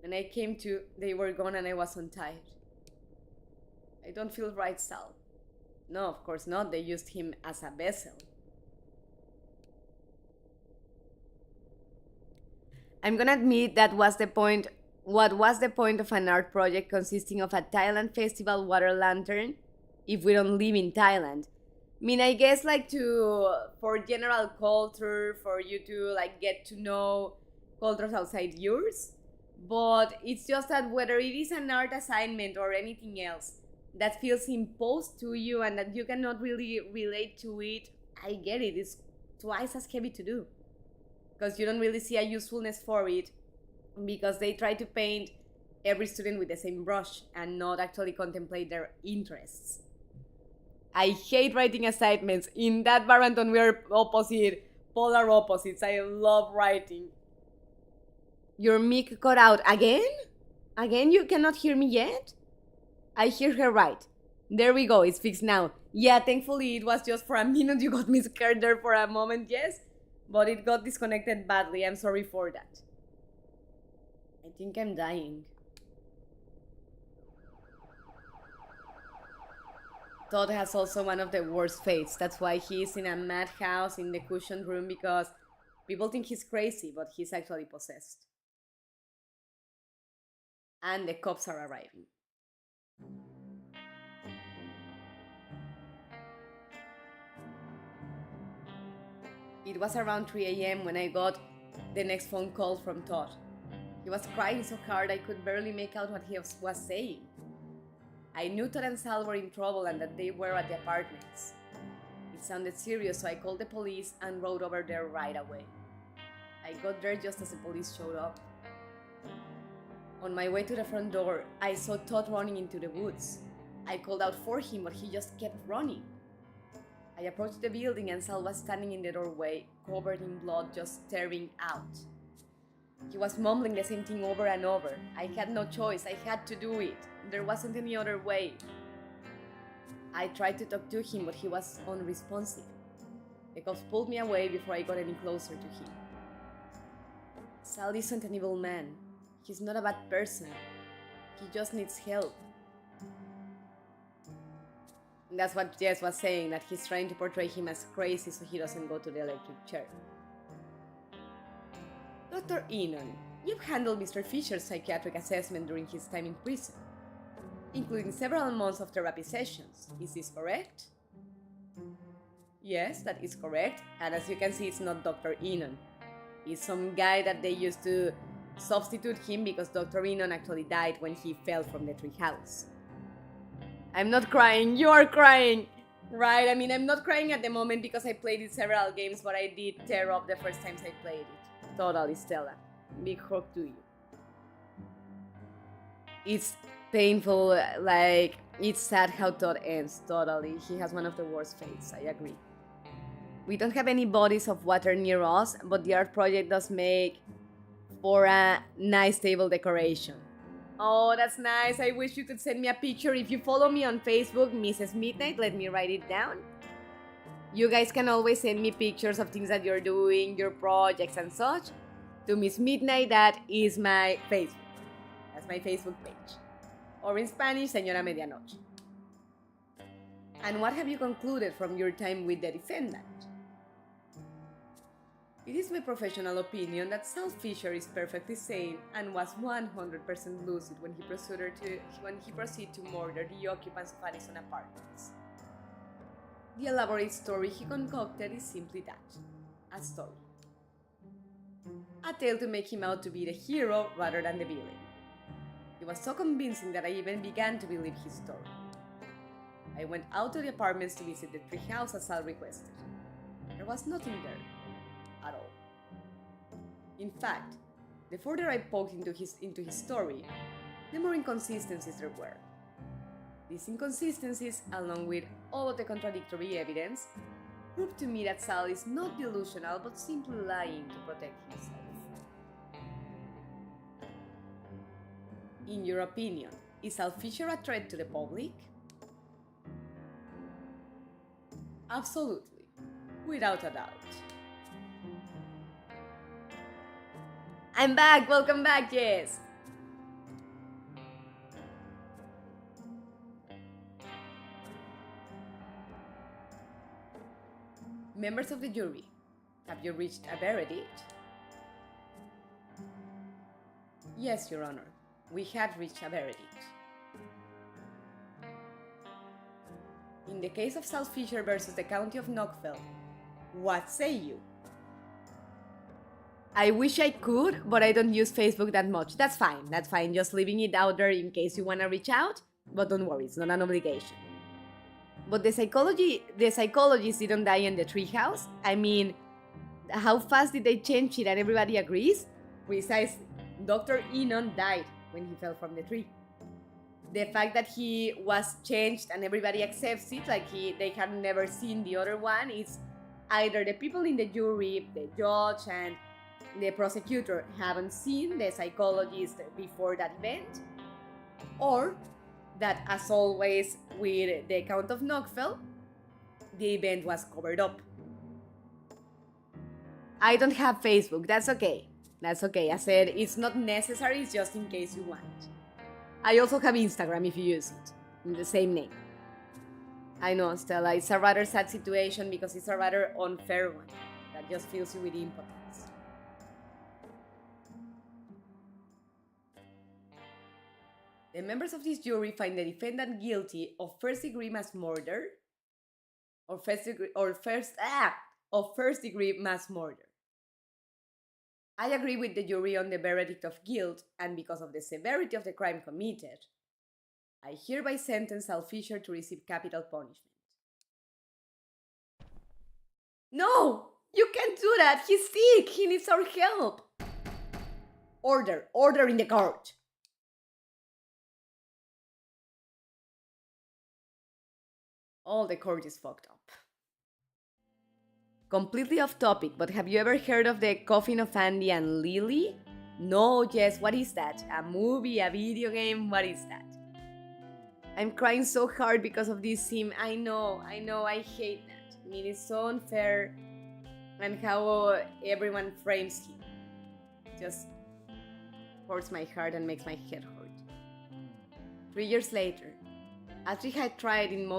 [SPEAKER 1] When I came to, they were gone and I was untied. I don't feel right, Sal. No, of course not. They used him as a vessel. I'm gonna admit that was the point. What was the point of an art project consisting of a Thailand festival water lantern if we don't live in Thailand? I mean, I guess like for general culture, for you to like get to know cultures outside yours. But it's just that whether it is an art assignment or anything else that feels imposed to you and that you cannot really relate to it, I get it. It's twice as heavy to do because you don't really see a usefulness for it because they try to paint every student with the same brush and not actually contemplate their interests. I hate writing assignments. In that Baranton, we are polar opposites. I love writing. Your mic cut out again? Again, you cannot hear me yet? I hear her right. There we go, it's fixed now. Yeah, thankfully it was just for a minute. You got me scared there for a moment, yes? But it got disconnected badly. I'm sorry for that. I think I'm dying. Todd has also one of the worst fates. That's why he's in a madhouse in the cushioned room, because people think he's crazy, but he's actually possessed. And the cops are arriving. It was around 3 a.m. when I got the next phone call from Todd. He was crying so hard I could barely make out what he was saying. I knew Todd and Sal were in trouble and that they were at the apartments. It sounded serious, so I called the police and rode over there right away. I got there just as the police showed up. On my way to the front door, I saw Todd running into the woods. I called out for him, but he just kept running. I approached the building and Sal was standing in the doorway, covered in blood, just staring out. He was mumbling the same thing over and over. I had no choice, I had to do it. There wasn't any other way. I tried to talk to him, but he was unresponsive. The cops pulled me away before I got any closer to him. Sal isn't an evil man. He's not a bad person. He just needs help. And that's what Jess was saying, that he's trying to portray him as crazy so he doesn't go to the electric chair. Dr. Enon, you've handled Mr. Fisher's psychiatric assessment during his time in prison, including several months of therapy sessions. Is this correct? Yes, that is correct. And as you can see, it's not Dr. Enon. It's some guy that they used to substitute him because Dr. Enon actually died when he fell from the treehouse. I'm not crying, you are crying! Right, I mean, I'm not crying at the moment because I played it several games, but I did tear up the first times I played it. Totally, Stella. Big hug to you. It's painful, like, it's sad how Todd ends, totally. He has one of the worst fates, I agree. We don't have any bodies of water near us, but the art project does make for a nice table decoration. Oh, that's nice. I wish you could send me a picture. If you follow me on Facebook, Mrs. Midnight, let me write it down. You guys can always send me pictures of things that you're doing, your projects and such, to Miss Midnight. That is my Facebook. That's my Facebook page. Or in Spanish, Señora Medianoche. And what have you concluded from your time with the defendant? It is my professional opinion that Sal Fisher is perfectly sane and was 100% lucid when he proceeded to murder the occupants of Addison Apartments. The elaborate story he concocted is simply that, a story. A tale to make him out to be the hero rather than the villain. It was so convincing that I even began to believe his story. I went out to the apartments to visit the treehouse as Sal requested. There was nothing there. At all. In fact, the further I poked into his story, the more inconsistencies there were. These inconsistencies, along with all of the contradictory evidence, proved to me that Sal is not delusional but simply lying to protect himself. In your opinion, is Sal Fisher a threat to the public? Absolutely, without a doubt. I'm back! Welcome back, Jess! Members of the jury, have you reached a verdict? Yes, Your Honor, we have reached a verdict. In the case of Sal Fisher versus the County of Knoxville, what say you? I wish I could, but I don't use Facebook that much. That's fine, just leaving it out there in case you want to reach out, but don't worry, it's not an obligation. But the psychologists didn't die in the treehouse. I mean, how fast did they change it and everybody agrees? Precisely. Dr. Enon died when he fell from the tree. The fact that he was changed and everybody accepts it, like they had never seen the other one, is either the people in the jury, the judge, and the prosecutor haven't seen the psychologist before that event, or that, as always with the Count of Knoxville, the event was covered up. I don't have Facebook, that's okay. I said it's not necessary, it's just in case you want. I also have Instagram if you use it, in the same name. I know, Stella, it's a rather sad situation because it's a rather unfair one that just fills you with impotence. The members of this jury find the defendant guilty of first-degree mass murder or first-degree mass murder. I agree with the jury on the verdict of guilt, and because of the severity of the crime committed, I hereby sentence Sal Fisher to receive capital punishment. No! You can't do that! He's sick! He needs our help! Order in the court! All the court is fucked up. Completely off topic, but have you ever heard of the Coffin of Andy and Lily? No, Jess, what is that? A movie, a video game? What is that? I'm crying so hard because of this scene. I know, I hate that. I mean, it's so unfair, and how everyone frames him just hurts my heart and makes my head hurt. 3 years later, Astrid had tried in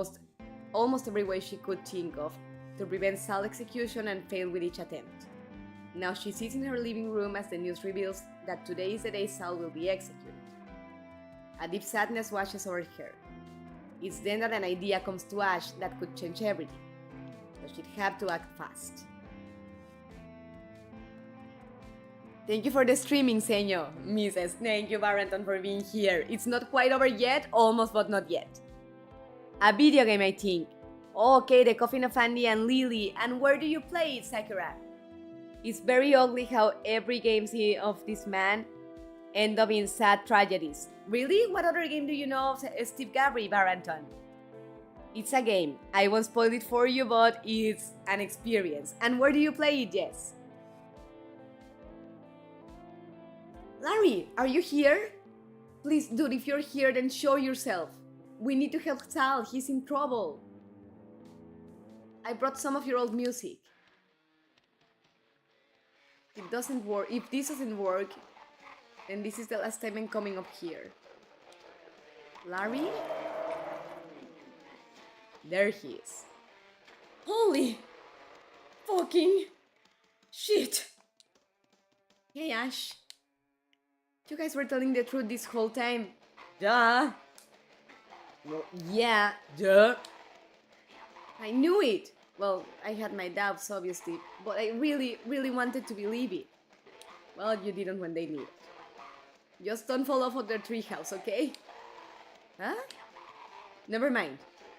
[SPEAKER 1] almost every way she could think of to prevent Sal's execution and failed with each attempt. Now she sits in her living room as the news reveals that today is the day Sal will be executed. A deep sadness washes over her. It's then that an idea comes to Ash that could change everything, but she'd have to act fast. Thank you for the streaming, Senor. Mrs. Thank you, Barrington, for being here. It's not quite over yet, almost, but not yet. A video game, I think. Okay, the Coffin of Andy and Lily. And where do you play it, Sakura? It's very ugly how every game of this man end up in sad tragedies. Really? What other game do you know of Steve Gabry, Barrington? It's a game. I won't spoil it for you, but it's an experience. And where do you play it, Jess? Larry, are you here? Please, dude, if you're here, then show yourself. We need to help Sal. He's in trouble. I brought some of your old music. It doesn't work. If this doesn't work, then this is the last time I'm coming up here. Larry? There he is. Holy fucking shit. Hey, Ash. You guys were telling the truth this whole time. Duh. Well, yeah, duh. I knew it. Well, I had my doubts, obviously, but I really, really wanted to believe it. Well, you didn't when they needed. Just don't fall off of their treehouse, okay? Huh? Never mind.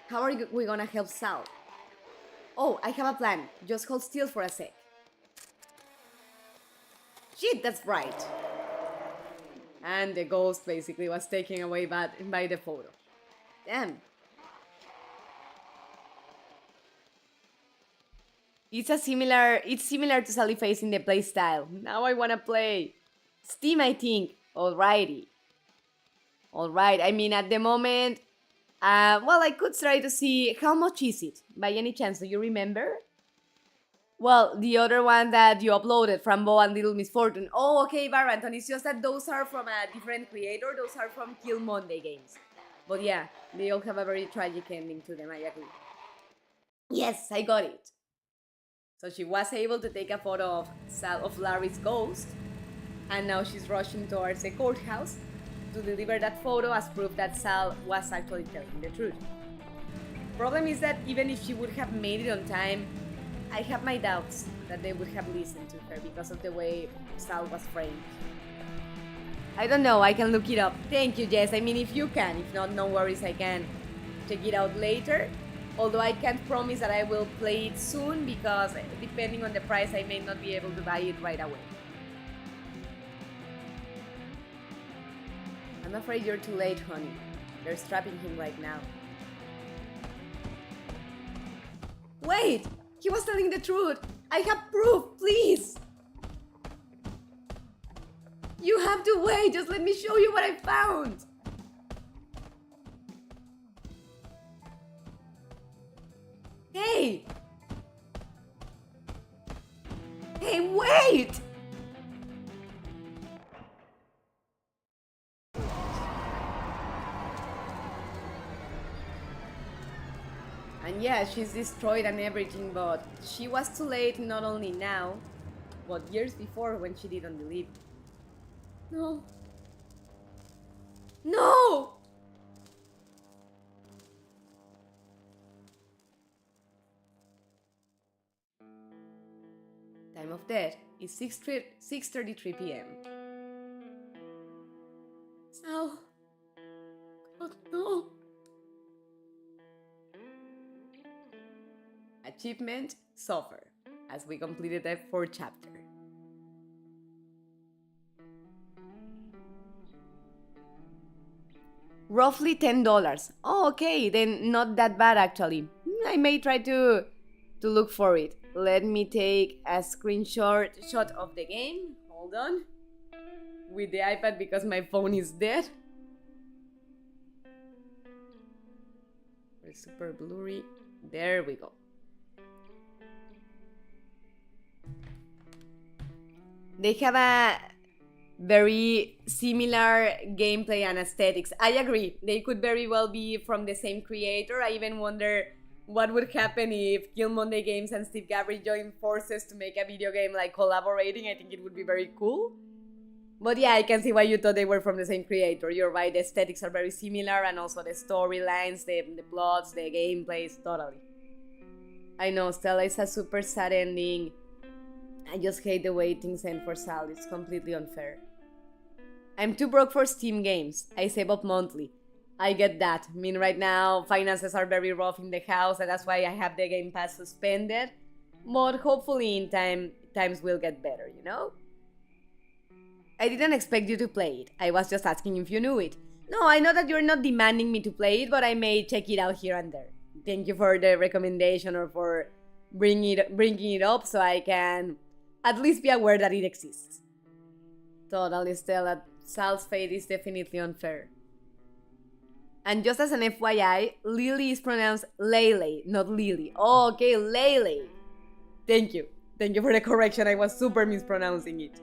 [SPEAKER 1] How are we gonna help Sal? Oh, I have a plan. Just hold still for a sec. Shit, that's right. And the ghost basically was taken away by the photo. Damn. It's similar to Sally Face in the playstyle. Now I wanna play. Steam, I think. Alrighty. Alright, I mean, at the moment, well, I could try to see how much is it. By any chance, do you remember? Well, the other one that you uploaded from Bo and Little Miss Fortune. Oh, okay, Barrington. It's just that those are from a different creator. Those are from Kill Monday games. But yeah, they all have a very tragic ending to them, I agree. Yes, I got it. So she was able to take a photo of Larry's ghost, and now she's rushing towards the courthouse to deliver that photo as proof that Sal was actually telling the truth. Problem is that even if she would have made it on time, I have my doubts that they would have listened to her because of the way Sal was framed. I don't know, I can look it up. Thank you, Jess. I mean, if you can. If not, no worries, I can check it out later. Although I can't promise that I will play it soon because depending on the price, I may not be able to buy it right away. I'm afraid you're too late, honey. They're strapping him right now. Wait! He was telling the truth! I have proof, please! You have to wait! Just let me show you what I found! Hey! Hey, wait! And yeah, she's destroyed and everything, but she was too late not only now, but years before when she didn't believe. No. No! Time of death is 6:33 p.m. No. God, no. Achievement, Suffer, as we completed the 4th chapter. Roughly $10. Oh, okay, then not that bad actually. I may try to look for it. Let me take a screenshot of the game. Hold on. With the iPad because my phone is dead. It's super blurry. There we go. They have a very similar gameplay and aesthetics. I agree. They could very well be from the same creator. I even wonder what would happen if Kill Monday Games and Steve Gabry joined forces to make a video game like collaborating. I think it would be very cool. But yeah, I can see why you thought they were from the same creator. You're right, the aesthetics are very similar, and also the storylines, the plots, the gameplays, totally. I know, Stella is a super sad ending. I just hate the way things end for Sal. It's completely unfair. I'm too broke for Steam games. I save up monthly. I get that. I mean, right now, finances are very rough in the house, and that's why I have the Game Pass suspended. But hopefully in time, times will get better, you know? I didn't expect you to play it. I was just asking if you knew it. No, I know that you're not demanding me to play it, but I may check it out here and there. Thank you for the recommendation or for bringing it up so I can at least be aware that it exists. Totally, Stella. Sal's fate is definitely unfair. And just as an FYI, Lily is pronounced Lele, not Lily. Oh, okay, Lele. Thank you. Thank you for the correction. I was super mispronouncing it.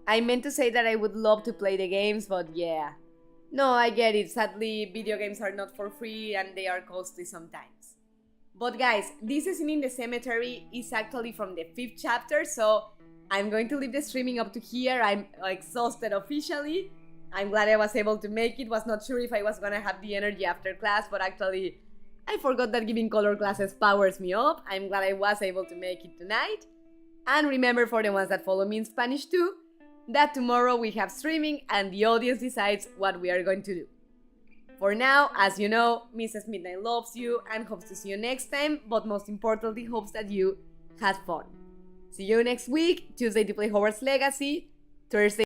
[SPEAKER 1] I meant to say that I would love to play the games, but yeah. No, I get it. Sadly, video games are not for free and they are costly sometimes. But guys, this scene in the cemetery is actually from the 5th chapter, so I'm going to leave the streaming up to here. I'm exhausted officially. I'm glad I was able to make it. Was not sure if I was gonna have the energy after class, but actually I forgot that giving color classes powers me up. I'm glad I was able to make it tonight. And remember, for the ones that follow me in Spanish too, that tomorrow we have streaming and the audience decides what we are going to do. For now, as you know, Mrs. Midnight loves you and hopes to see you next time, but most importantly hopes that you had fun. See you next week, Tuesday to play Hogwarts Legacy, Thursday